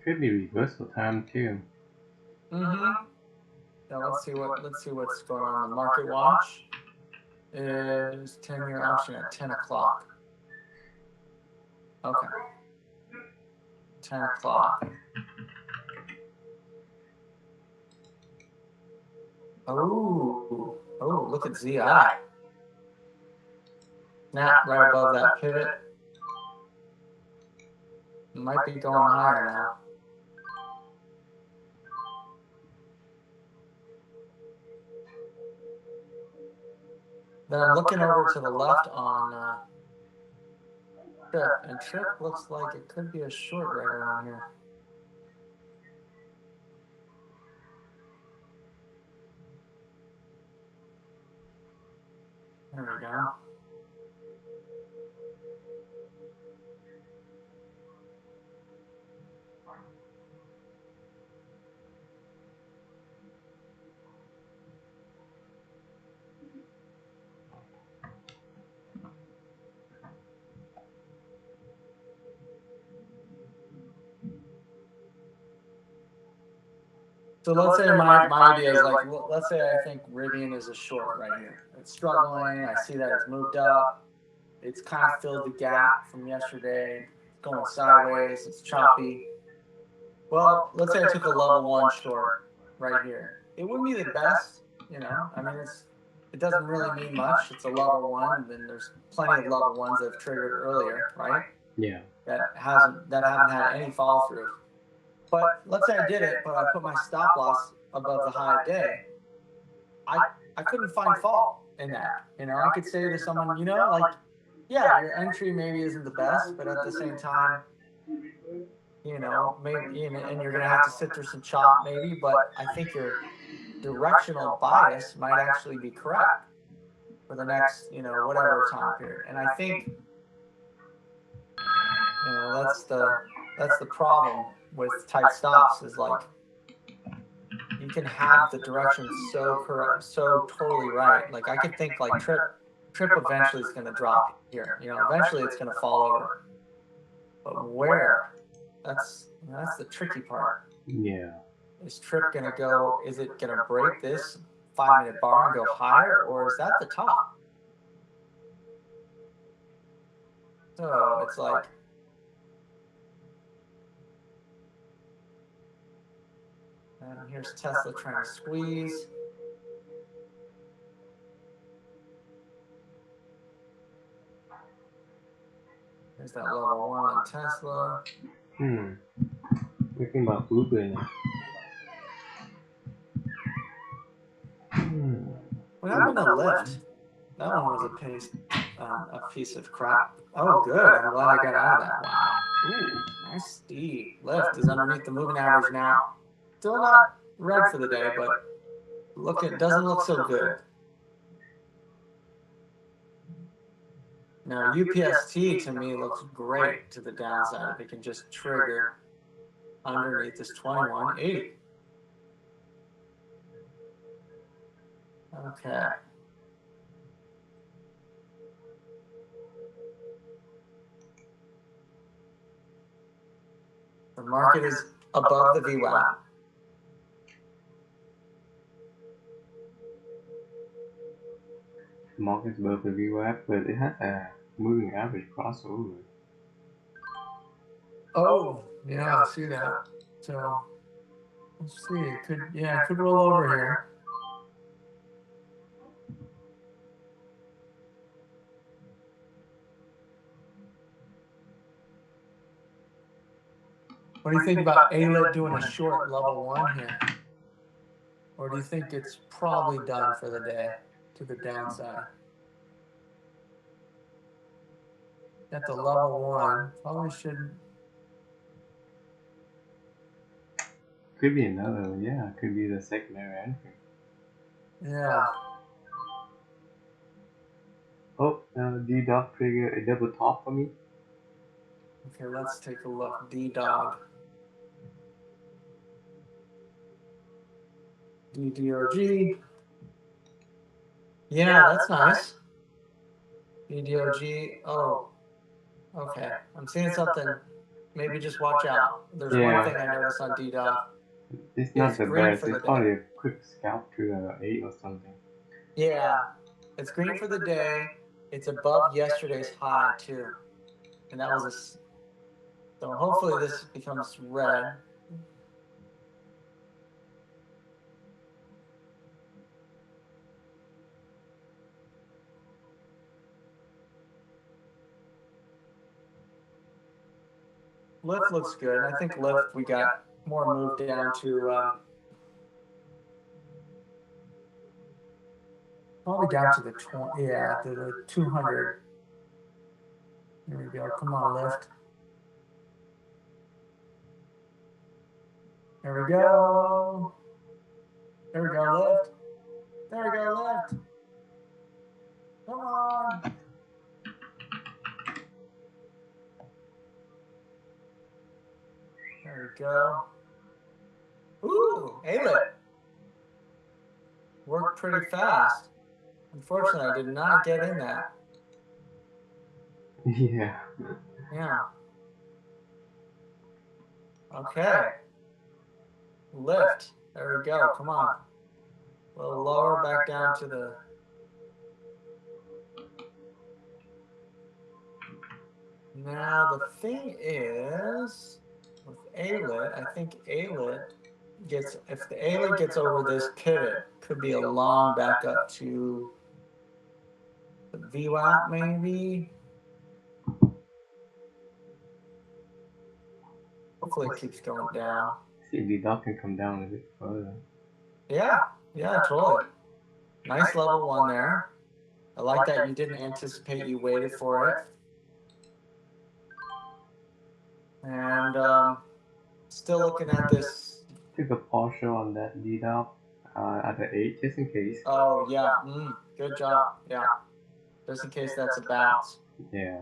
[SPEAKER 1] Could be reversal time too.
[SPEAKER 2] Mm-hmm. Now let's see what's going on. The market watch is 10-year option at 10 o'clock. Okay. 10 o'clock. Oh, look at ZI. Snap right above that pivot. Might be going higher now. Then I'm looking over to the left on Trip, and Trip looks like it could be a short right around here. There we go. So let's say my idea is like, let's say I think Rivian is a short right here. It's struggling. I see that it's moved up. It's kind of filled the gap from yesterday. It's going sideways. It's choppy. Well, let's say I took a level 1 short right here. It wouldn't be the best, you know. I mean, it doesn't really mean much. It's a level 1. Then there's plenty of level 1s that have triggered earlier, right?
[SPEAKER 1] Yeah.
[SPEAKER 2] That haven't had any follow through. But let's say I did it, but I put my stop loss above the high day. I couldn't find fault in that. You know, I could say to someone, you know, like, yeah, your entry maybe isn't the best, but at the same time, you know, maybe, and you're going to have to sit through some chop maybe, but I think your directional bias might actually be correct for the next, you know, whatever time period. And I think, you know, that's the problem with tight stops is like, you can have the direction so correct, so totally right. Like I could think like Trip eventually is going to drop here. You know, eventually it's going to fall over. But where? That's the tricky part.
[SPEAKER 1] Yeah.
[SPEAKER 2] Is Trip going to go? Is it going to break this 5-minute bar and go higher, or is that the top? So it's like. And here's Tesla trying to squeeze. There's that level 1 on Tesla.
[SPEAKER 1] Thinking about Uber now.
[SPEAKER 2] What happened to Lyft? That one was a piece of crap. Oh, good. I'm glad I got out of that. Wow. Ooh, nice steep. Lyft is underneath the moving average now. Still not red for the day, but doesn't look so good. Now UPST to me looks great to the downside if it can just trigger underneath this 21.80. Okay. The market is above the VWAP.
[SPEAKER 1] The market is above the VWAP, but it has a moving average crossover.
[SPEAKER 2] Oh, yeah, I see that. So let's see. It could roll over here. What do you think about ALIT doing a short level 1 here? Or do you think it's probably done for the day to the downside? At the level 1, probably shouldn't.
[SPEAKER 1] Could be another, yeah, could be the secondary entry.
[SPEAKER 2] Yeah.
[SPEAKER 1] Oh, D-Dog trigger a double top for me.
[SPEAKER 2] Okay, let's take a look. D-Dog. DDOG. Yeah, that's nice. DDOG. Oh, okay. I'm seeing something. Maybe just watch out. There's one thing I noticed on D-Dog.
[SPEAKER 1] It's not the best. It's probably a quick scalp to 8 or something.
[SPEAKER 2] Yeah, it's green for the day. It's above yesterday's high too, and that was a. So hopefully this becomes red. Lift looks good. I think lift we got more moved down to probably down to the 20. Yeah, to the 200. There we go. Come on, lift. There we go. There we go, lift. There we go, lift. Come on. There we go. Ooh, ALIT. Worked pretty fast. Unfortunately, I did not get in that.
[SPEAKER 1] Yeah.
[SPEAKER 2] Yeah. Okay. Lift. There we go. Come on. A little lower, back down to the. Now the thing is, with ALIT, I think ALIT gets, if the ALIT gets over this pivot, could be a long back up to the VWAP maybe. Hopefully it keeps going down.
[SPEAKER 1] See if the dog can come down a bit further.
[SPEAKER 2] Yeah, totally. Nice level 1 there. I like that you didn't anticipate, you waited for it. And still looking at this.
[SPEAKER 1] Take a partial on that D-Dog at the 8 just in case.
[SPEAKER 2] Oh, yeah. Good job. Yeah. Just in case that's a bounce.
[SPEAKER 1] Yeah.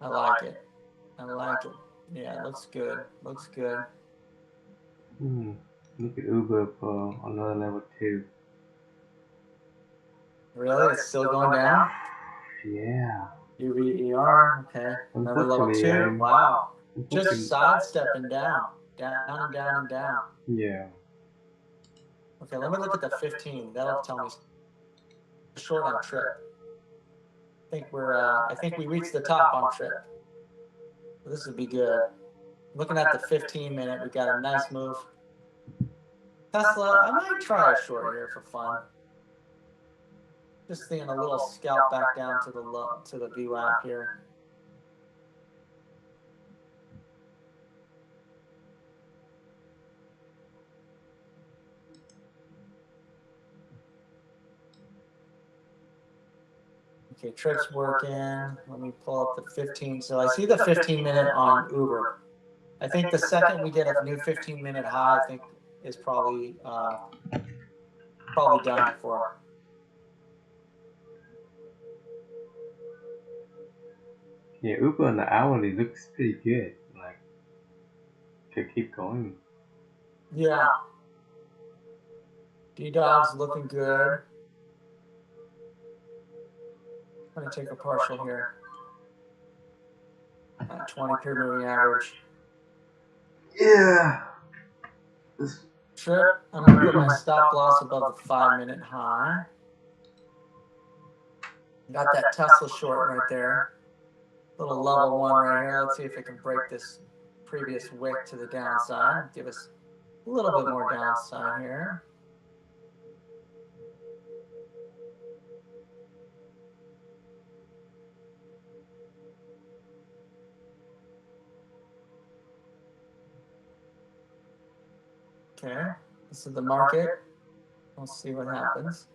[SPEAKER 2] I like it. Yeah, looks good. Looks good.
[SPEAKER 1] Look at Uber for another level 2.
[SPEAKER 2] Really? It's still going down?
[SPEAKER 1] Yeah.
[SPEAKER 2] UVER. Okay. Another level 2. Wow. Just sidestepping down. Down and down and down.
[SPEAKER 1] Yeah.
[SPEAKER 2] Okay, let me look at the 15. That'll tell me. Short on trip. I think we reached the top on trip. This would be good. Looking at the 15-minute, we got a nice move. Tesla, I might try a short here for fun. Just seeing a little scalp back down to the VWAP here. Okay, trip's working. Let me pull up the 15. So I see the 15-minute on Uber. I think the second we get a new 15-minute high, I think is probably Probably done for.
[SPEAKER 1] Yeah, Uber on the hourly looks pretty good. Like, could keep going.
[SPEAKER 2] Yeah. D-Dog's looking good. I'm going to take a partial here. 20 period moving average.
[SPEAKER 1] Yeah.
[SPEAKER 2] Trip. I'm going to put my stop loss above the 5-minute high. Got that Tesla short right there. Little level 1 right here. Let's see if it can break this previous wick to the downside. Give us a little bit more downside here. Okay, this is the market. We'll see what happens.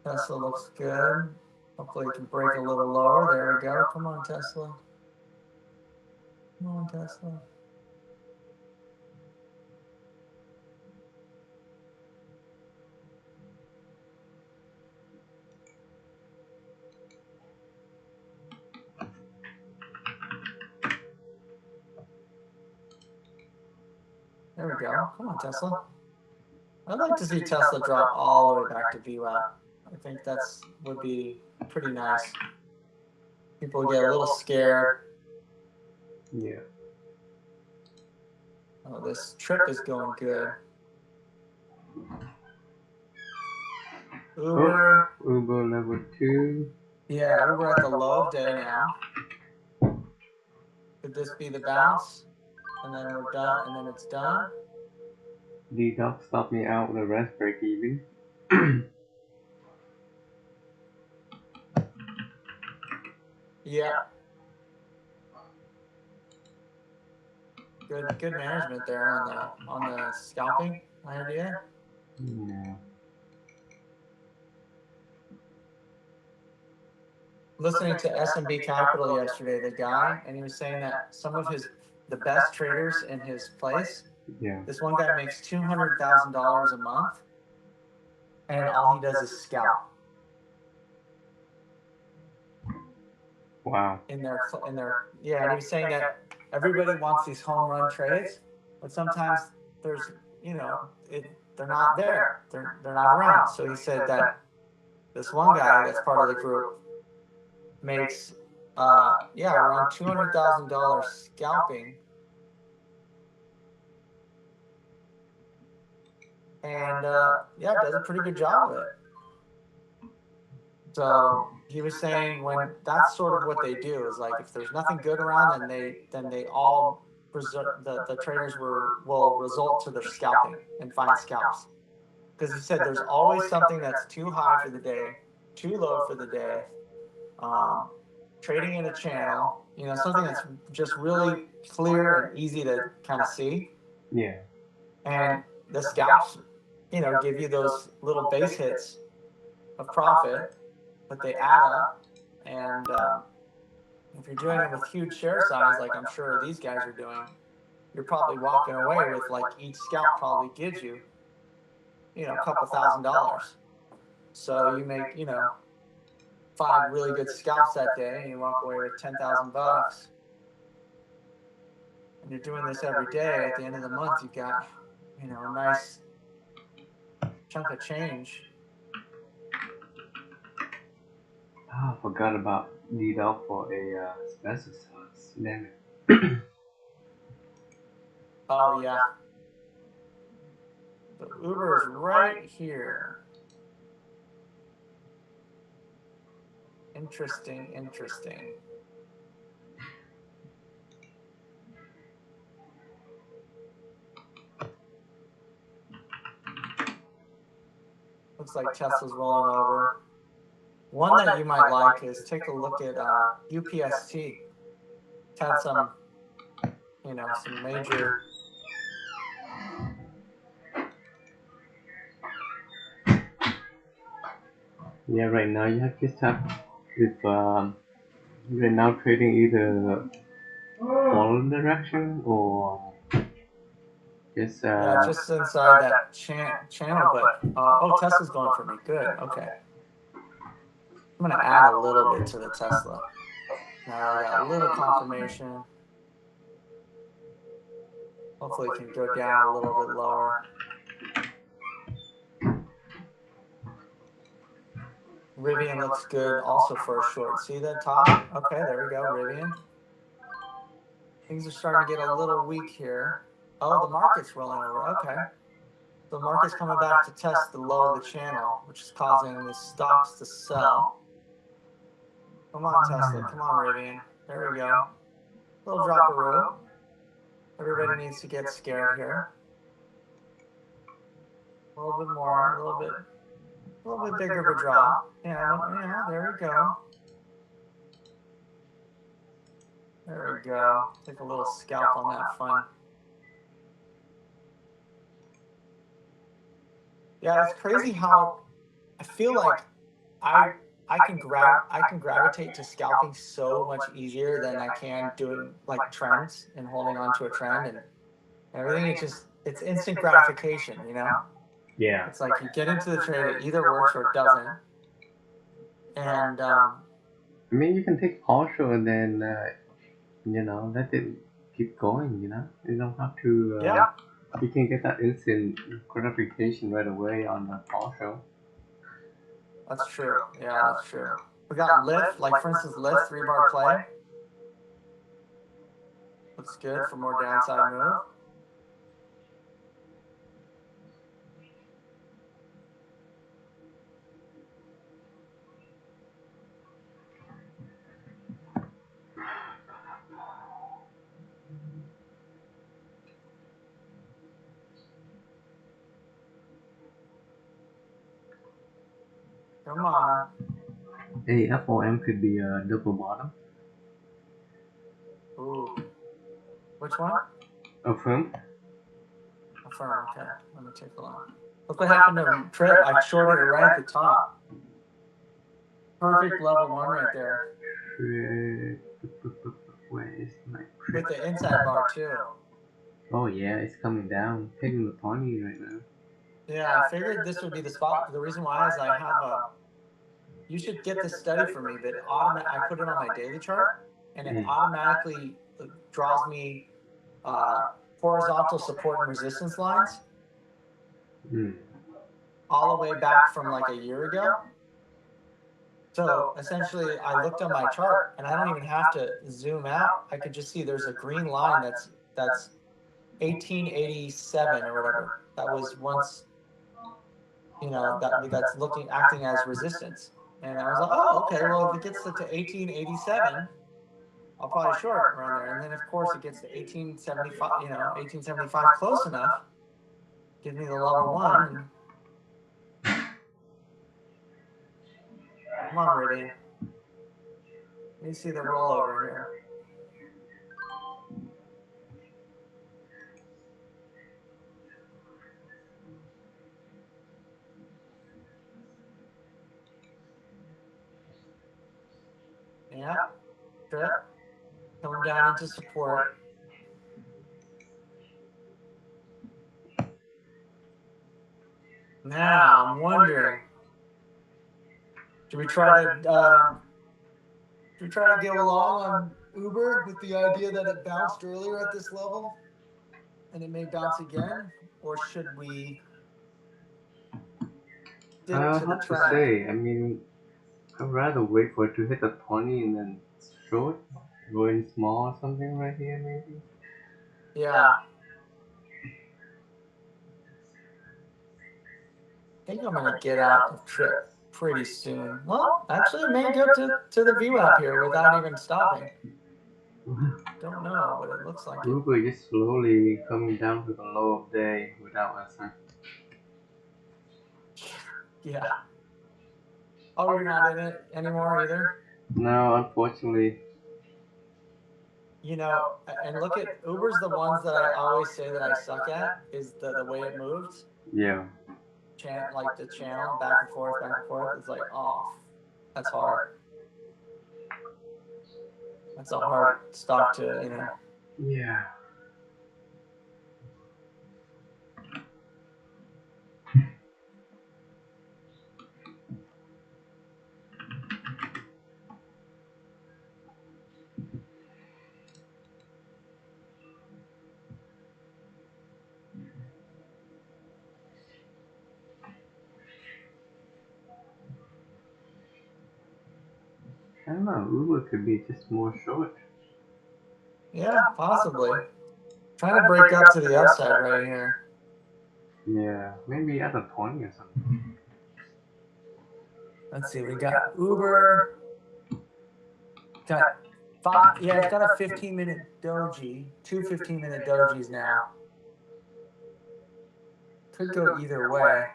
[SPEAKER 2] Tesla looks good. Hopefully it can break a little lower. There we go. Come on, Tesla. Come on, Tesla. There we go. Come on, Tesla. I'd like to see Tesla drop all the way back to VWAP. I think that's would be pretty nice. People get a little scared.
[SPEAKER 1] Yeah.
[SPEAKER 2] Oh, this trip is going good. Uber.
[SPEAKER 1] Oh, Uber level 2.
[SPEAKER 2] Yeah, Uber at the low of day now. Could this be the bounce? And then we're done, and then it's done.
[SPEAKER 1] D-Dog stopped me out with a rest break even.
[SPEAKER 2] Yeah. Good management there on the scalping idea.
[SPEAKER 1] Yeah.
[SPEAKER 2] Listening to SMB Capital yesterday, the guy, and he was saying that some of the best traders in his place.
[SPEAKER 1] Yeah.
[SPEAKER 2] This one guy makes $200,000 a month, and all he does is scalp.
[SPEAKER 1] Wow.
[SPEAKER 2] In their yeah, and he was saying that everybody wants these home run trades, but sometimes there's they're not there. They're not around. So he said that this one guy that's part of the group makes around $200,000 scalping, and does a pretty good job of it. So he was saying when that's sort of what they do is like if there's nothing good around, then they all the traders will result to their scalping and find scalps, because he said there's always something that's too high for the day, too low for the day. Trading in a channel, something that's just really clear and easy to kind of see.
[SPEAKER 1] Yeah.
[SPEAKER 2] And the scalps, give you those little base hits of profit, but they add up. And if you're doing it with huge share size, like I'm sure these guys are doing, you're probably walking away with like each scalp probably gives you, a couple $1,000s. So you make, 5 really good scalps that day, and you walk away with $10,000. And you're doing this every day. At the end of the month, you've got, a nice chunk of change.
[SPEAKER 1] Oh, I forgot about D-Dog for a special size limit.
[SPEAKER 2] Oh yeah. The Uber is right here. Interesting. Looks like Tesla's rolling over. One that you might like is take a look at UPST. It's had some, some major.
[SPEAKER 1] Yeah, right now you have just have with right now trading either follow direction or Just
[SPEAKER 2] Yeah, just inside that channel, but oh, Tesla's going for me. Good. Okay. I'm gonna add a little bit to the Tesla. Now I got a little confirmation. Hopefully it can go down a little bit lower. Rivian looks good also for a short. See the top? Okay, there we go, Rivian. Things are starting to get a little weak here. Oh, the market's rolling over. Okay. The market's coming back to test the low of the channel, which is causing the stocks to sell. Come on, Tesla. Come on, Rivian. There we go. Little drop-a-roo. Everybody needs to get scared here. A little bit more, a little bit bigger of a drop. Yeah, there we go. There we go. Take a little scalp on that fun. Yeah, it's crazy how I feel like I can gravitate to scalping so much easier than I can doing like trends and holding on to a trend and everything. It's instant gratification, you know?
[SPEAKER 1] yeah.
[SPEAKER 2] It's like you get into the trade, it either works or it doesn't. And
[SPEAKER 1] I mean, you can take partial and then let it keep going. You don't have to.
[SPEAKER 2] yeah,
[SPEAKER 1] You can get that instant gratification right away on the partial.
[SPEAKER 2] that's true. Yeah, that's true. We got Lyft, like for instance, Lyft 3-bar play. Looks good for more downside move. Come on.
[SPEAKER 1] Hey, FOM could be a double bottom.
[SPEAKER 2] Ooh. Which one?
[SPEAKER 1] Affirm.
[SPEAKER 2] Affirm. Okay. Let me take a look. Look what happened to Trip. I shorted it right at the top. Perfect level 1 right there.
[SPEAKER 1] Where is my
[SPEAKER 2] With the inside bar too.
[SPEAKER 1] Oh yeah, it's coming down. Taking the pony right now.
[SPEAKER 2] Yeah, I figured this would be the spot. The reason why is I have a. You should get this study for me, but I put it on my daily chart, and it automatically draws me horizontal support and resistance lines all the way back from like a year ago. So essentially, I looked on my chart, and I don't even have to zoom out. I could just see there's a green line that's 1887 or whatever. That was once, that's acting as resistance. And I was like, oh, okay. Well, if it gets to 1887, I'll probably short around there. And then of course it gets to 1875. 1875 close enough. Gives me the level 1. Come on, Rivian. Let me see the rollover here. Yeah, good. Coming down into support. Now I'm wondering, do we try to go along on Uber with the idea that it bounced earlier at this level, and it may bounce again, or should we stick to the
[SPEAKER 1] Hard to
[SPEAKER 2] trend?
[SPEAKER 1] say. I mean, I'd rather wait for it to hit the 20 and then short, going small or something right here maybe.
[SPEAKER 2] Yeah. I think I'm gonna get out of Trip pretty soon. Well, actually, it may go to the VWAP here without even stopping. Don't know, but it looks like it.
[SPEAKER 1] Uber is slowly coming down to the low of day without us.
[SPEAKER 2] Yeah. Oh, you're not in it anymore either?
[SPEAKER 1] No, unfortunately.
[SPEAKER 2] And look at Uber's the ones that I always say that I suck at is the way it moves.
[SPEAKER 1] Yeah.
[SPEAKER 2] Like the channel back and forth. It's like, oh, that's hard. That's a hard stock to,
[SPEAKER 1] Yeah. don't know. Uber could be just more short.
[SPEAKER 2] Yeah, possibly. Trying to break up to the upside right here.
[SPEAKER 1] Yeah, maybe at a point or something.
[SPEAKER 2] Let's see. We got Uber. Got yeah, it's got a 15-minute doji. Two 15-minute dojis now. Could go either way.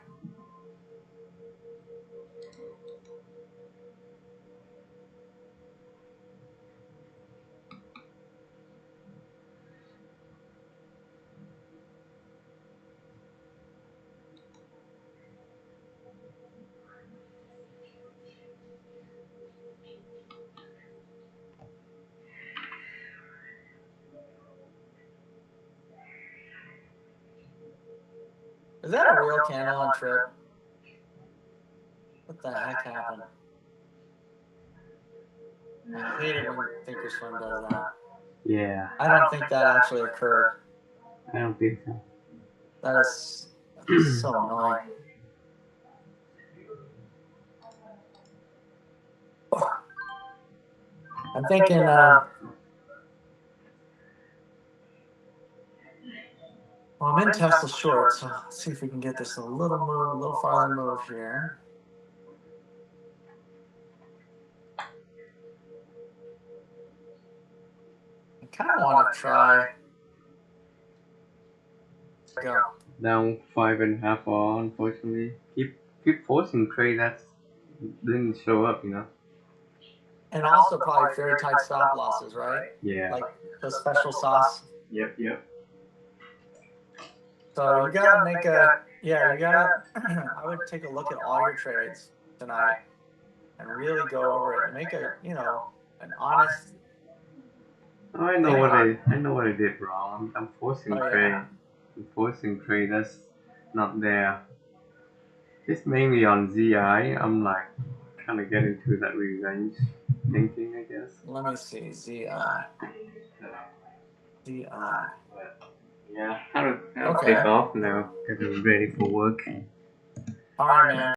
[SPEAKER 2] Is that a real candle on Trip? What the heck happened? I hate it when Thinkorswim does that.
[SPEAKER 1] Yeah.
[SPEAKER 2] I don't think that actually occurred.
[SPEAKER 1] I don't think so.
[SPEAKER 2] That is so annoying. I'm thinking, well, I'm in Tesla short, so let's see if we can get this a little farther move here. I kind of want to try. Go.
[SPEAKER 1] Down 5.5 hour, unfortunately. Keep forcing trade that didn't show up, you know.
[SPEAKER 2] And also probably very tight stop losses, right?
[SPEAKER 1] Yeah.
[SPEAKER 2] Like the special sauce.
[SPEAKER 1] Yep.
[SPEAKER 2] So you gotta make a, yeah, you gotta, I would take a look at all your trades tonight and really go over it and make a, an honest.
[SPEAKER 1] I know what I did wrong. I'm forcing trade.
[SPEAKER 2] Yeah.
[SPEAKER 1] I'm forcing trade that's not there. Just mainly on ZI. I'm like kind of getting to that revenge thinking, I guess.
[SPEAKER 2] Let me see, ZI.
[SPEAKER 1] Yeah, I'll take off now. Getting ready for work.
[SPEAKER 2] All right, man.